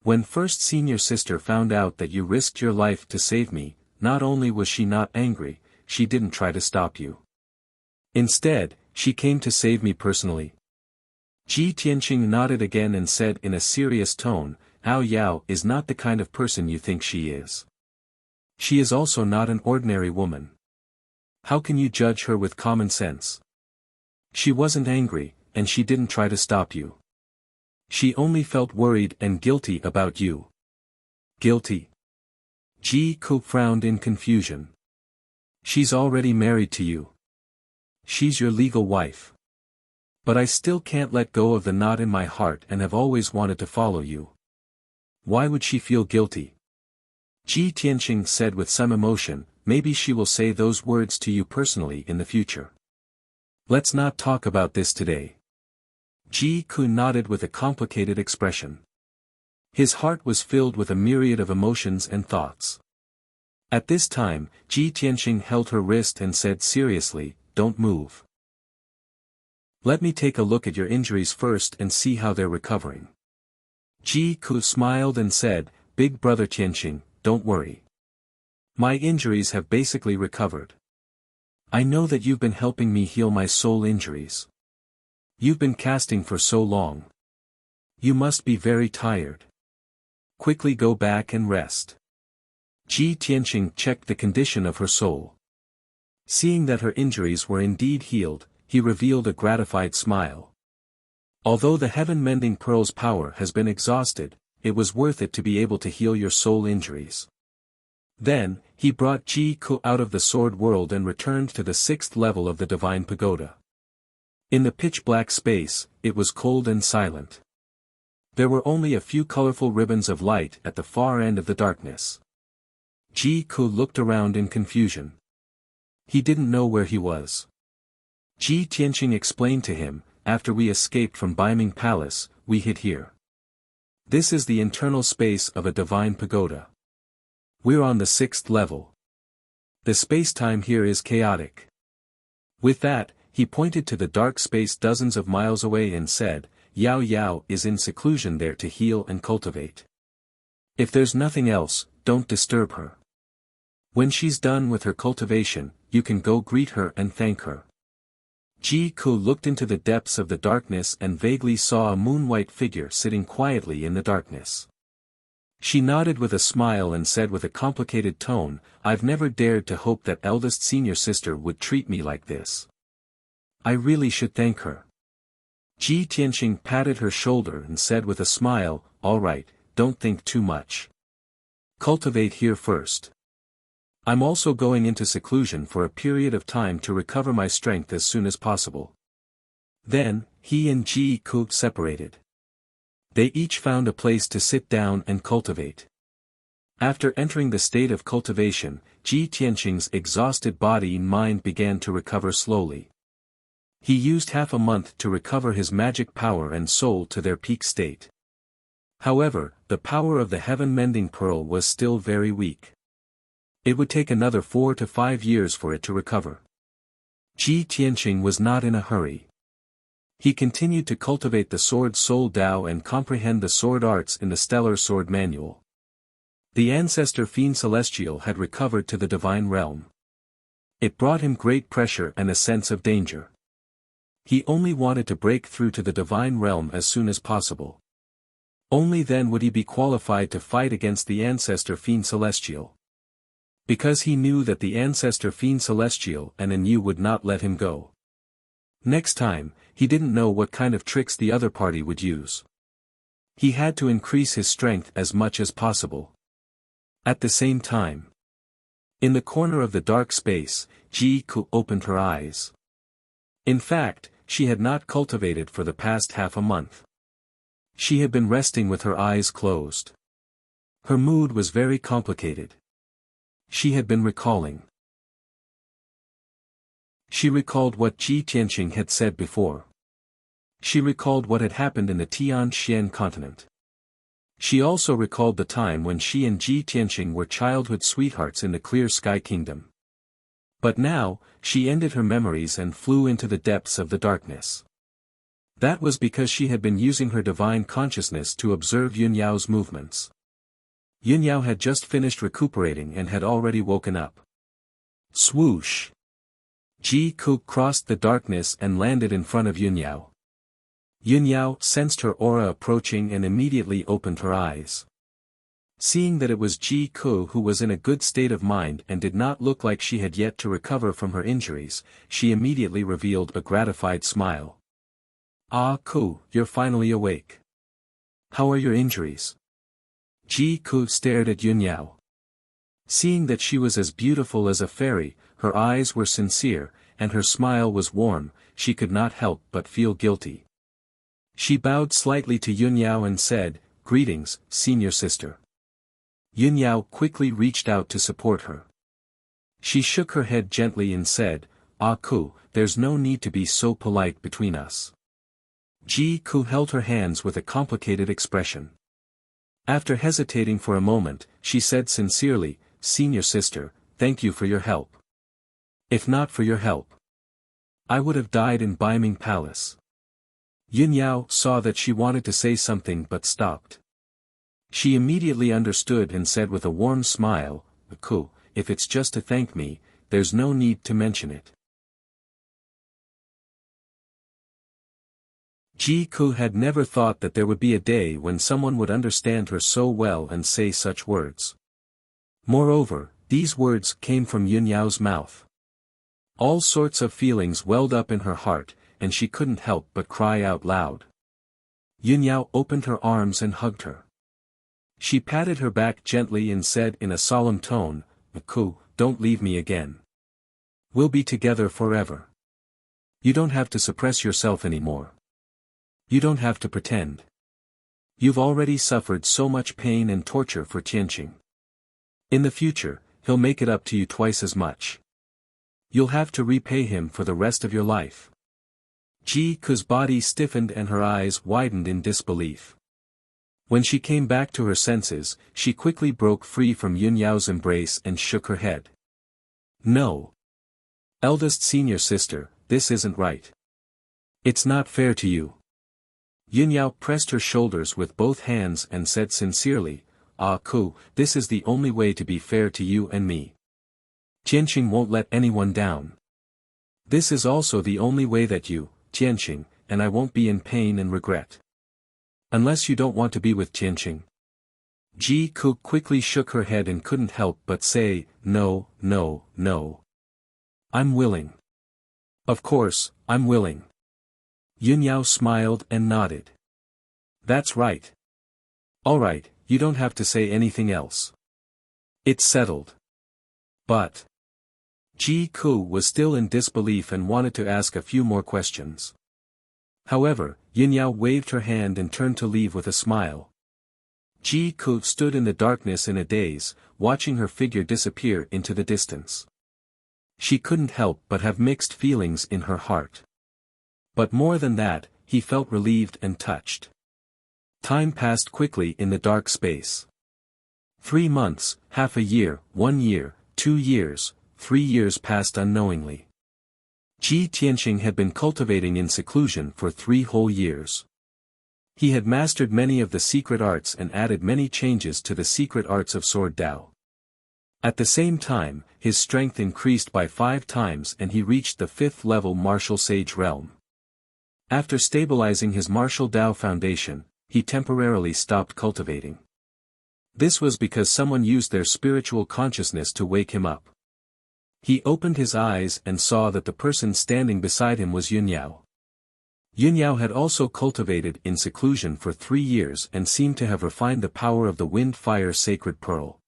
When first senior sister found out that you risked your life to save me, not only was she not angry, she didn't try to stop you. Instead, she came to save me personally." Ji Tianqing nodded again and said in a serious tone, "Hao Yao is not the kind of person you think she is. She is also not an ordinary woman. How can you judge her with common sense? She wasn't angry, and she didn't try to stop you. She only felt worried and guilty about you." "Guilty?" Ji Ku frowned in confusion. "She's already married to you. She's your legal wife. But I still can't let go of the knot in my heart and have always wanted to follow you. Why would she feel guilty?" Ji Tianqing said with some emotion, "Maybe she will say those words to you personally in the future. Let's not talk about this today." Ji Ku nodded with a complicated expression. His heart was filled with a myriad of emotions and thoughts. At this time, Ji Tianqing held her wrist and said seriously, "Don't move. Let me take a look at your injuries first and see how they're recovering." Ji Ku smiled and said, "Big brother Tianqing, don't worry. My injuries have basically recovered. I know that you've been helping me heal my soul injuries. You've been casting for so long. You must be very tired. Quickly go back and rest." Ji Tianqing checked the condition of her soul. Seeing that her injuries were indeed healed, he revealed a gratified smile. Although the heaven-mending pearl's power has been exhausted, it was worth it to be able to heal your soul injuries. Then, he brought Ji Ku out of the sword world and returned to the 6th level of the divine pagoda. In the pitch-black space, it was cold and silent. There were only a few colorful ribbons of light at the far end of the darkness. Ji Ku looked around in confusion. He didn't know where he was. Ji Tianqing explained to him, "After we escaped from Beiming Palace, we hid here. This is the internal space of a divine pagoda. We're on the 6th level. The space-time here is chaotic." With that, he pointed to the dark space dozens of miles away and said, "Yao Yao is in seclusion there to heal and cultivate. If there's nothing else, don't disturb her. When she's done with her cultivation, you can go greet her and thank her." Ji Ku looked into the depths of the darkness and vaguely saw a moon-white figure sitting quietly in the darkness. She nodded with a smile and said with a complicated tone, "I've never dared to hope that eldest senior sister would treat me like this. I really should thank her." Ji Tianqing patted her shoulder and said with a smile, "All right, don't think too much. Cultivate here first. I'm also going into seclusion for a period of time to recover my strength as soon as possible." Then, he and Ji Ku separated. They each found a place to sit down and cultivate. After entering the state of cultivation, Ji Tianqing's exhausted body and mind began to recover slowly. He used half a month to recover his magic power and soul to their peak state. However, the power of the heaven-mending pearl was still very weak. It would take another 4 to 5 years for it to recover. Ji Tianqing was not in a hurry. He continued to cultivate the sword soul Dao and comprehend the sword arts in the Stellar Sword Manual. The ancestor Fiend Celestial had recovered to the divine realm. It brought him great pressure and a sense of danger. He only wanted to break through to the divine realm as soon as possible. Only then would he be qualified to fight against the ancestor Fiend Celestial. Because he knew that the ancestor Fiend Celestial and Anu would not let him go. Next time, he didn't know what kind of tricks the other party would use. He had to increase his strength as much as possible. At the same time, in the corner of the dark space, Ji Ku opened her eyes. In fact, she had not cultivated for the past half a month. She had been resting with her eyes closed. Her mood was very complicated. She had been recalling. She recalled what Ji Tianqing had said before. She recalled what had happened in the Tianxian continent. She also recalled the time when she and Ji Tianqing were childhood sweethearts in the Clear Sky Kingdom. But now, she ended her memories and flew into the depths of the darkness. That was because she had been using her divine consciousness to observe Yunyao's movements. Yunyao had just finished recuperating and had already woken up. Swoosh! Ji Ku crossed the darkness and landed in front of Yunyao. Yunyao sensed her aura approaching and immediately opened her eyes. Seeing that it was Ji Ku who was in a good state of mind and did not look like she had yet to recover from her injuries, she immediately revealed a gratified smile. Ah Ku, you're finally awake. How are your injuries? Ji Ku stared at Yunyao. Seeing that she was as beautiful as a fairy, her eyes were sincere, and her smile was warm, she could not help but feel guilty. She bowed slightly to Yunyao and said, "Greetings, senior sister." Yunyao quickly reached out to support her. She shook her head gently and said, "Ah Ku, there's no need to be so polite between us." Ji Ku held her hands with a complicated expression. After hesitating for a moment, she said sincerely, "Senior sister, thank you for your help. If not for your help, I would have died in Baiming Palace." Yunyao saw that she wanted to say something but stopped. She immediately understood and said with a warm smile, "Ku, if it's just to thank me, there's no need to mention it." Ji Ku had never thought that there would be a day when someone would understand her so well and say such words. Moreover, these words came from Yunyao's mouth. All sorts of feelings welled up in her heart, and she couldn't help but cry out loud. Yunyao opened her arms and hugged her. She patted her back gently and said in a solemn tone, "Ku, don't leave me again. We'll be together forever. You don't have to suppress yourself anymore. You don't have to pretend. You've already suffered so much pain and torture for Tianqing. In the future, he'll make it up to you twice as much. You'll have to repay him for the rest of your life." Ji Ku's body stiffened and her eyes widened in disbelief. When she came back to her senses, she quickly broke free from Yunyao's embrace and shook her head. "No. Eldest senior sister, this isn't right. It's not fair to you." Yunyao pressed her shoulders with both hands and said sincerely, "Ah Ku, this is the only way to be fair to you and me. Tianqing won't let anyone down. This is also the only way that you, Tianqing, and I won't be in pain and regret. Unless you don't want to be with Tianqing." Ji Ku quickly shook her head and couldn't help but say, "No, no, no. I'm willing. Of course, I'm willing." Yunyao smiled and nodded. "That's right. All right, you don't have to say anything else. It's settled." But Ji Ku was still in disbelief and wanted to ask a few more questions. However, Yunyao waved her hand and turned to leave with a smile. Ji Ku stood in the darkness in a daze, watching her figure disappear into the distance. She couldn't help but have mixed feelings in her heart. But more than that, he felt relieved and touched. Time passed quickly in the dark space. 3 months, half a year, 1 year, 2 years, 3 years passed unknowingly. Ji Tianqing had been cultivating in seclusion for 3 whole years. He had mastered many of the secret arts and added many changes to the secret arts of Sword Dao. At the same time, his strength increased by 5 times and he reached the 5th level martial sage realm. After stabilizing his martial Dao foundation, he temporarily stopped cultivating. This was because someone used their spiritual consciousness to wake him up. He opened his eyes and saw that the person standing beside him was Yunyao. Yunyao had also cultivated in seclusion for 3 years and seemed to have refined the power of the wind-fire sacred pearl.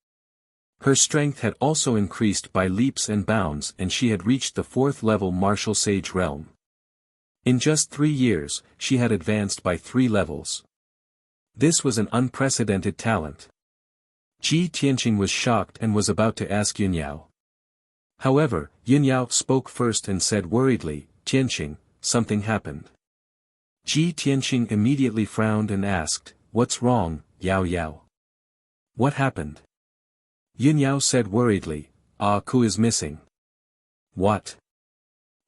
Her strength had also increased by leaps and bounds and she had reached the 4th level martial sage realm. In just 3 years, she had advanced by 3 levels. This was an unprecedented talent. Ji Tianqing was shocked and was about to ask Yunyao. However, Yunyao spoke first and said worriedly, "Tianqing, something happened." Ji Tianqing immediately frowned and asked, "What's wrong, Yao Yao?" "What happened?" Yunyao said worriedly, "Ku is missing." "What?"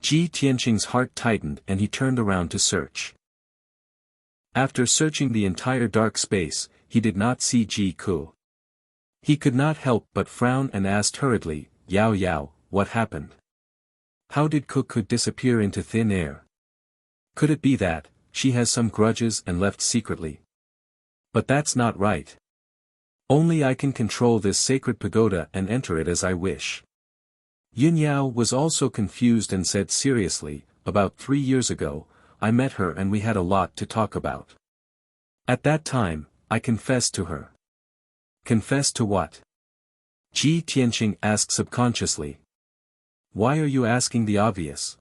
Ji Tianqing's heart tightened and he turned around to search. After searching the entire dark space, he did not see Ji Ku. He could not help but frown and asked hurriedly, "Yao Yao, what happened? How did Ku disappear into thin air? Could it be that she has some grudges and left secretly? But that's not right. Only I can control this sacred pagoda and enter it as I wish." Yunyao was also confused and said seriously, "About 3 years ago, I met her and we had a lot to talk about. At that time, I confessed to her." "Confessed to what?" Ji Tianqing asked subconsciously. "Why are you asking the obvious?"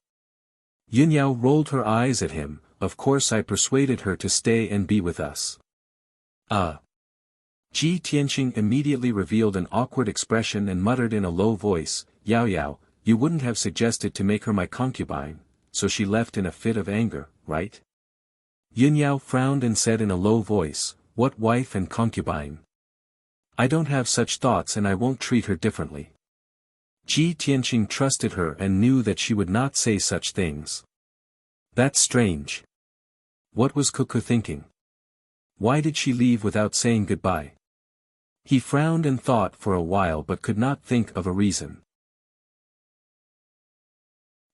Yunyao rolled her eyes at him, "Of course I persuaded her to stay and be with us." Ji Tianqing immediately revealed an awkward expression and muttered in a low voice, "Yao Yao, you wouldn't have suggested to make her my concubine, so she left in a fit of anger, right?" Yunyao frowned and said in a low voice, "What wife and concubine? I don't have such thoughts and I won't treat her differently." Ji Tianqing trusted her and knew that she would not say such things. That's strange. What was Kuku thinking? Why did she leave without saying goodbye? He frowned and thought for a while but could not think of a reason.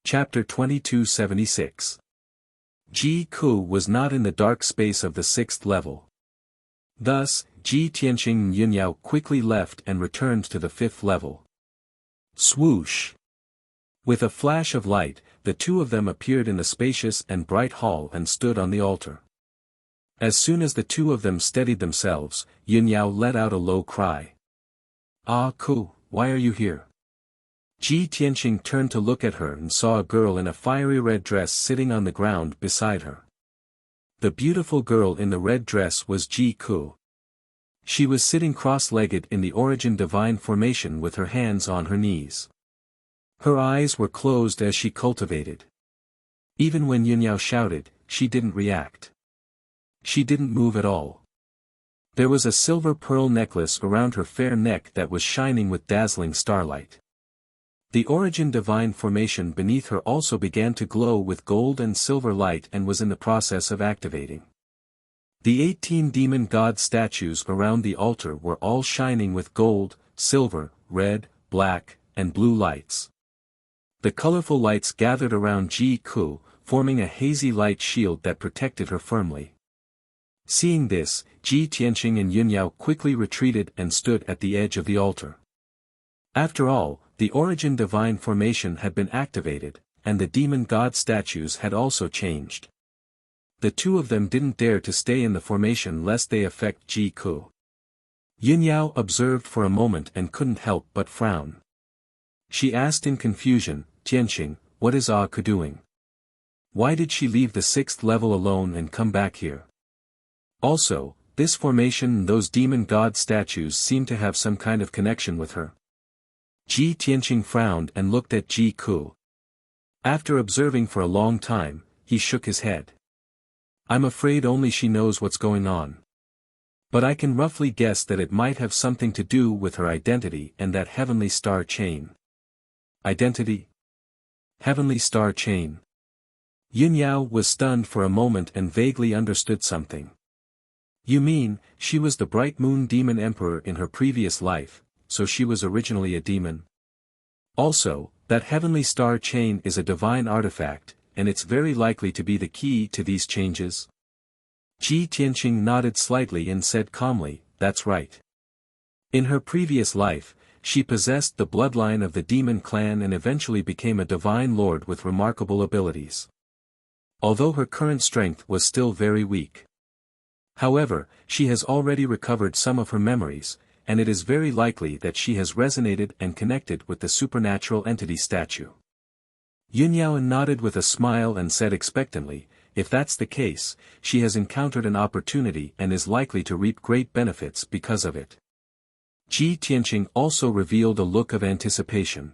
Chapter 2276. Ji Ku was not in the dark space of the 6th level. Thus, Ji Tianqing and Yunyao quickly left and returned to the 5th level. Swoosh! With a flash of light, the 2 of them appeared in the spacious and bright hall and stood on the altar. As soon as the 2 of them steadied themselves, Yunyao let out a low cry. Ku, why are you here?" Ji Tianqing turned to look at her and saw a girl in a fiery red dress sitting on the ground beside her. The beautiful girl in the red dress was Ji Ku. She was sitting cross-legged in the origin divine formation with her hands on her knees. Her eyes were closed as she cultivated. Even when Yunyao shouted, she didn't react. She didn't move at all. There was a silver pearl necklace around her fair neck that was shining with dazzling starlight. The origin divine formation beneath her also began to glow with gold and silver light and was in the process of activating. The 18 demon god statues around the altar were all shining with gold, silver, red, black, and blue lights. The colorful lights gathered around Ji Ku, forming a hazy light shield that protected her firmly. Seeing this, Ji Tianqing and Yunyao quickly retreated and stood at the edge of the altar. After all, the origin divine formation had been activated, and the demon god statues had also changed. The 2 of them didn't dare to stay in the formation lest they affect Ji Ku. Yunyao observed for a moment and couldn't help but frown. She asked in confusion, "Tianqing, what is Ku doing? Why did she leave the 6th level alone and come back here? Also, this formation and those demon god statues seem to have some kind of connection with her. Ji Tianqing frowned and looked at Ji Ku. After observing for a long time, he shook his head. I'm afraid only she knows what's going on. But I can roughly guess that it might have something to do with her identity and that heavenly star chain. Identity? Heavenly star chain. Yunyao was stunned for a moment and vaguely understood something. You mean, she was the bright moon demon emperor in her previous life, so she was originally a demon? Also, that heavenly star chain is a divine artifact, and it's very likely to be the key to these changes? Ji Tianqing nodded slightly and said calmly, that's right. In her previous life, she possessed the bloodline of the demon clan and eventually became a divine lord with remarkable abilities. Although her current strength was still very weak. However, she has already recovered some of her memories, and it is very likely that she has resonated and connected with the supernatural entity statue. Yunyao nodded with a smile and said expectantly, if that's the case, she has encountered an opportunity and is likely to reap great benefits because of it. Ji Tianqing also revealed a look of anticipation.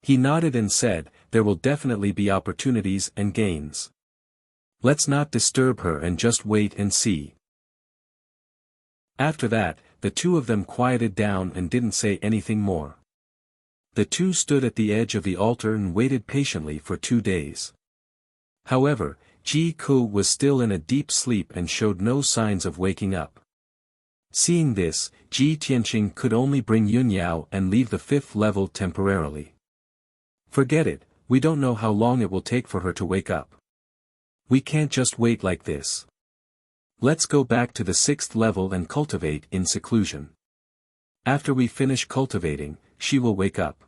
He nodded and said, there will definitely be opportunities and gains. Let's not disturb her and just wait and see. After that, the two of them quieted down and didn't say anything more. The two stood at the edge of the altar and waited patiently for 2 days. However, Ji Ku was still in a deep sleep and showed no signs of waking up. Seeing this, Ji Tianqing could only bring Yunyao and leave the 5th level temporarily. Forget it, we don't know how long it will take for her to wake up. We can't just wait like this. Let's go back to the 6th level and cultivate in seclusion. After we finish cultivating, she will wake up.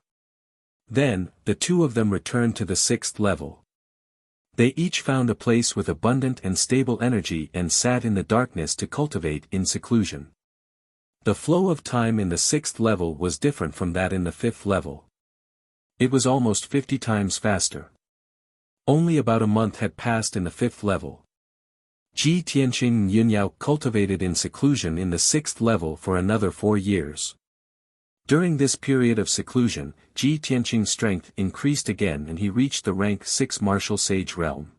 Then, the two of them returned to the 6th level. They each found a place with abundant and stable energy and sat in the darkness to cultivate in seclusion. The flow of time in the 6th level was different from that in the 5th level. It was almost 50 times faster. Only about a month had passed in the 5th level. Ji Tianqing and Yunyao cultivated in seclusion in the 6th level for another 4 years. During this period of seclusion, Ji Tianqing's strength increased again and he reached the rank 6 martial sage realm.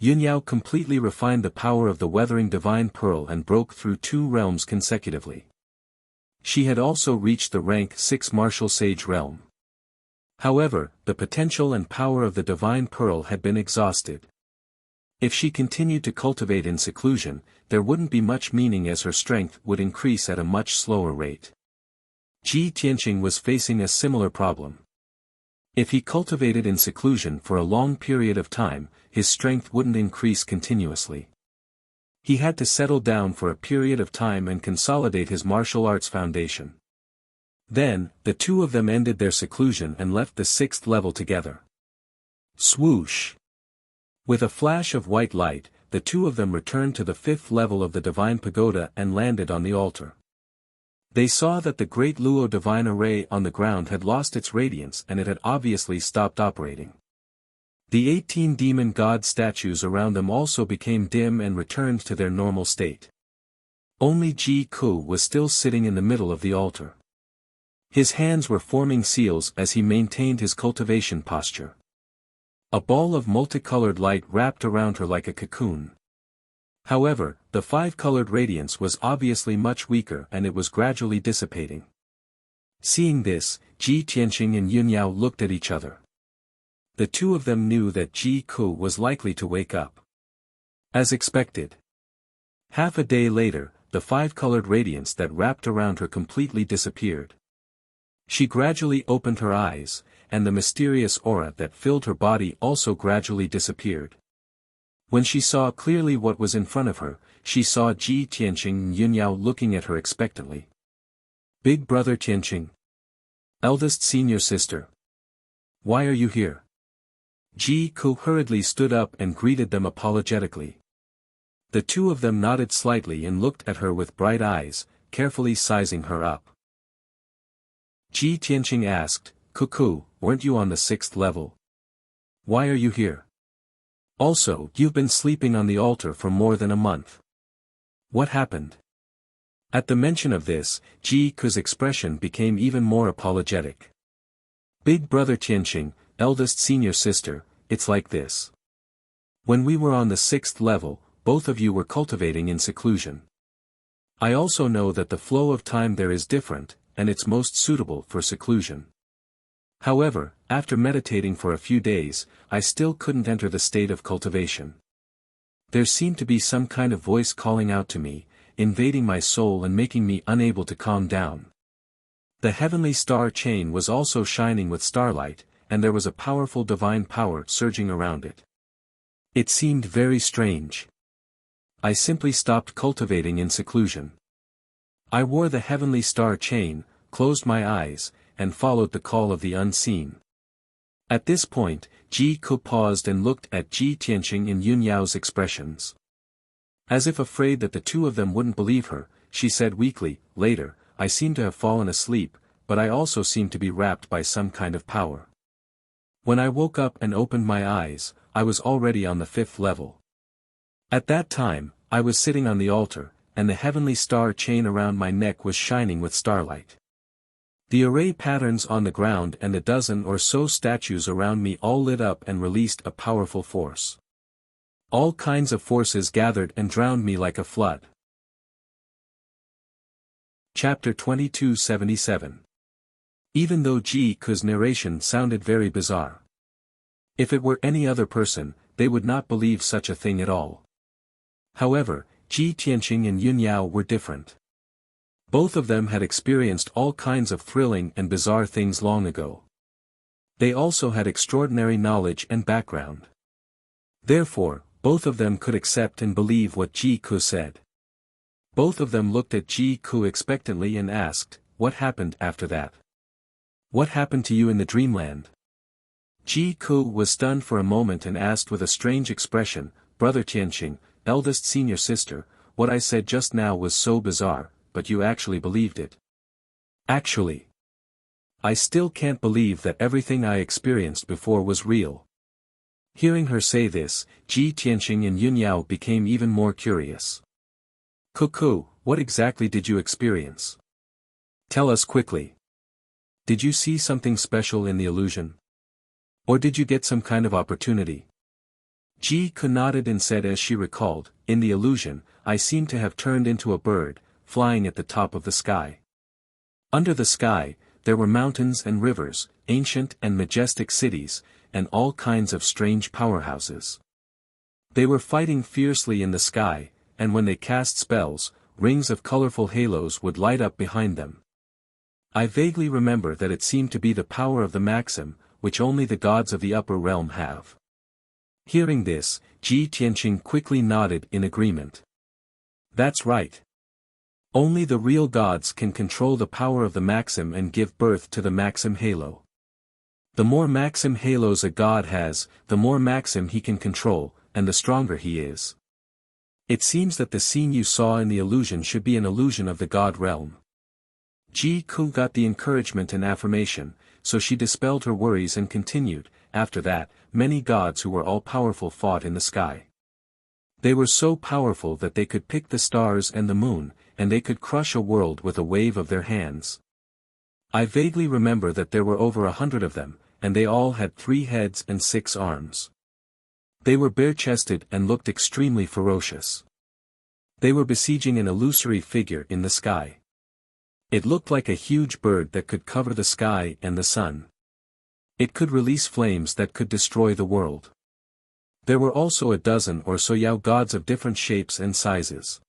Yunyao completely refined the power of the weathering divine pearl and broke through 2 realms consecutively. She had also reached the rank 6 martial sage realm. However, the potential and power of the divine pearl had been exhausted. If she continued to cultivate in seclusion, there wouldn't be much meaning as her strength would increase at a much slower rate. Ji Tianqing was facing a similar problem. If he cultivated in seclusion for a long period of time, his strength wouldn't increase continuously. He had to settle down for a period of time and consolidate his martial arts foundation. Then, the two of them ended their seclusion and left the 6th level together. Swoosh! With a flash of white light, the two of them returned to the 5th level of the divine pagoda and landed on the altar. They saw that the great Luo divine array on the ground had lost its radiance and it had obviously stopped operating. The 18 demon god statues around them also became dim and returned to their normal state. Only Ji Ku was still sitting in the middle of the altar. His hands were forming seals as he maintained his cultivation posture. A ball of multicolored light wrapped around her like a cocoon. However, the 5-colored radiance was obviously much weaker and it was gradually dissipating. Seeing this, Ji Tianqing and Yunyao looked at each other. The two of them knew that Ji Ku was likely to wake up. As expected. Half a day later, the 5-colored radiance that wrapped around her completely disappeared. She gradually opened her eyes, and the mysterious aura that filled her body also gradually disappeared. When she saw clearly what was in front of her, she saw Ji Tianqing and Yunyao looking at her expectantly. Big brother Tianqing. Eldest senior sister. Why are you here? Ji Ku hurriedly stood up and greeted them apologetically. The two of them nodded slightly and looked at her with bright eyes, carefully sizing her up. Ji Tianqing asked, Cuckoo, weren't you on the 6th level? Why are you here? Also, you've been sleeping on the altar for more than a month. What happened? At the mention of this, Ji Ke's expression became even more apologetic. Big brother Tianqing, eldest senior sister, it's like this. When we were on the 6th level, both of you were cultivating in seclusion. I also know that the flow of time there is different, and it's most suitable for seclusion. However, after meditating for a few days, I still couldn't enter the state of cultivation. There seemed to be some kind of voice calling out to me, invading my soul and making me unable to calm down. The heavenly star chain was also shining with starlight, and there was a powerful divine power surging around it. It seemed very strange. I simply stopped cultivating in seclusion. I wore the heavenly star chain, closed my eyes, and followed the call of the unseen. At this point, Ji Ke paused and looked at Ji Tianqing and Yun Yao's expressions. As if afraid that the two of them wouldn't believe her, she said weakly, later, I seem to have fallen asleep, but I also seem to be wrapped by some kind of power. When I woke up and opened my eyes, I was already on the 5th level. At that time, I was sitting on the altar, and the heavenly star chain around my neck was shining with starlight. The array patterns on the ground and a dozen or so statues around me all lit up and released a powerful force. All kinds of forces gathered and drowned me like a flood. Chapter 2277. Even though Ji Ke's narration sounded very bizarre. If it were any other person, they would not believe such a thing at all. However, Ji Tianqing and Yun Yao were different. Both of them had experienced all kinds of thrilling and bizarre things long ago. They also had extraordinary knowledge and background. Therefore, both of them could accept and believe what Ji Ke said. Both of them looked at Ji Ke expectantly and asked, what happened after that? What happened to you in the dreamland? Ji Ke was stunned for a moment and asked with a strange expression, Brother Tianqing, eldest senior sister, what I said just now was so bizarre, but you actually believed it. Actually. I still can't believe that everything I experienced before was real. Hearing her say this, Ji Tianqing and Yun Yao became even more curious. Ke, what exactly did you experience? Tell us quickly. Did you see something special in the illusion? Or did you get some kind of opportunity? Ji Ke nodded and said as she recalled, in the illusion, I seemed to have turned into a bird, flying at the top of the sky. Under the sky, there were mountains and rivers, ancient and majestic cities, and all kinds of strange powerhouses. They were fighting fiercely in the sky, and when they cast spells, rings of colorful halos would light up behind them. I vaguely remember that it seemed to be the power of the Maxim, which only the gods of the upper realm have. Hearing this, Ji Tianqing quickly nodded in agreement. That's right. Only the real gods can control the power of the Maxim and give birth to the Maxim halo. The more Maxim halos a god has, the more Maxim he can control, and the stronger he is. It seems that the scene you saw in the illusion should be an illusion of the god realm. Ji Ke got the encouragement and affirmation, so she dispelled her worries and continued, after that, many gods who were all-powerful fought in the sky. They were so powerful that they could pick the stars and the moon, and they could crush a world with a wave of their hands. I vaguely remember that there were over 100 of them, and they all had 3 heads and 6 arms. They were bare-chested and looked extremely ferocious. They were besieging an illusory figure in the sky. It looked like a huge bird that could cover the sky and the sun. It could release flames that could destroy the world. There were also a dozen or so Yao gods of different shapes and sizes.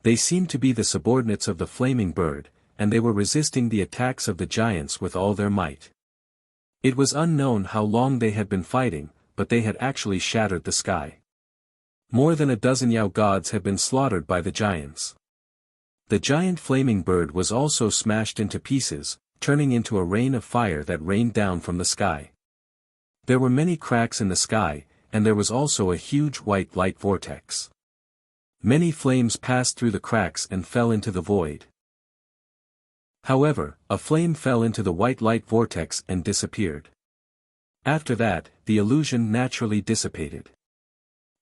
They seemed to be the subordinates of the flaming bird, and they were resisting the attacks of the giants with all their might. It was unknown how long they had been fighting, but they had actually shattered the sky. More than a dozen Yao gods had been slaughtered by the giants. The giant flaming bird was also smashed into pieces, turning into a rain of fire that rained down from the sky. There were many cracks in the sky, and there was also a huge white light vortex. Many flames passed through the cracks and fell into the void. However, a flame fell into the white light vortex and disappeared. After that, the illusion naturally dissipated.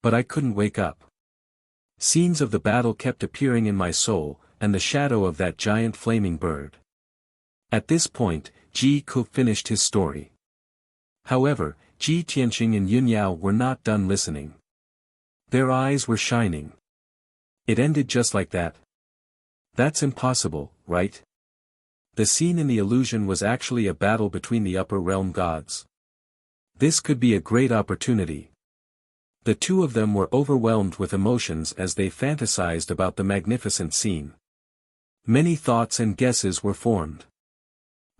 But I couldn't wake up. Scenes of the battle kept appearing in my soul, and the shadow of that giant flaming bird. At this point, Ji Ku finished his story. However, Ji Tianqing and Yun Yao were not done listening. Their eyes were shining. It ended just like that? That's impossible, right? The scene in the illusion was actually a battle between the upper realm gods. This could be a great opportunity. The two of them were overwhelmed with emotions as they fantasized about the magnificent scene. Many thoughts and guesses were formed.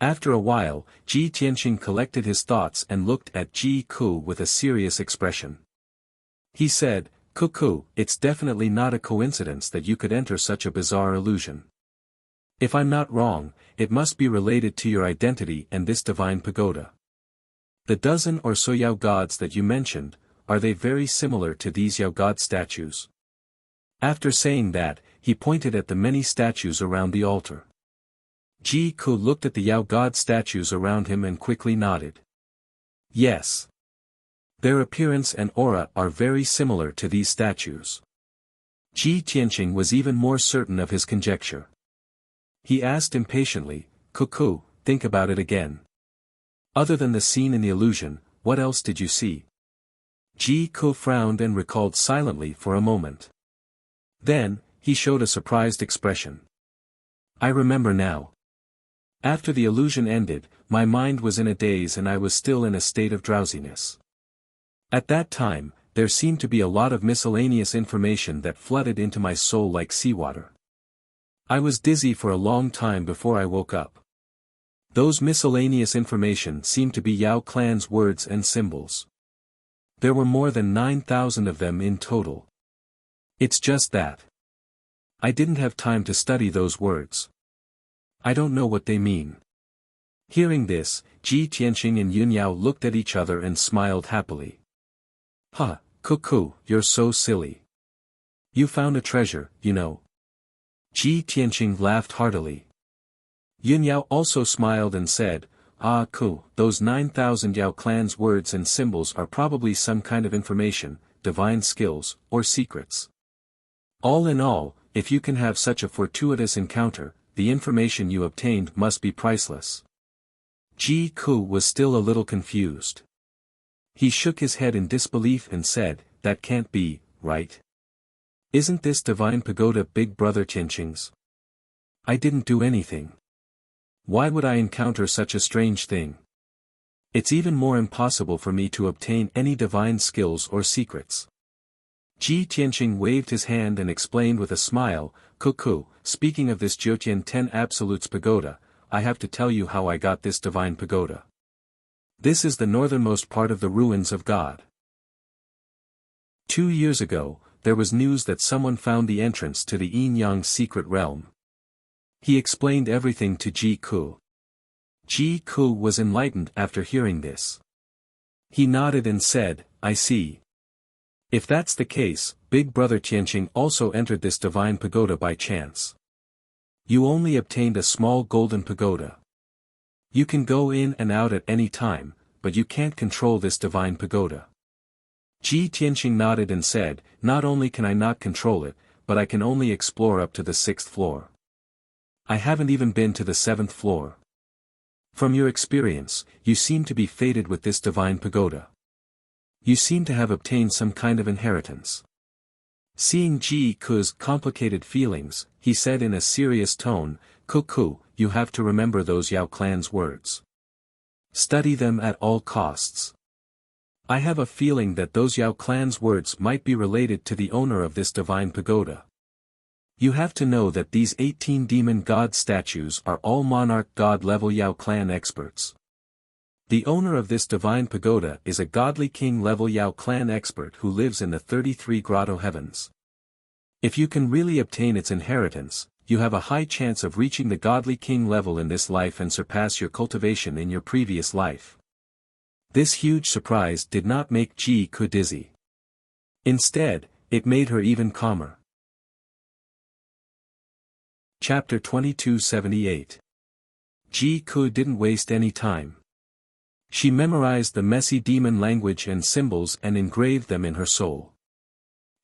After a while, Ji Tianqing collected his thoughts and looked at Ji Ku with a serious expression. He said, "Ku, it's definitely not a coincidence that you could enter such a bizarre illusion. If I'm not wrong, it must be related to your identity and this divine pagoda. The dozen or so Yao gods that you mentioned, are they very similar to these Yao god statues?" After saying that, he pointed at the many statues around the altar. Ji Ku looked at the Yao god statues around him and quickly nodded. Yes. Their appearance and aura are very similar to these statues. Ji Tianqing was even more certain of his conjecture. He asked impatiently, "Ku, think about it again. Other than the scene in the illusion, what else did you see?" Ji Ku frowned and recalled silently for a moment. Then, he showed a surprised expression. "I remember now. After the illusion ended, my mind was in a daze and I was still in a state of drowsiness. At that time, there seemed to be a lot of miscellaneous information that flooded into my soul like seawater. I was dizzy for a long time before I woke up. Those miscellaneous information seemed to be Yao clan's words and symbols. There were more than 9,000 of them in total. It's just that I didn't have time to study those words. I don't know what they mean." Hearing this, Ji Tianqing and Yun Yao looked at each other and smiled happily. "Ha, Ku, you're so silly. You found a treasure, you know." Ji Tianqing laughed heartily. Yun Yao also smiled and said, "Ah Ku, those 9,000 Yao clan's words and symbols are probably some kind of information, divine skills, or secrets. All in all, if you can have such a fortuitous encounter, the information you obtained must be priceless." Ji Ku was still a little confused. He shook his head in disbelief and said, "That can't be, right? Isn't this divine pagoda Big Brother Tianqing's? I didn't do anything. Why would I encounter such a strange thing? It's even more impossible for me to obtain any divine skills or secrets." Ji Tianqing waved his hand and explained with a smile, "Ku, speaking of this Jiutian 10 Absolutes Pagoda, I have to tell you how I got this divine pagoda. This is the northernmost part of the ruins of God. 2 years ago, there was news that someone found the entrance to the Yin-Yang secret realm." He explained everything to Ji Ku. Ji Ku was enlightened after hearing this. He nodded and said, "I see. If that's the case, Big Brother Tianqing also entered this divine pagoda by chance. You only obtained a small golden pagoda. You can go in and out at any time, but you can't control this divine pagoda." Ji Tianqing nodded and said, "Not only can I not control it, but I can only explore up to the 6th floor. I haven't even been to the 7th floor. From your experience, you seem to be fated with this divine pagoda. You seem to have obtained some kind of inheritance." Seeing Ji Ku's complicated feelings, he said in a serious tone, "Ku, you have to remember those Yao clan's words. Study them at all costs. I have a feeling that those Yao clan's words might be related to the owner of this divine pagoda. You have to know that these 18 demon god statues are all monarch god level Yao clan experts. The owner of this divine pagoda is a godly king level Yao clan expert who lives in the 33 grotto heavens. If you can really obtain its inheritance, you have a high chance of reaching the godly king level in this life and surpass your cultivation in your previous life." This huge surprise did not make Ji Ku dizzy. Instead, it made her even calmer. Chapter 2278. Ji Ku didn't waste any time. She memorized the messy demon language and symbols and engraved them in her soul.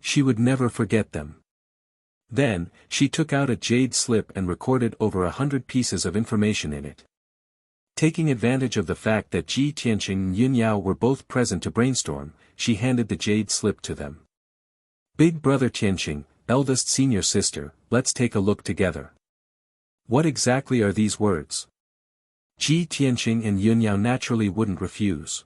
She would never forget them. Then, she took out a jade slip and recorded over 100 pieces of information in it. Taking advantage of the fact that Ji Tianqing and Yun Yao were both present to brainstorm, she handed the jade slip to them. Big brother Tianqing, eldest senior sister, let's take a look together. What exactly are these words? Ji Tianqing and Yun Yao naturally wouldn't refuse.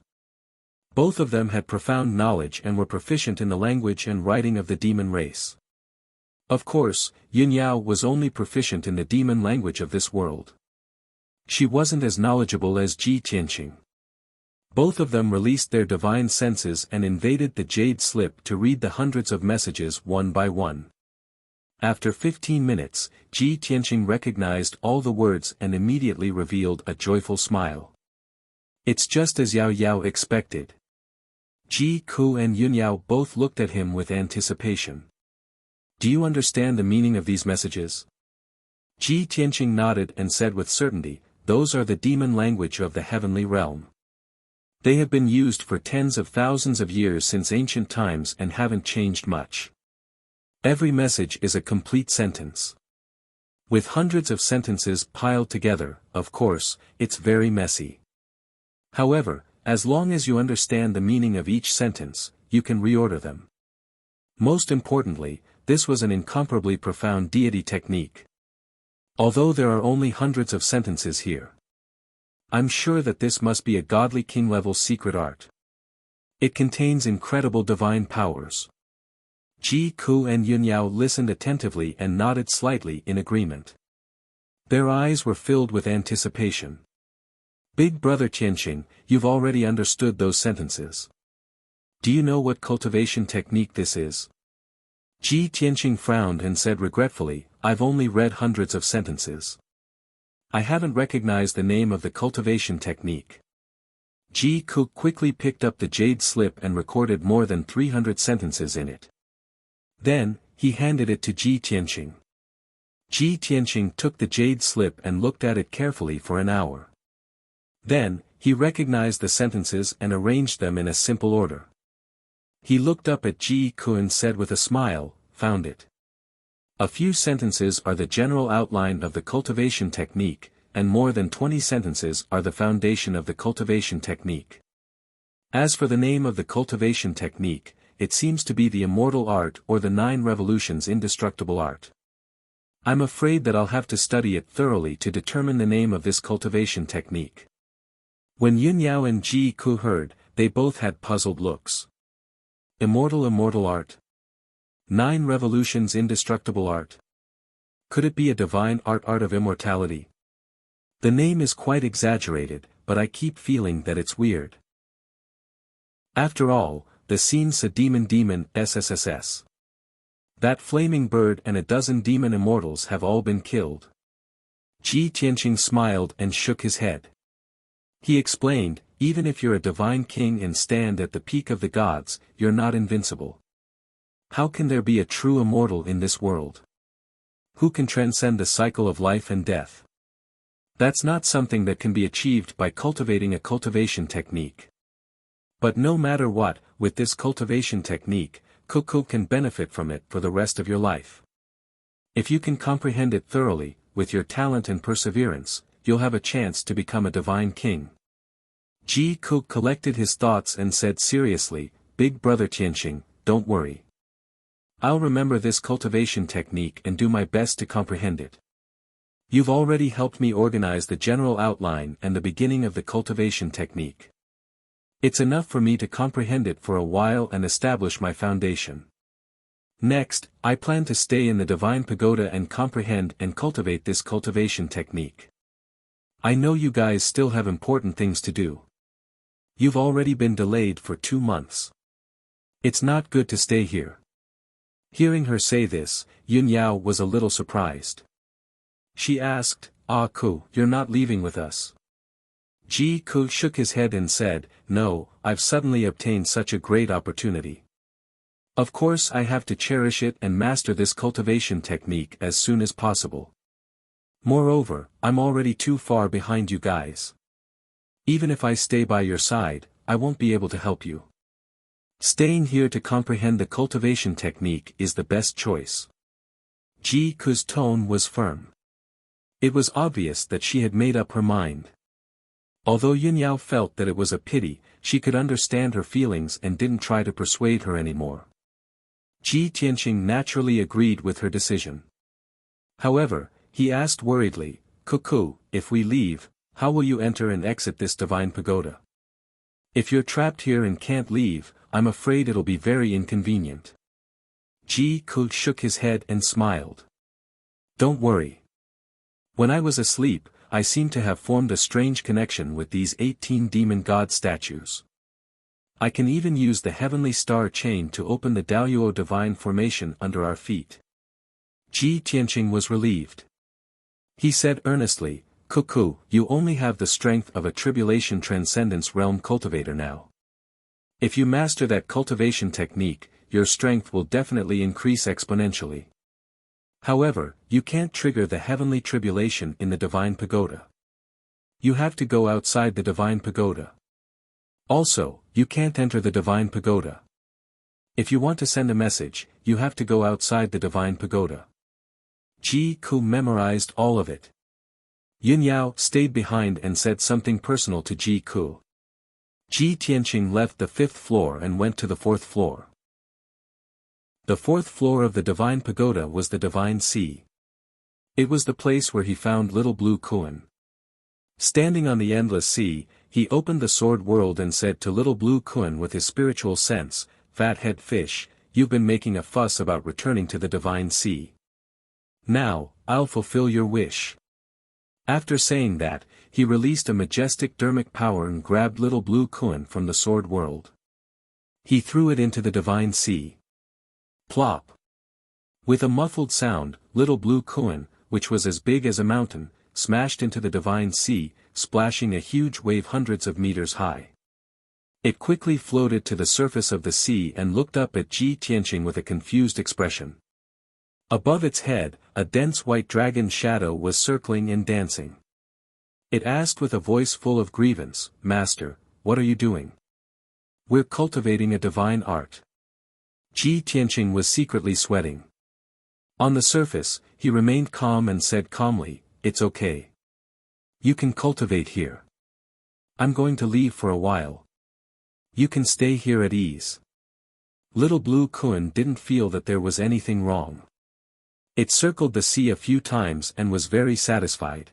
Both of them had profound knowledge and were proficient in the language and writing of the demon race. Of course, Yun Yao was only proficient in the demon language of this world. She wasn't as knowledgeable as Ji Tianqing. Both of them released their divine senses and invaded the jade slip to read the hundreds of messages one by one. After 15 minutes, Ji Tianqing recognized all the words and immediately revealed a joyful smile. It's just as Yao Yao expected. Ji Ku and Yun Yao both looked at him with anticipation. Do you understand the meaning of these messages? Ji Tianqing nodded and said with certainty, those are the demon language of the heavenly realm. They have been used for tens of thousands of years since ancient times and haven't changed much. Every message is a complete sentence. With hundreds of sentences piled together, of course, it's very messy. However, as long as you understand the meaning of each sentence, you can reorder them. Most importantly, this was an incomparably profound deity technique. Although there are only hundreds of sentences here, I'm sure that this must be a godly king-level secret art. It contains incredible divine powers. Ji Ku and Yun Yao listened attentively and nodded slightly in agreement. Their eyes were filled with anticipation. Big brother Tianqing, you've already understood those sentences. Do you know what cultivation technique this is? Ji Tianqing frowned and said regretfully, I've only read hundreds of sentences. I haven't recognized the name of the cultivation technique. Ji Ku quickly picked up the jade slip and recorded more than 300 sentences in it. Then, he handed it to Ji Tianqing. Ji Tianqing took the jade slip and looked at it carefully for an hour. Then, he recognized the sentences and arranged them in a simple order. He looked up at Ji Ku and said with a smile, found it. A few sentences are the general outline of the cultivation technique, and more than 20 sentences are the foundation of the cultivation technique. As for the name of the cultivation technique, it seems to be the immortal art or the 9 revolutions indestructible art. I'm afraid that I'll have to study it thoroughly to determine the name of this cultivation technique. When Yun Yao and Ji Ku heard, they both had puzzled looks. Immortal art? 9 revolutions indestructible art? Could it be a divine art of immortality? The name is quite exaggerated, but I keep feeling that it's weird. After all, the scene's a demon SSSS. That flaming bird and a dozen demon immortals have all been killed. Ji Tianqing smiled and shook his head. He explained, even if you're a divine king and stand at the peak of the gods, you're not invincible. How can there be a true immortal in this world? Who can transcend the cycle of life and death? That's not something that can be achieved by cultivating a cultivation technique. But no matter what, with this cultivation technique, Cuckoo can benefit from it for the rest of your life. If you can comprehend it thoroughly, with your talent and perseverance, you'll have a chance to become a divine king. Ji Ku collected his thoughts and said seriously, Big brother Tianqing, don't worry. I'll remember this cultivation technique and do my best to comprehend it. You've already helped me organize the general outline and the beginning of the cultivation technique. It's enough for me to comprehend it for a while and establish my foundation. Next, I plan to stay in the divine pagoda and comprehend and cultivate this cultivation technique. I know you guys still have important things to do. You've already been delayed for 2 months. It's not good to stay here. Hearing her say this, Yun Yao was a little surprised. She asked, Ku, you're not leaving with us? Ji Ku shook his head and said, No, I've suddenly obtained such a great opportunity. Of course I have to cherish it and master this cultivation technique as soon as possible. Moreover, I'm already too far behind you guys. Even if I stay by your side, I won't be able to help you. Staying here to comprehend the cultivation technique is the best choice. Ji Ku's tone was firm. It was obvious that she had made up her mind. Although Yunyao felt that it was a pity, she could understand her feelings and didn't try to persuade her anymore. Ji Tianqing naturally agreed with her decision. However, he asked worriedly, "Cuckoo, if we leave, how will you enter and exit this divine pagoda? If you're trapped here and can't leave, I'm afraid it'll be very inconvenient." Ji Ku shook his head and smiled. "Don't worry. When I was asleep, I seem to have formed a strange connection with these 18 demon god statues. I can even use the heavenly star chain to open the Daoyuo divine formation under our feet." Ji Tianqing was relieved. He said earnestly, "Cuckoo, you only have the strength of a tribulation transcendence realm cultivator now. If you master that cultivation technique, your strength will definitely increase exponentially. However, you can't trigger the heavenly tribulation in the divine pagoda. You have to go outside the divine pagoda. Also, you can't enter the divine pagoda. If you want to send a message, you have to go outside the divine pagoda." Ji Ku memorized all of it. Yunyao stayed behind and said something personal to Ji Ku. Ji Tianqing left the 5th floor and went to the 4th floor. The 4th floor of the divine pagoda was the divine sea. It was the place where he found little blue Kuan. Standing on the endless sea, he opened the sword world and said to little blue Kuan with his spiritual sense, "Fathead fish, you've been making a fuss about returning to the divine sea. Now, I'll fulfill your wish." After saying that, he released a majestic dermic power and grabbed little blue Kuan from the sword world. He threw it into the divine sea. Plop! With a muffled sound, little blue Kuan, which was as big as a mountain, smashed into the divine sea, splashing a huge wave hundreds of meters high. It quickly floated to the surface of the sea and looked up at Ji Tianqing with a confused expression. Above its head, a dense white dragon shadow was circling and dancing. It asked with a voice full of grievance, "Master, what are you doing?" "We're cultivating a divine art." Ji Tianqing was secretly sweating. On the surface, he remained calm and said calmly, "It's okay. You can cultivate here. I'm going to leave for a while. You can stay here at ease." Little blue Kuan didn't feel that there was anything wrong. It circled the sea a few times and was very satisfied.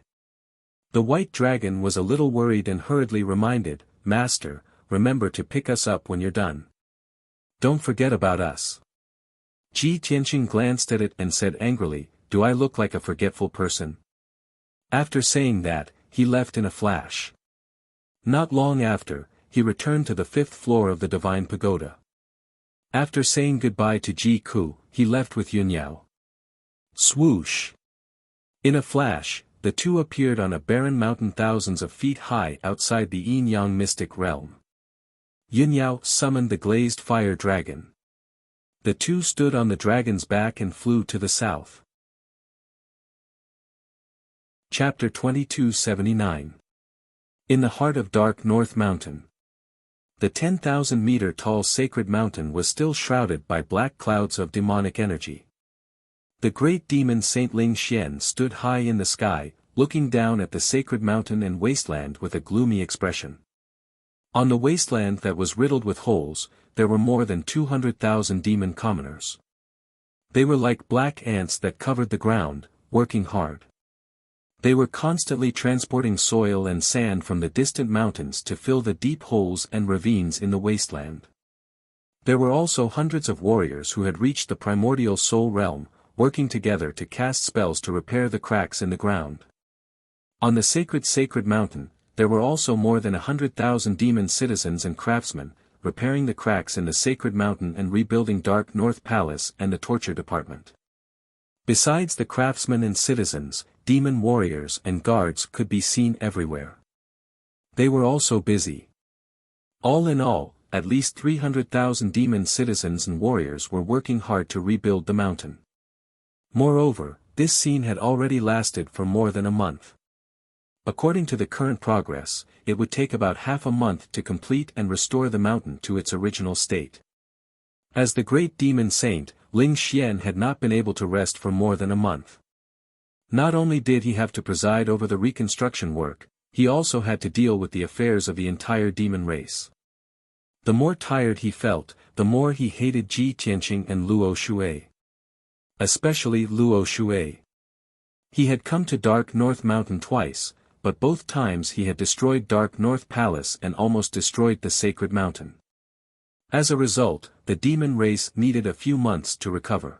The white dragon was a little worried and hurriedly reminded, "Master, remember to pick us up when you're done. Don't forget about us." Ji Tianqing glanced at it and said angrily, "Do I look like a forgetful person?" After saying that, he left in a flash. Not long after, he returned to the 5th floor of the divine pagoda. After saying goodbye to Ji Ku, he left with Yunyao. Swoosh! In a flash, the two appeared on a barren mountain thousands of feet high outside the yin-yang mystic realm. Yunyao summoned the glazed fire dragon. The two stood on the dragon's back and flew to the south. Chapter 2279. In the heart of dark North Mountain. The 10,000-meter-tall sacred mountain was still shrouded by black clouds of demonic energy. The great demon Saint Ling Xian stood high in the sky, looking down at the sacred mountain and wasteland with a gloomy expression. On the wasteland that was riddled with holes, there were more than 200,000 demon commoners. They were like black ants that covered the ground, working hard. They were constantly transporting soil and sand from the distant mountains to fill the deep holes and ravines in the wasteland. There were also hundreds of warriors who had reached the primordial soul realm, working together to cast spells to repair the cracks in the ground. On the sacred mountain, there were also more than 100,000 demon citizens and craftsmen, repairing the cracks in the sacred mountain and rebuilding Dark North Palace and the torture department. Besides the craftsmen and citizens, demon warriors and guards could be seen everywhere. They were also busy. All in all, at least 300,000 demon citizens and warriors were working hard to rebuild the mountain. Moreover, this scene had already lasted for more than a month. According to the current progress, it would take about half a month to complete and restore the mountain to its original state. As the great demon saint, Ling Xian had not been able to rest for more than a month. Not only did he have to preside over the reconstruction work, he also had to deal with the affairs of the entire demon race. The more tired he felt, the more he hated Ji Tianqing and Luo Shui. Especially Luo Shui. He had come to Dark North Mountain twice, but both times he had destroyed Dark North Palace and almost destroyed the Sacred Mountain. As a result, the demon race needed a few months to recover.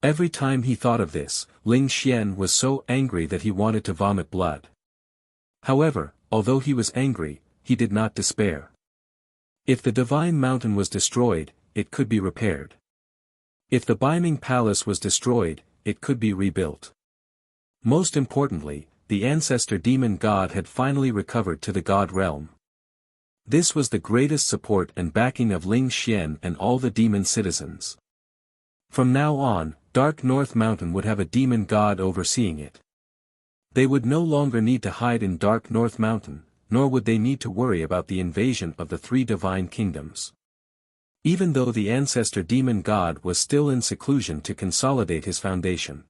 Every time he thought of this, Ling Xian was so angry that he wanted to vomit blood. However, although he was angry, he did not despair. If the Divine Mountain was destroyed, it could be repaired. If the Beiming Palace was destroyed, it could be rebuilt. Most importantly, the ancestor demon god had finally recovered to the god realm. This was the greatest support and backing of Ling Xian and all the demon citizens. From now on, Dark North Mountain would have a demon god overseeing it. They would no longer need to hide in Dark North Mountain, nor would they need to worry about the invasion of the three divine kingdoms. Even though the ancestor demon god was still in seclusion to consolidate his foundation.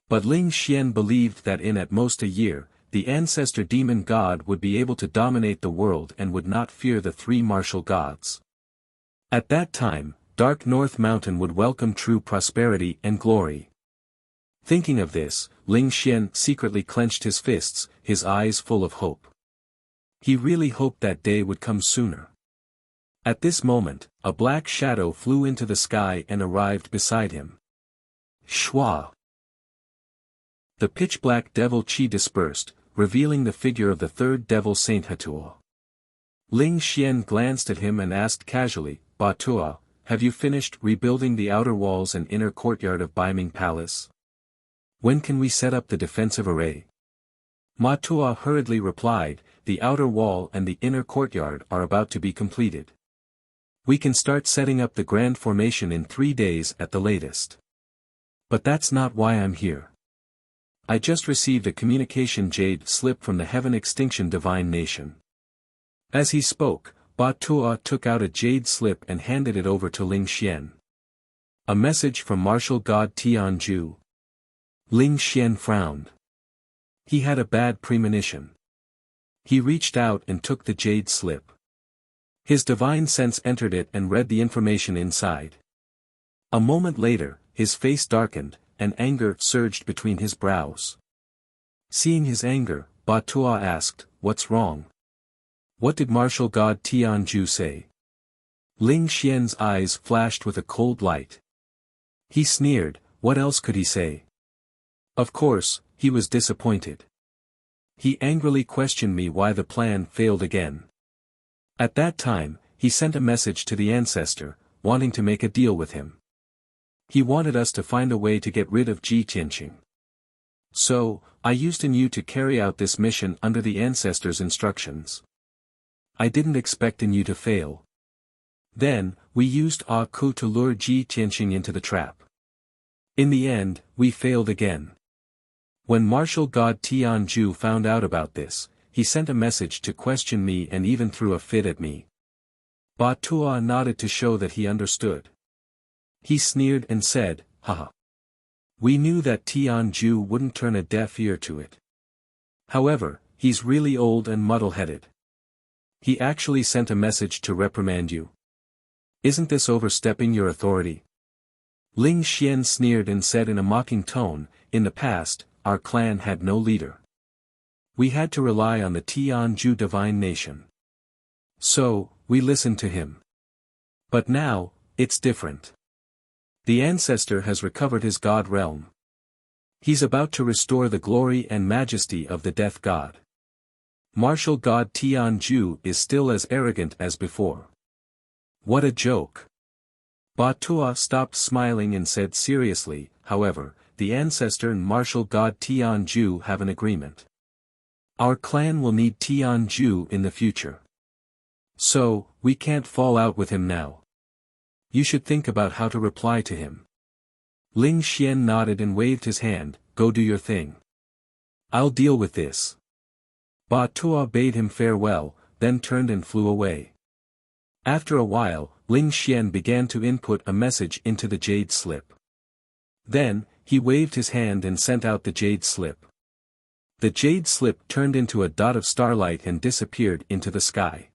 But Ling Xian believed that in at most a year, the ancestor demon god would be able to dominate the world and would not fear the three martial gods. At that time, Dark North Mountain would welcome true prosperity and glory. Thinking of this, Ling Xian secretly clenched his fists, his eyes full of hope. He really hoped that day would come sooner. At this moment, a black shadow flew into the sky and arrived beside him. Shua! The pitch-black devil Qi dispersed, revealing the figure of the third devil Saint Hatuo. Ling Xian glanced at him and asked casually, "Ba Tuo, have you finished rebuilding the outer walls and inner courtyard of Beiming Palace? When can we set up the defensive array?" Ma Tuo hurriedly replied, "The outer wall and the inner courtyard are about to be completed. We can start setting up the grand formation in 3 days at the latest. But that's not why I'm here. I just received a communication jade slip from the Heaven Extinction Divine Nation." As he spoke, Ba Tuo took out a jade slip and handed it over to Ling Xian. A message from martial god Tianju. Ling Xian frowned. He had a bad premonition. He reached out and took the jade slip. His divine sense entered it and read the information inside. A moment later, his face darkened, and anger surged between his brows. Seeing his anger, Ba Tuo asked, "What's wrong? What did martial god Tianju say?" Ling Xian's eyes flashed with a cold light. He sneered, what else could he say? Of course, he was disappointed. He angrily questioned me why the plan failed again. At that time, he sent a message to the ancestor, wanting to make a deal with him. He wanted us to find a way to get rid of Ji Tianqing. So, I used you to carry out this mission under the ancestor's instructions. I didn't expect you to fail. Then, we used Ah Ku to lure Ji Tianqing into the trap. In the end, we failed again. When martial god Tianju found out about this, he sent a message to question me and even threw a fit at me. Ba Tuo nodded to show that he understood. He sneered and said, "Haha. We knew that Tianju wouldn't turn a deaf ear to it. However, he's really old and muddle-headed. He actually sent a message to reprimand you. Isn't this overstepping your authority?" Ling Xian sneered and said in a mocking tone, "In the past, our clan had no leader. We had to rely on the Tianju divine nation. So, we listened to him. But now, it's different. The ancestor has recovered his god realm. He's about to restore the glory and majesty of the death god. Martial god Tianju is still as arrogant as before. What a joke." Ba Tuo stopped smiling and said seriously, "However, the ancestor and martial god Tianju have an agreement. Our clan will need Tianju in the future. So, we can't fall out with him now. You should think about how to reply to him." Ling Xian nodded and waved his hand, "Go do your thing. I'll deal with this." Ba Tuo bade him farewell, then turned and flew away. After a while, Ling Xian began to input a message into the jade slip. Then, he waved his hand and sent out the jade slip. The jade slip turned into a dot of starlight and disappeared into the sky.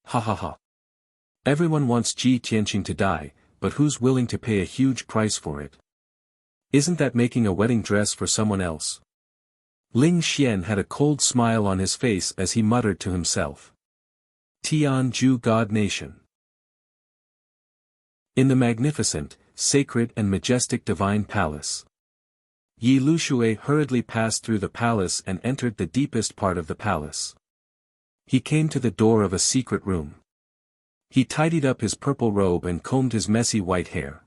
Ha ha ha. Everyone wants Ji Tianqing to die, but who's willing to pay a huge price for it? Isn't that making a wedding dress for someone else? Ling Xian had a cold smile on his face as he muttered to himself. Tianju God Nation. In the magnificent, sacred and majestic divine palace. Yi Lushui hurriedly passed through the palace and entered the deepest part of the palace. He came to the door of a secret room. He tidied up his purple robe and combed his messy white hair.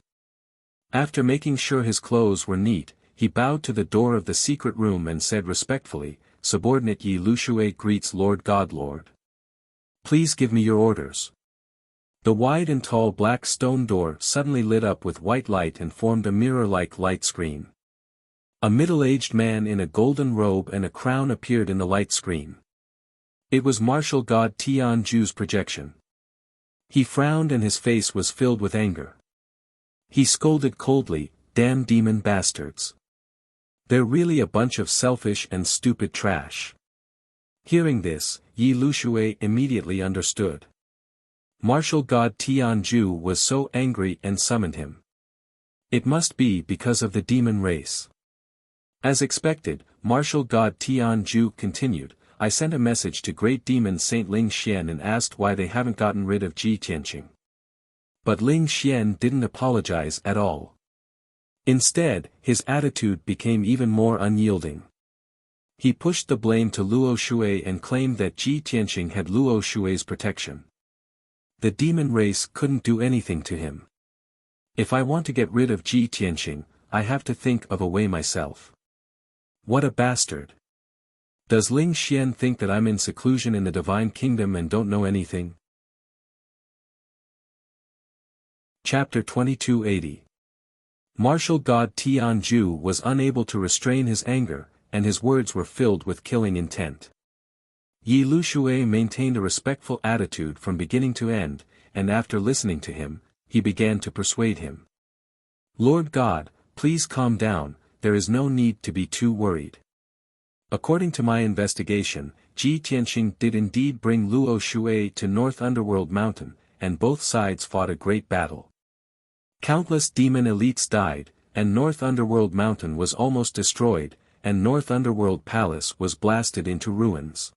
After making sure his clothes were neat, he bowed to the door of the secret room and said respectfully, "Subordinate Yi Lushui greets Lord God Lord. Please give me your orders." The wide and tall black stone door suddenly lit up with white light and formed a mirror-like light screen. A middle-aged man in a golden robe and a crown appeared in the light screen. It was martial god Tianju's projection. He frowned and his face was filled with anger. He scolded coldly, "Damn demon bastards. They're really a bunch of selfish and stupid trash." Hearing this, Yi Lushui immediately understood. Martial god Tianju was so angry and summoned him. It must be because of the demon race. As expected, martial god Tianju continued, "I sent a message to great demon Saint Ling Xian and asked why they haven't gotten rid of Ji Tianqing. But Ling Xian didn't apologize at all. Instead, his attitude became even more unyielding. He pushed the blame to Luo Shui and claimed that Ji Tianqing had Luo Shui's protection. The demon race couldn't do anything to him. If I want to get rid of Ji Tianqing, I have to think of a way myself. What a bastard. Does Ling Xian think that I'm in seclusion in the divine kingdom and don't know anything? Chapter 2280. Martial god Tianju was unable to restrain his anger, and his words were filled with killing intent. Yi Lushui maintained a respectful attitude from beginning to end, and after listening to him, he began to persuade him. "Lord God, please calm down, there is no need to be too worried. According to my investigation, Ji Tianqing did indeed bring Luo Shui to North Underworld Mountain, and both sides fought a great battle. Countless demon elites died, and North Underworld Mountain was almost destroyed, and North Underworld Palace was blasted into ruins.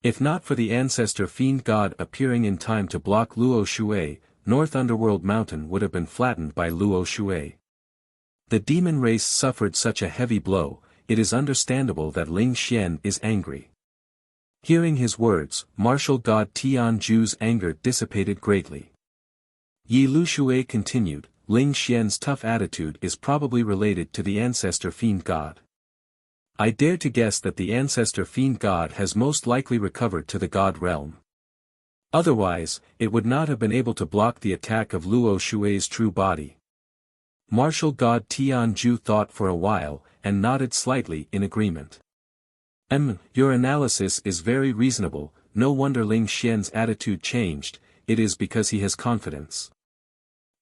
If not for the ancestor fiend god appearing in time to block Luo Shui, North Underworld Mountain would have been flattened by Luo Shui. The demon race suffered such a heavy blow, it is understandable that Ling Xian is angry." Hearing his words, martial god Tianju's anger dissipated greatly. Yi Lushui continued, "Ling Xian's tough attitude is probably related to the ancestor fiend god. I dare to guess that the ancestor fiend god has most likely recovered to the god realm. Otherwise, it would not have been able to block the attack of Luo Shui's true body." Martial god Tianju thought for a while, and nodded slightly in agreement. Your analysis is very reasonable, no wonder Ling Xian's attitude changed, it is because he has confidence.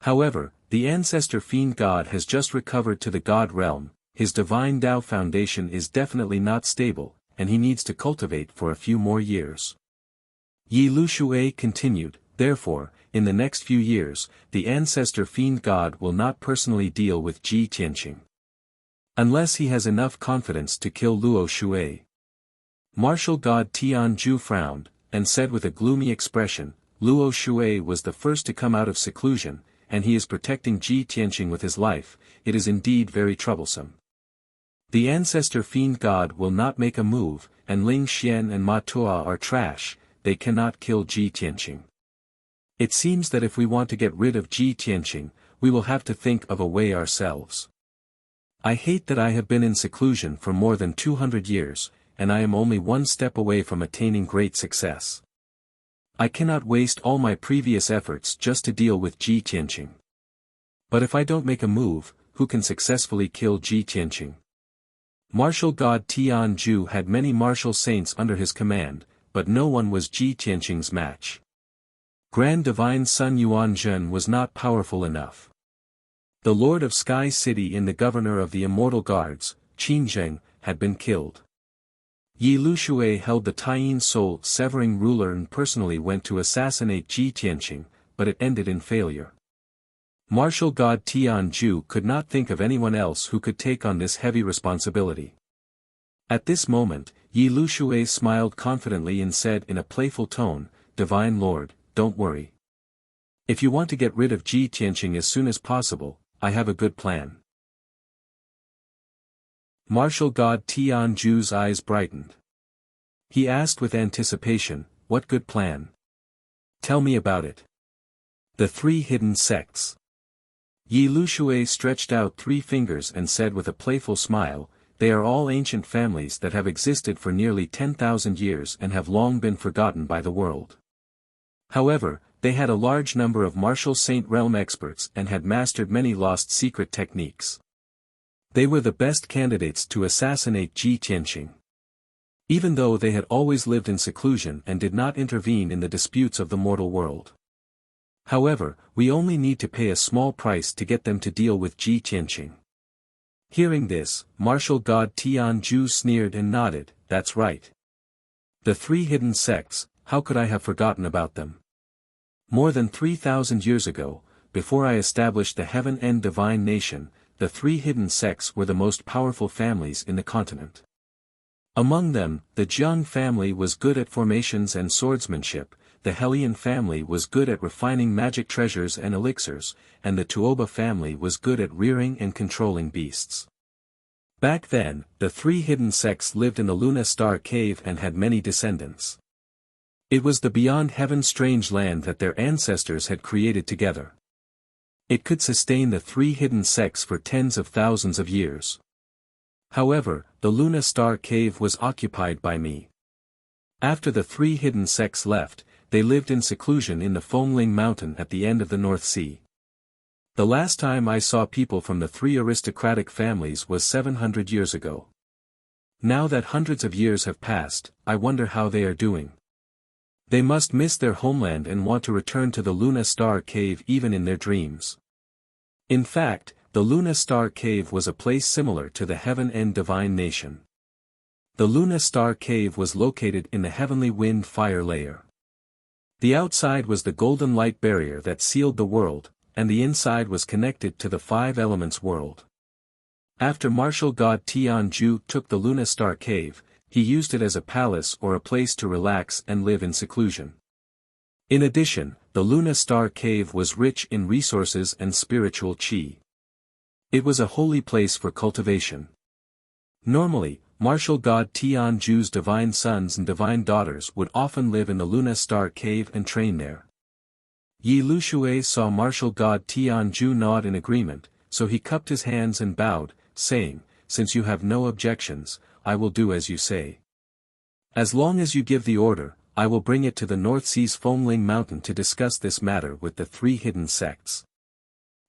However, the ancestor fiend god has just recovered to the god realm, his divine Tao foundation is definitely not stable, and he needs to cultivate for a few more years. Yi Lushui continued, "Therefore, in the next few years, the ancestor fiend god will not personally deal with Ji Tianqing. Unless he has enough confidence to kill Luo Shui." Martial god Tianju frowned, and said with a gloomy expression, "Luo Shui was the first to come out of seclusion, and he is protecting Ji Tianqing with his life, it is indeed very troublesome. The ancestor fiend god will not make a move, and Ling Xian and Ma Tuo are trash, they cannot kill Ji Tianqing. It seems that if we want to get rid of Ji Tianqing, we will have to think of a way ourselves. I hate that I have been in seclusion for more than 200 years, and I am only one step away from attaining great success. I cannot waste all my previous efforts just to deal with Ji Tianqing. But if I don't make a move, who can successfully kill Ji Tianqing?" Martial god Tianju had many martial saints under his command, but no one was Ji Tianqing's match. Grand Divine Sun Yuan Zhen was not powerful enough. The Lord of Sky City and the Governor of the Immortal Guards, Qin Zheng, had been killed. Yi Lushui held the Taiyin soul-severing ruler and personally went to assassinate Ji Tianqing, but it ended in failure. Martial God Tianju could not think of anyone else who could take on this heavy responsibility. At this moment, Yi Lushui smiled confidently and said in a playful tone, "Divine Lord, don't worry. If you want to get rid of Ji Tianqing as soon as possible, I have a good plan." Martial God Tianju's eyes brightened. He asked with anticipation, "What good plan? Tell me about it." "The three hidden sects." Yi Lushui stretched out 3 fingers and said with a playful smile, "They are all ancient families that have existed for nearly 10,000 years and have long been forgotten by the world. However, they had a large number of martial Saint Realm experts and had mastered many lost secret techniques. They were the best candidates to assassinate Ji Tianqing. Even though they had always lived in seclusion and did not intervene in the disputes of the mortal world. However, we only need to pay a small price to get them to deal with Ji Tianqing." Hearing this, Martial God Tianju sneered and nodded, "That's right. The 3 hidden sects, how could I have forgotten about them? More than 3,000 years ago, before I established the Heaven and Divine Nation, the 3 hidden sects were the most powerful families in the continent. Among them, the Jiang family was good at formations and swordsmanship, the Helian family was good at refining magic treasures and elixirs, and the Tuoba family was good at rearing and controlling beasts. Back then, the 3 hidden sects lived in the Luna Star Cave and had many descendants. It was the beyond heaven strange land that their ancestors had created together. It could sustain the 3 hidden sects for tens of thousands of years. However, the Luna Star Cave was occupied by me. After the 3 hidden sects left, they lived in seclusion in the Fengling Mountain at the end of the North Sea. The last time I saw people from the 3 aristocratic families was 700 years ago. Now that hundreds of years have passed, I wonder how they are doing. They must miss their homeland and want to return to the Luna Star Cave even in their dreams." In fact, the Luna Star Cave was a place similar to the Heaven and Divine Nation. The Luna Star Cave was located in the Heavenly Wind Fire layer. The outside was the golden light barrier that sealed the world, and the inside was connected to the 5 elements world. After Martial God Tianju took the Luna Star Cave, he used it as a palace or a place to relax and live in seclusion. In addition, the Luna Star Cave was rich in resources and spiritual qi. It was a holy place for cultivation. Normally, Martial God Tianju's divine sons and divine daughters would often live in the Luna Star Cave and train there. Yi Lushui saw Martial God Tianju nod in agreement, so he cupped his hands and bowed, saying, "Since you have no objections, I will do as you say. As long as you give the order, I will bring it to the North Sea's Fengling Mountain to discuss this matter with the 3 hidden sects.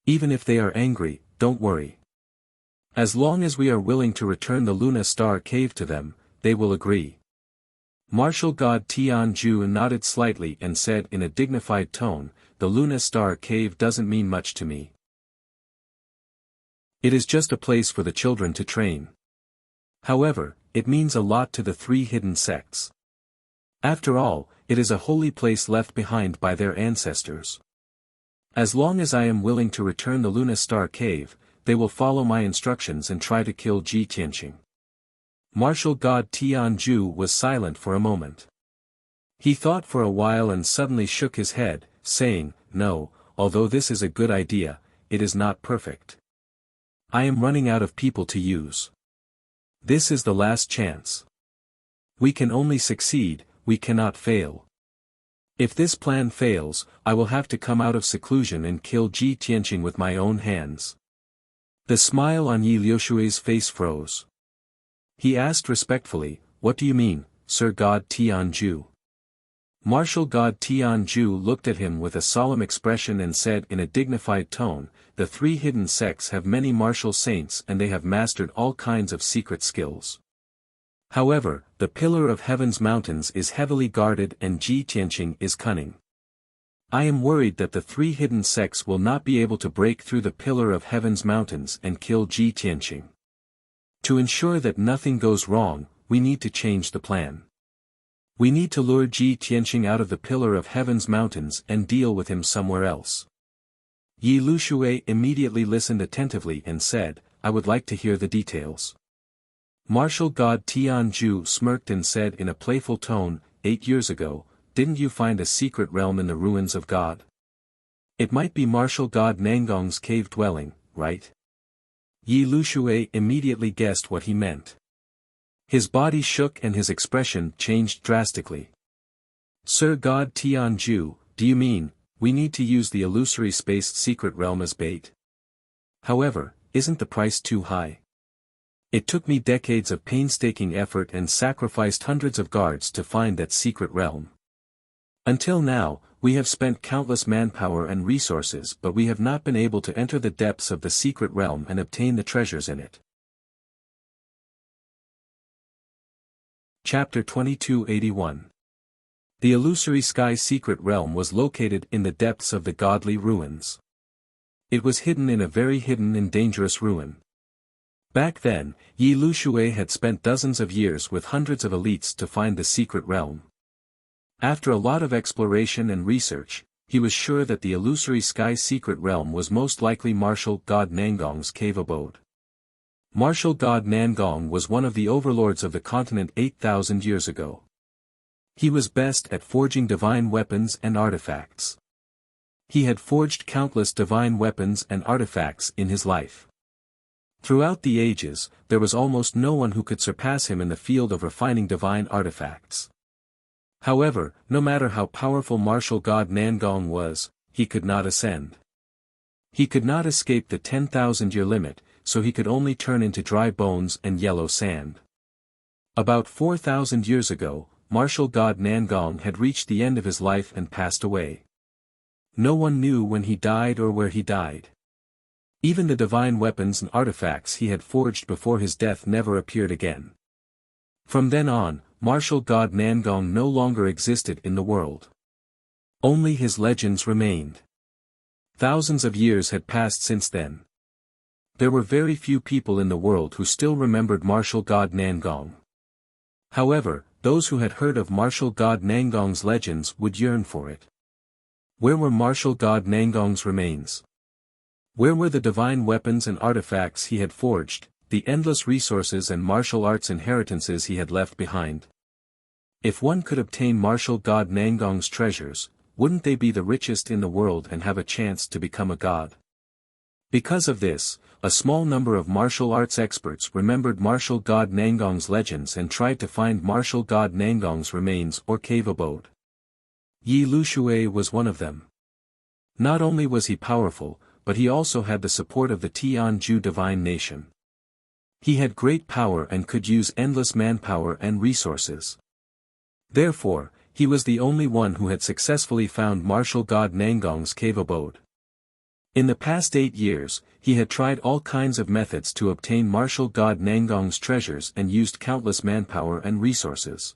Even if they are angry, don't worry. As long as we are willing to return the Luna Star Cave to them, they will agree." Martial God Tianju nodded slightly and said in a dignified tone, "The Luna Star Cave doesn't mean much to me. It is just a place for the children to train. However, it means a lot to the 3 hidden sects. After all, it is a holy place left behind by their ancestors. As long as I am willing to return the Luna Star Cave, they will follow my instructions and try to kill Ji Tianqing." Martial God Tianju was silent for a moment. He thought for a while and suddenly shook his head, saying, "No, although this is a good idea, it is not perfect. I am running out of people to use. This is the last chance. We can only succeed, we cannot fail. If this plan fails, I will have to come out of seclusion and kill Ji Tianqing with my own hands." The smile on Yi Lushui's face froze. He asked respectfully, "What do you mean, Sir God Tianju?" Martial God Tianju looked at him with a solemn expression and said in a dignified tone, "The 3 hidden sects have many martial saints and they have mastered all kinds of secret skills. However, the Pillar of Heaven's mountains is heavily guarded and Ji Tianqing is cunning. I am worried that the three hidden sects will not be able to break through the Pillar of Heaven's mountains and kill Ji Tianqing. To ensure that nothing goes wrong, we need to change the plan. We need to lure Ji Tianqing out of the Pillar of Heaven's mountains and deal with him somewhere else. Yi Lushui immediately listened attentively and said, I would like to hear the details. Martial god Tianju smirked and said in a playful tone, 8 years ago, didn't you find a secret realm in the ruins of God? It might be martial god Nangong's cave dwelling, right? Yi Lushui immediately guessed what he meant. His body shook and his expression changed drastically. Sir God Tianju, do you mean, we need to use the illusory spaced secret realm as bait? However, isn't the price too high? It took me decades of painstaking effort and sacrificed hundreds of guards to find that secret realm. Until now, we have spent countless manpower and resources but we have not been able to enter the depths of the secret realm and obtain the treasures in it. Chapter 2281. The illusory sky secret realm was located in the depths of the godly ruins. It was hidden in a very hidden and dangerous ruin. Back then, Yi Lushui had spent dozens of years with hundreds of elites to find the secret realm. After a lot of exploration and research, he was sure that the illusory sky secret realm was most likely martial god Nangong's cave abode. Martial god Nangong was one of the overlords of the continent 8,000 years ago. He was best at forging divine weapons and artifacts. He had forged countless divine weapons and artifacts in his life. Throughout the ages, there was almost no one who could surpass him in the field of refining divine artifacts. However, no matter how powerful martial god Nangong was, he could not ascend. He could not escape the 10,000-year limit, so he could only turn into dry bones and yellow sand. About 4,000 years ago, martial god Nangong had reached the end of his life and passed away. No one knew when he died or where he died. Even the divine weapons and artifacts he had forged before his death never appeared again. From then on, martial god Nangong no longer existed in the world. Only his legends remained. Thousands of years had passed since then. There were very few people in the world who still remembered martial god Nangong. However, those who had heard of martial god Nangong's legends would yearn for it. Where were martial god Nangong's remains? Where were the divine weapons and artifacts he had forged, the endless resources and martial arts inheritances he had left behind? If one could obtain martial god Nangong's treasures, wouldn't they be the richest in the world and have a chance to become a god? Because of this, a small number of martial arts experts remembered martial god Nangong's legends and tried to find martial god Nangong's remains or cave abode. Yi Lushui was one of them. Not only was he powerful, but he also had the support of the Tianju divine nation. He had great power and could use endless manpower and resources. Therefore, he was the only one who had successfully found martial god Nangong's cave abode. In the past 8 years, he had tried all kinds of methods to obtain martial god Nangong's treasures and used countless manpower and resources.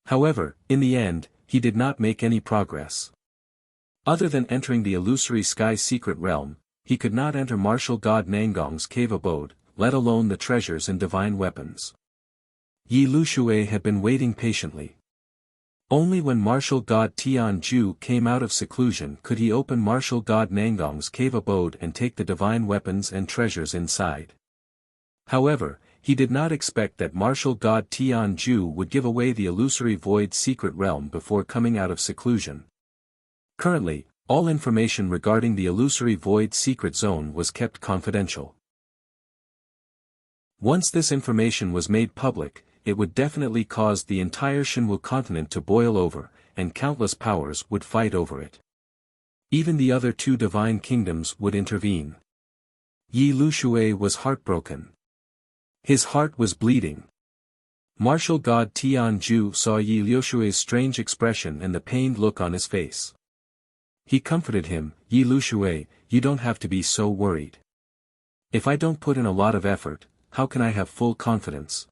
However, in the end, he did not make any progress. Other than entering the illusory sky secret realm, he could not enter martial god Nangong's cave abode, let alone the treasures and divine weapons. Yi Lushui had been waiting patiently. Only when martial god Tianju came out of seclusion could he open martial god Nangong's cave abode and take the divine weapons and treasures inside. However, he did not expect that martial god Tianju would give away the illusory void secret realm before coming out of seclusion. Currently, all information regarding the illusory void secret zone was kept confidential. Once this information was made public, it would definitely cause the entire Shinwu continent to boil over, and countless powers would fight over it. Even the other 2 divine kingdoms would intervene. Yi Lushui was heartbroken. His heart was bleeding. Martial god Tianju saw Yi Lushui's strange expression and the pained look on his face. He comforted him, Yi Lushui, you don't have to be so worried. If I don't put in a lot of effort, how can I have full confidence?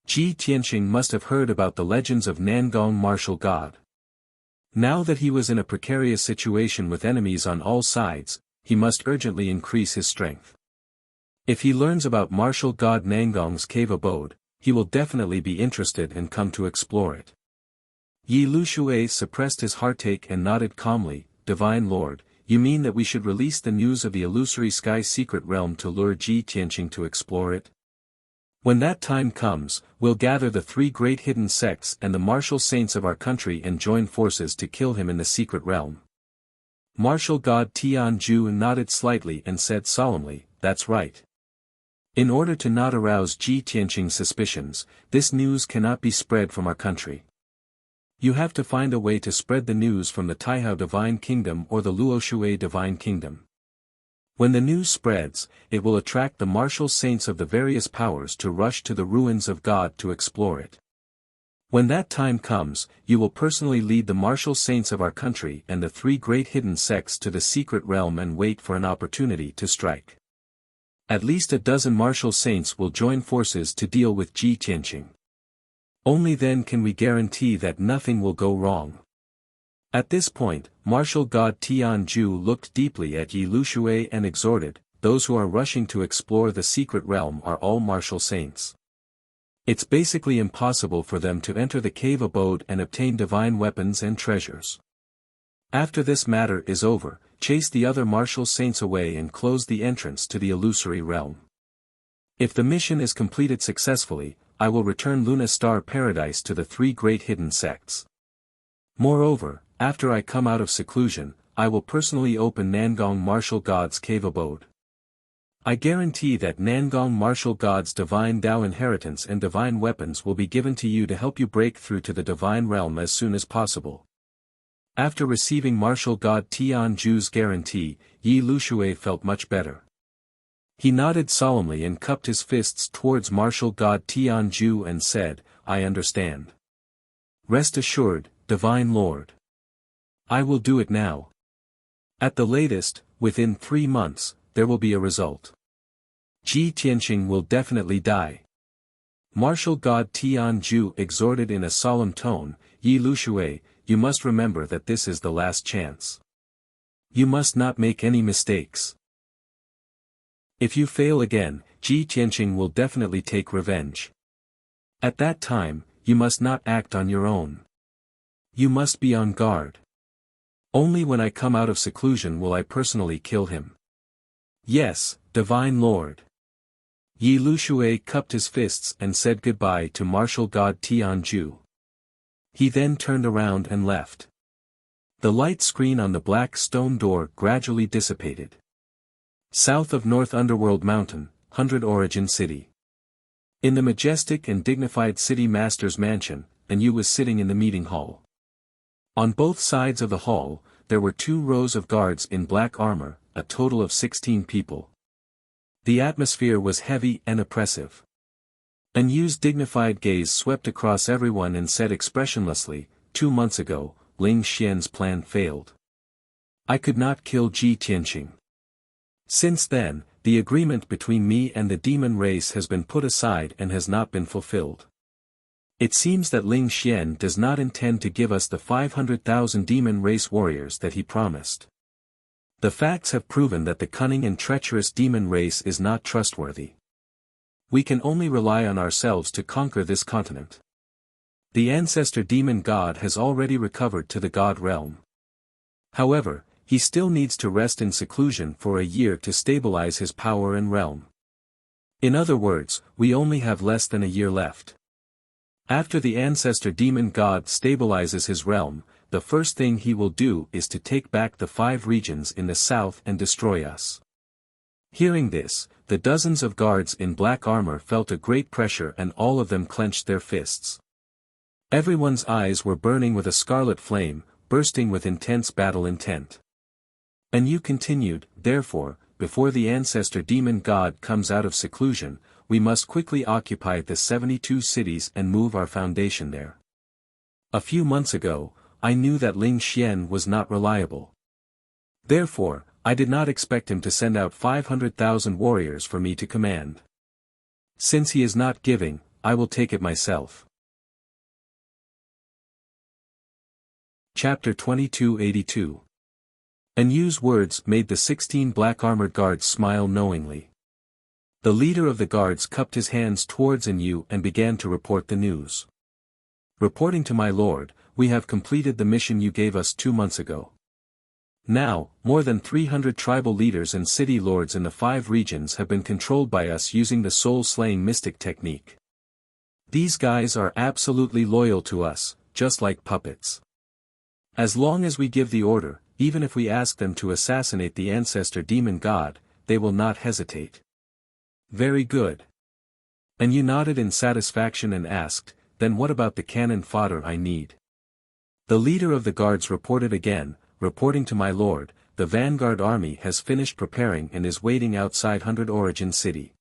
Ji Tianqing must have heard about the legends of Nangong martial god. Now that he was in a precarious situation with enemies on all sides, he must urgently increase his strength. If he learns about martial god Nangong's cave abode, he will definitely be interested and come to explore it. Yi Lushui suppressed his heartache and nodded calmly, Divine Lord, you mean that we should release the news of the illusory sky secret realm to lure Ji Tianqing to explore it? When that time comes, we'll gather the 3 great hidden sects and the martial saints of our country and join forces to kill him in the secret realm. Martial god Tianju nodded slightly and said solemnly, that's right. In order to not arouse Ji Tianqing's suspicions, this news cannot be spread from our country. You have to find a way to spread the news from the Taihao Divine Kingdom or the Luoshui Divine Kingdom. When the news spreads, it will attract the martial saints of the various powers to rush to the ruins of God to explore it. When that time comes, you will personally lead the martial saints of our country and the 3 great hidden sects to the secret realm and wait for an opportunity to strike. At least a dozen martial saints will join forces to deal with Ji Tianqing. Only then can we guarantee that nothing will go wrong. At this point, martial god Tianju looked deeply at Yi Lushui and exhorted, those who are rushing to explore the secret realm are all martial saints. It's basically impossible for them to enter the cave abode and obtain divine weapons and treasures. After this matter is over, chase the other martial saints away and close the entrance to the illusory realm. If the mission is completed successfully, I will return Luna Star Paradise to the 3 great hidden sects. Moreover, after I come out of seclusion, I will personally open Nangong Martial God's cave abode. I guarantee that Nangong Martial God's divine Tao inheritance and divine weapons will be given to you to help you break through to the divine realm as soon as possible. After receiving martial god Tianju's guarantee, Yi Lushui felt much better. He nodded solemnly and cupped his fists towards martial god Tianju and said, I understand. Rest assured, Divine Lord. I will do it now. At the latest, within 3 months, there will be a result. Ji Tianqing will definitely die. Martial god Tianju exhorted in a solemn tone, Yi Lushui, you must remember that this is the last chance. You must not make any mistakes. If you fail again, Ji Tianqing will definitely take revenge. At that time, you must not act on your own. You must be on guard. Only when I come out of seclusion will I personally kill him. Yes, Divine Lord. Yi Lushui cupped his fists and said goodbye to martial god Tianju. He then turned around and left. The light screen on the black stone door gradually dissipated. South of North Underworld Mountain, 100 Origin City. In the majestic and dignified city master's mansion, Yu was sitting in the meeting hall. On both sides of the hall, there were 2 rows of guards in black armor, a total of 16 people. The atmosphere was heavy and oppressive. Yu's dignified gaze swept across everyone and said expressionlessly, 2 months ago, Ling Xian's plan failed. I could not kill Ji Tianqing. Since then, the agreement between me and the demon race has been put aside and has not been fulfilled. It seems that Ling Xian does not intend to give us the 500,000 demon race warriors that he promised. The facts have proven that the cunning and treacherous demon race is not trustworthy. We can only rely on ourselves to conquer this continent. The ancestor demon god has already recovered to the god realm. However, he still needs to rest in seclusion for a year to stabilize his power and realm. In other words, we only have less than a year left. After the ancestor demon god stabilizes his realm, the first thing he will do is to take back the 5 regions in the south and destroy us. Hearing this, the dozens of guards in black armor felt a great pressure and all of them clenched their fists. Everyone's eyes were burning with a scarlet flame, bursting with intense battle intent. Yu continued, therefore, before the ancestor demon god comes out of seclusion, we must quickly occupy the 72 cities and move our foundation there. A few months ago, I knew that Ling Xian was not reliable. Therefore, I did not expect him to send out 500,000 warriors for me to command. Since he is not giving, I will take it myself. Chapter 2282. Anyu's words made the 16 black-armored guards smile knowingly. The leader of the guards cupped his hands towards Anyu and began to report the news. Reporting to my lord, we have completed the mission you gave us 2 months ago. Now, more than 300 tribal leaders and city lords in the 5 regions have been controlled by us using the soul-slaying mystic technique. These guys are absolutely loyal to us, just like puppets. As long as we give the order, even if we ask them to assassinate the ancestor demon god, they will not hesitate. Very good. Anyu nodded in satisfaction and asked, then what about the cannon fodder I need? The leader of the guards reported again, reporting to my lord, the vanguard army has finished preparing and is waiting outside 100 Origin City.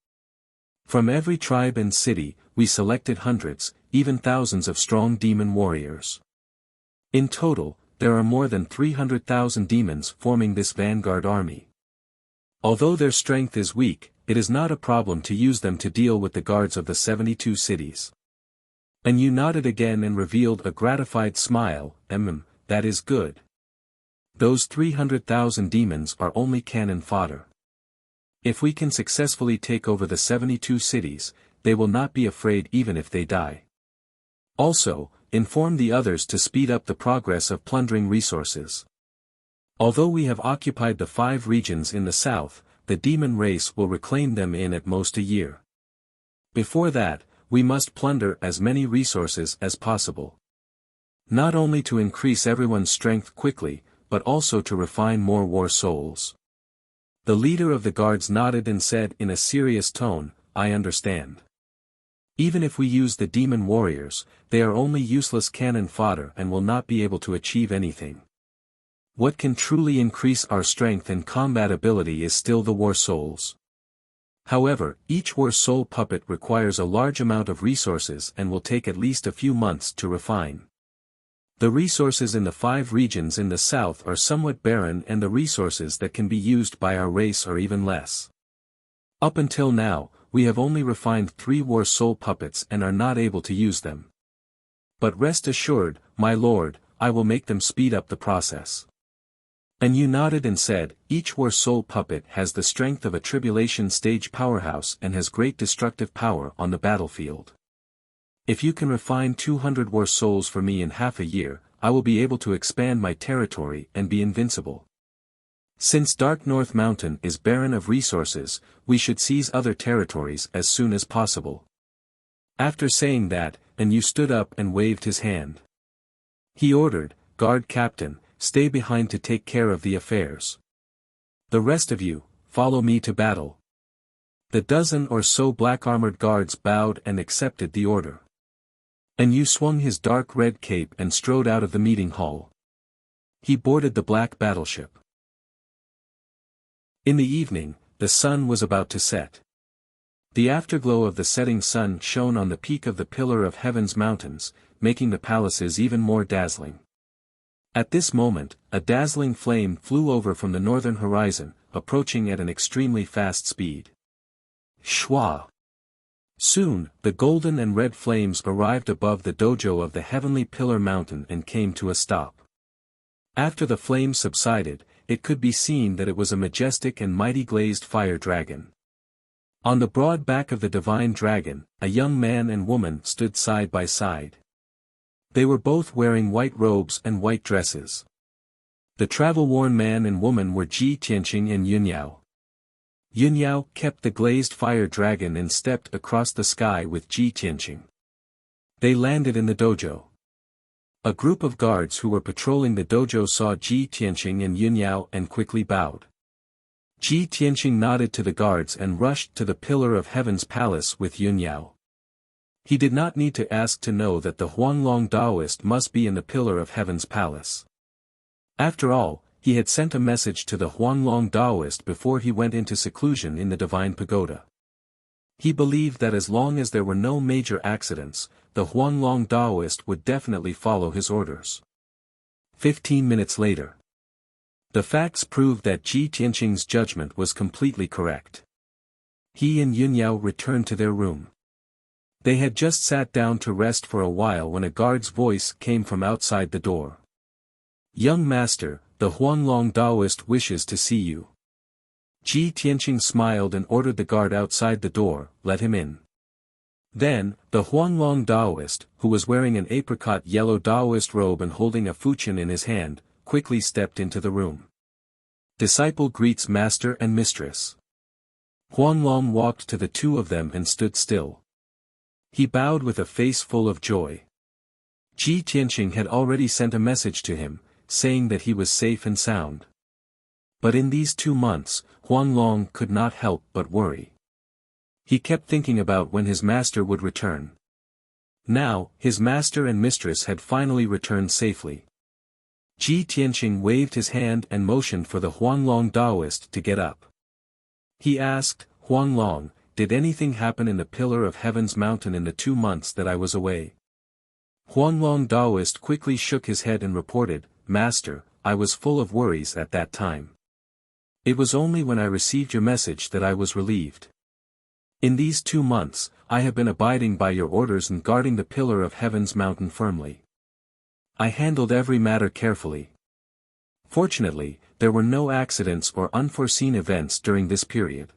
From every tribe and city, we selected hundreds, even thousands of strong demon warriors. In total, there are more than 300,000 demons forming this vanguard army. Although their strength is weak, it is not a problem to use them to deal with the guards of the 72 cities. Anyu nodded again and revealed a gratified smile, that is good. Those 300,000 demons are only cannon fodder. If we can successfully take over the 72 cities, they will not be afraid even if they die. Also, inform the others to speed up the progress of plundering resources. Although we have occupied the 5 regions in the south, the demon race will reclaim them in at most a year. Before that, we must plunder as many resources as possible. Not only to increase everyone's strength quickly, but also to refine more war souls. The leader of the guards nodded and said in a serious tone, I understand. Even if we use the demon warriors, they are only useless cannon fodder and will not be able to achieve anything. What can truly increase our strength and combat ability is still the war souls. However, each war soul puppet requires a large amount of resources and will take at least a few months to refine. The resources in the 5 regions in the south are somewhat barren and the resources that can be used by our race are even less. Up until now, we have only refined 3 war soul puppets and are not able to use them. But rest assured, my lord, I will make them speed up the process. Anyu nodded and said, each war soul puppet has the strength of a tribulation stage powerhouse and has great destructive power on the battlefield. If you can refine 200 war souls for me in half a year, I will be able to expand my territory and be invincible. Since Dark North Mountain is barren of resources, we should seize other territories as soon as possible. After saying that, Anyu stood up and waved his hand. He ordered, Guard Captain, stay behind to take care of the affairs. The rest of you, follow me to battle. The dozen or so black-armored guards bowed and accepted the order. Anyu swung his dark red cape and strode out of the meeting hall. He boarded the black battleship. In the evening, the sun was about to set. The afterglow of the setting sun shone on the peak of the Pillar of Heaven's mountains, making the palaces even more dazzling. At this moment, a dazzling flame flew over from the northern horizon, approaching at an extremely fast speed. Shwa! Soon, the golden and red flames arrived above the dojo of the heavenly pillar mountain and came to a stop. After the flames subsided, it could be seen that it was a majestic and mighty glazed fire dragon. On the broad back of the divine dragon, a young man and woman stood side by side. They were both wearing white robes and white dresses. The travel-worn man and woman were Ji Tianqing and Yunyao. Yunyao kept the glazed fire dragon and stepped across the sky with Ji Tianqing. They landed in the dojo. A group of guards who were patrolling the dojo saw Ji Tianqing and Yunyao and quickly bowed. Ji Tianqing nodded to the guards and rushed to the Pillar of Heaven's palace with Yunyao. He did not need to ask to know that the Huanglong Daoist must be in the Pillar of Heaven's palace. After all, he had sent a message to the Huanglong Daoist before he went into seclusion in the Divine Pagoda. He believed that as long as there were no major accidents, the Huanglong Daoist would definitely follow his orders. 15 minutes later. The facts proved that Ji Tianqing's judgment was completely correct. He and Yunyao returned to their room. They had just sat down to rest for a while when a guard's voice came from outside the door. Young master, the Huanglong Taoist wishes to see you. Ji Tianqing smiled and ordered the guard outside the door, let him in. Then, the Huanglong Taoist, who was wearing an apricot yellow Taoist robe and holding a fuqian in his hand, quickly stepped into the room. Disciple greets master and mistress. Huanglong walked to the two of them and stood still. He bowed with a face full of joy. Ji Tianqing had already sent a message to him, saying that he was safe and sound. But in these 2 months, Huanglong could not help but worry. He kept thinking about when his master would return. Now, his master and mistress had finally returned safely. Ji Tianqing waved his hand and motioned for the Huanglong Taoist to get up. He asked, Huanglong, did anything happen in the Pillar of Heaven's mountain in the 2 months that I was away? Huanglong Taoist quickly shook his head and reported, Master, I was full of worries at that time. It was only when I received your message that I was relieved. In these 2 months, I have been abiding by your orders and guarding the Pillar of Heaven's mountain firmly. I handled every matter carefully. Fortunately, there were no accidents or unforeseen events during this period.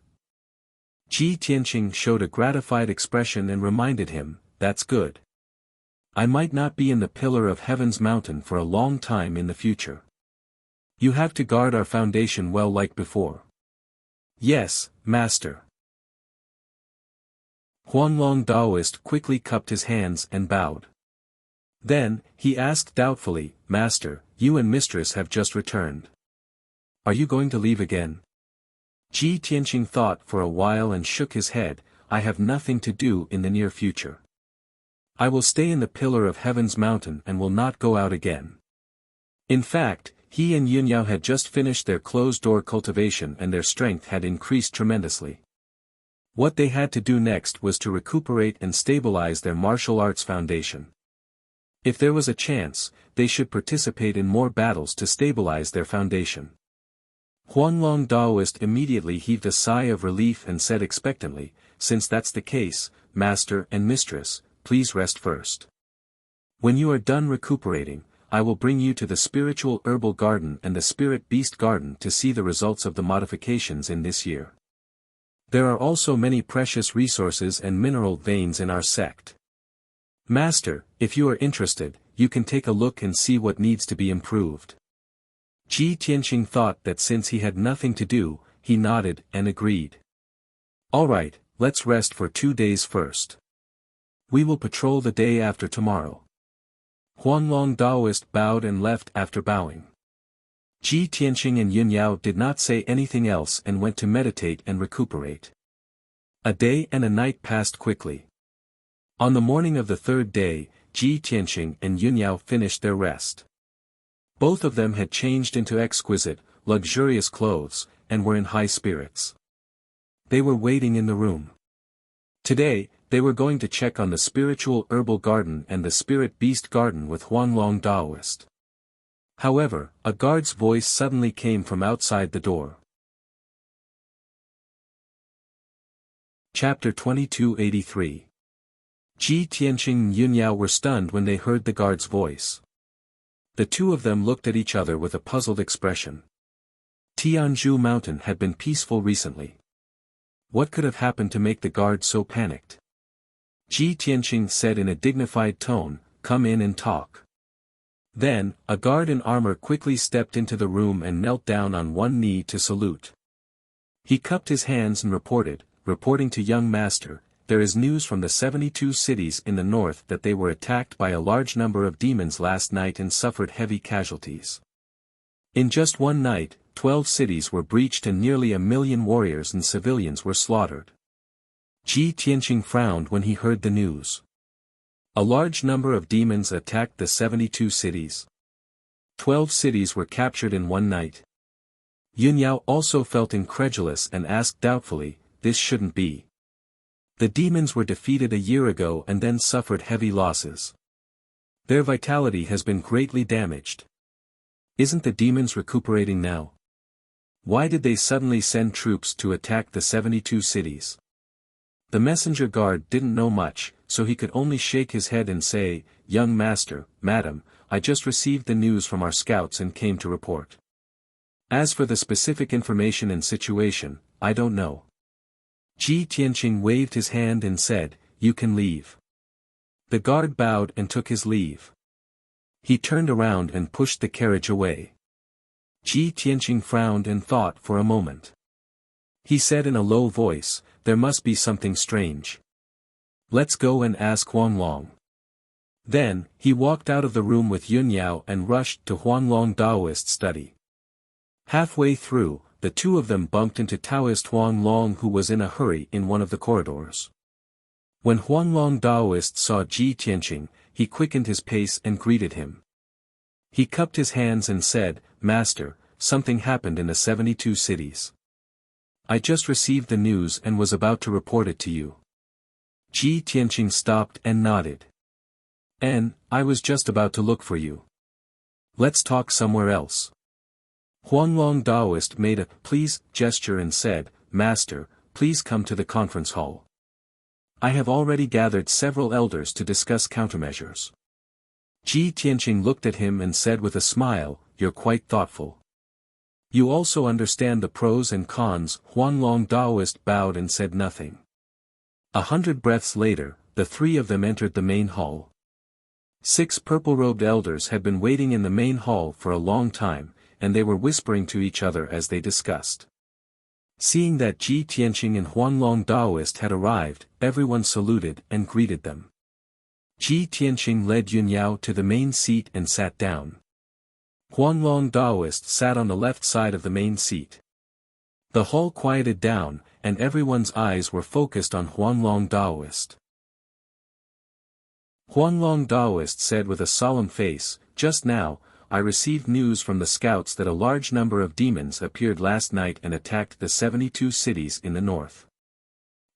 Ji Tianqing showed a gratified expression and reminded him, that's good. I might not be in the Pillar of Heaven's mountain for a long time in the future. You have to guard our foundation well like before. Yes, master. Huanglong Taoist quickly cupped his hands and bowed. Then, he asked doubtfully, Master, you and mistress have just returned. Are you going to leave again? Ji Tianqing thought for a while and shook his head, I have nothing to do in the near future. I will stay in the Pillar of Heaven's mountain and will not go out again. In fact, he and Yunyao had just finished their closed-door cultivation and their strength had increased tremendously. What they had to do next was to recuperate and stabilize their martial arts foundation. If there was a chance, they should participate in more battles to stabilize their foundation. Huanglong Taoist immediately heaved a sigh of relief and said expectantly, since that's the case, master and mistress, please rest first. When you are done recuperating, I will bring you to the spiritual herbal garden and the spirit beast garden to see the results of the modifications in this year. There are also many precious resources and mineral veins in our sect. Master, if you are interested, you can take a look and see what needs to be improved. Ji Tianqing thought that since he had nothing to do, he nodded and agreed. All right, let's rest for 2 days first. We will patrol the day after tomorrow. Huanglong Taoist bowed and left after bowing. Ji Tianqing and Yunyao did not say anything else and went to meditate and recuperate. A day and a night passed quickly. On the morning of the 3rd day, Ji Tianqing and Yunyao finished their rest. Both of them had changed into exquisite, luxurious clothes, and were in high spirits. They were waiting in the room. Today, they were going to check on the spiritual herbal garden and the spirit beast garden with Huanglong Taoist. However, a guard's voice suddenly came from outside the door. Chapter 2283. Ji Tianqing and Yunyao were stunned when they heard the guard's voice. The two of them looked at each other with a puzzled expression. Tianzhu Mountain had been peaceful recently. What could have happened to make the guard so panicked? Ji Tianqing said in a dignified tone, come in and talk. Then, a guard in armor quickly stepped into the room and knelt down on one knee to salute. He cupped his hands and reporting to young master, there is news from the 72 cities in the north that they were attacked by a large number of demons last night and suffered heavy casualties. In just one night, 12 cities were breached and nearly 1 million warriors and civilians were slaughtered. Ji Tianqing frowned when he heard the news. A large number of demons attacked the 72 cities. 12 cities were captured in one night. Yunyao also felt incredulous and asked doubtfully, this shouldn't be. The demons were defeated a year ago and then suffered heavy losses. Their vitality has been greatly damaged. Isn't the demons recuperating now? Why did they suddenly send troops to attack the 72 cities? The messenger guard didn't know much, so he could only shake his head and say, "Young master, madam, I just received the news from our scouts and came to report. As for the specific information and situation, I don't know." Ji Tianqing waved his hand and said, "You can leave." The guard bowed and took his leave. He turned around and pushed the carriage away. Ji Tianqing frowned and thought for a moment. He said in a low voice, "There must be something strange. Let's go and ask Huanglong." Then, he walked out of the room with Yun Yao and rushed to Huanglong Taoist study. Halfway through, the two of them bumped into Taoist Huanglong, who was in a hurry in one of the corridors. When Huanglong Taoist saw Ji Tianqing, he quickened his pace and greeted him. He cupped his hands and said, "Master, something happened in the 72 cities. I just received the news and was about to report it to you." Ji Tianqing stopped and nodded. "And, I was just about to look for you. Let's talk somewhere else." Huanglong Taoist made a "please" gesture and said, "Master, please come to the conference hall. I have already gathered several elders to discuss countermeasures." Ji Tianqing looked at him and said with a smile, "You're quite thoughtful. You also understand the pros and cons." Huanglong Taoist bowed and said nothing. 100 breaths later, the three of them entered the main hall. 6 purple-robed elders had been waiting in the main hall for a long time, and they were whispering to each other as they discussed. Seeing that Ji Tianqing and Huanglong Taoist had arrived, everyone saluted and greeted them. Ji Tianqing led Yun Yao to the main seat and sat down. Huanglong Taoist sat on the left side of the main seat. The hall quieted down, and everyone's eyes were focused on Huanglong Taoist. Huanglong Taoist said with a solemn face, "Just now, I received news from the scouts that a large number of demons appeared last night and attacked the 72 cities in the north.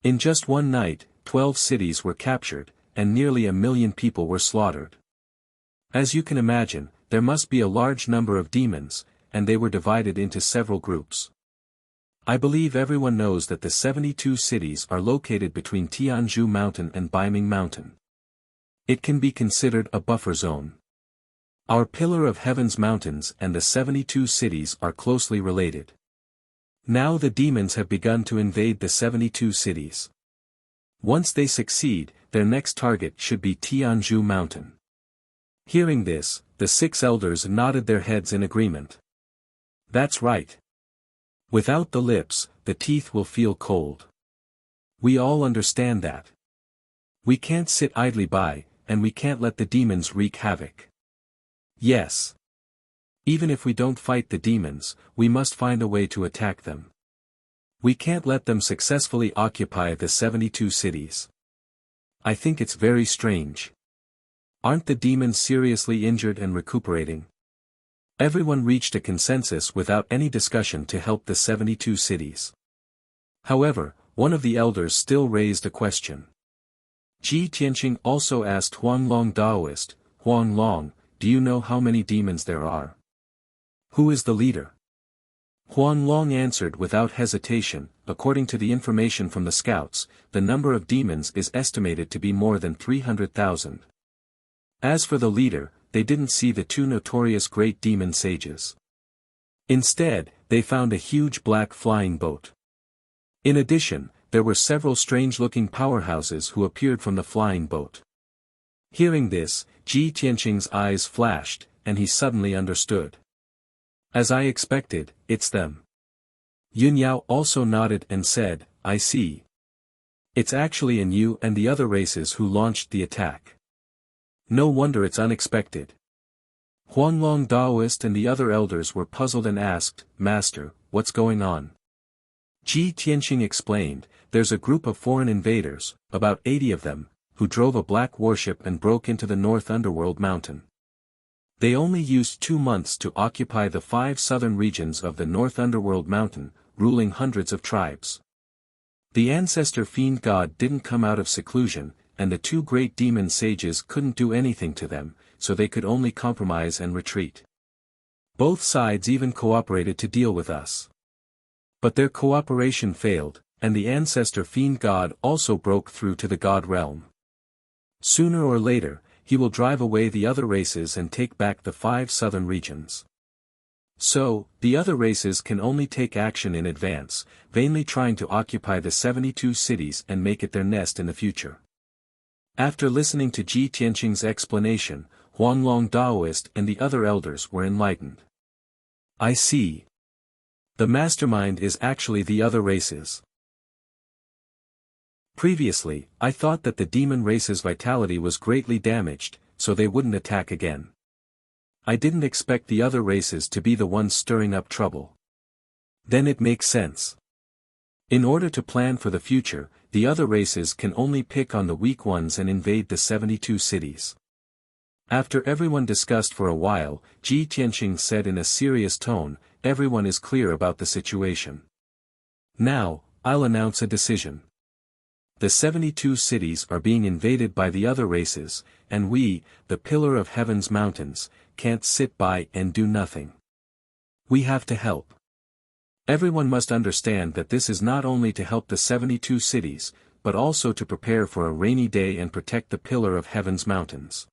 In just one night, 12 cities were captured, and nearly 1 million people were slaughtered. As you can imagine, there must be a large number of demons, and they were divided into several groups. I believe everyone knows that the 72 cities are located between Tianzhu Mountain and Baiming Mountain. It can be considered a buffer zone. Our Pillar of Heaven's mountains and the 72 cities are closely related. Now the demons have begun to invade the 72 cities. Once they succeed, their next target should be Tianzhu Mountain." Hearing this, the 6 elders nodded their heads in agreement. "That's right. Without the lips, the teeth will feel cold. We all understand that. We can't sit idly by, and we can't let the demons wreak havoc. Yes. Even if we don't fight the demons, we must find a way to attack them. We can't let them successfully occupy the 72 cities. I think it's very strange. Aren't the demons seriously injured and recuperating?" Everyone reached a consensus without any discussion to help the 72 cities. However, one of the elders still raised a question. Ji Tianqing also asked Huanglong Taoist, "Huanglong, do you know how many demons there are? Who is the leader?" Huanglong answered without hesitation, "According to the information from the scouts, the number of demons is estimated to be more than 300,000. As for the leader, they didn't see the 2 notorious great demon sages. Instead, they found a huge black flying boat. In addition, there were several strange-looking powerhouses who appeared from the flying boat." Hearing this, Ji Tianqing's eyes flashed, and he suddenly understood. "As I expected, it's them." Yun Yao also nodded and said, "I see. It's actually in you and the other races who launched the attack. No wonder it's unexpected." Huanglong Taoist and the other elders were puzzled and asked, "Master, what's going on?" Ji Tianqing explained, "There's a group of foreign invaders, about 80 of them, who drove a black warship and broke into the North Underworld Mountain. They only used 2 months to occupy the 5 southern regions of the North Underworld Mountain, ruling hundreds of tribes. The ancestor fiend god didn't come out of seclusion, and the 2 great demon sages couldn't do anything to them, so they could only compromise and retreat. Both sides even cooperated to deal with us. But their cooperation failed, and the ancestor fiend god also broke through to the god realm. Sooner or later, he will drive away the other races and take back the 5 southern regions. So, the other races can only take action in advance, vainly trying to occupy the 72 cities and make it their nest in the future. After listening to Ji Tianqing's explanation, Huanglong Daoist and the other elders were enlightened. I see. The mastermind is actually the other races. Previously, I thought that the demon race's vitality was greatly damaged, so they wouldn't attack again. I didn't expect the other races to be the ones stirring up trouble. Then it makes sense. In order to plan for the future, the other races can only pick on the weak ones and invade the 72 cities. After everyone discussed for a while, Ji Tianqing said in a serious tone, "Everyone is clear about the situation. Now, I'll announce a decision. The 72 cities are being invaded by the other races, and we, the Pillar of Heaven's mountains, can't sit by and do nothing. We have to help. Everyone must understand that this is not only to help the 72 cities, but also to prepare for a rainy day and protect the Pillar of Heaven's mountains.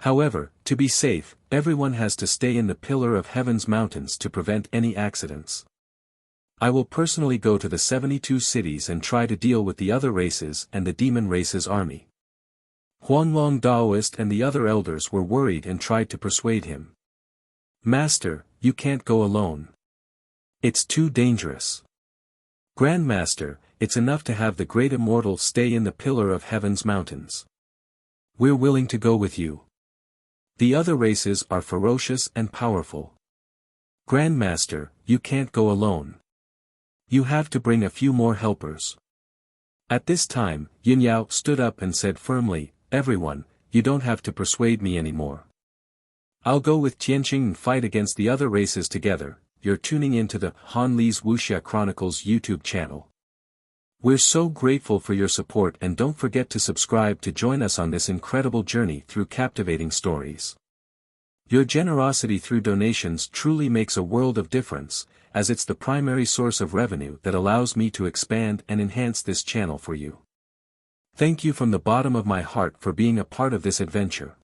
However, to be safe, everyone has to stay in the Pillar of Heaven's mountains to prevent any accidents. I will personally go to the 72 cities and try to deal with the other races and the demon race's army." Huanglong Daoist and the other elders were worried and tried to persuade him. "Master, you can't go alone. It's too dangerous. Grandmaster, it's enough to have the great immortal stay in the Pillar of Heaven's mountains. We're willing to go with you. The other races are ferocious and powerful. Grandmaster, you can't go alone. You have to bring a few more helpers." At this time, Yin Yao stood up and said firmly, "Everyone, you don't have to persuade me anymore. I'll go with Tianqing and fight against the other races together." You're tuning into the Han Li's Wuxia Chronicles YouTube channel. We're so grateful for your support, and don't forget to subscribe to join us on this incredible journey through captivating stories. Your generosity through donations truly makes a world of difference, as it's the primary source of revenue that allows me to expand and enhance this channel for you. Thank you from the bottom of my heart for being a part of this adventure.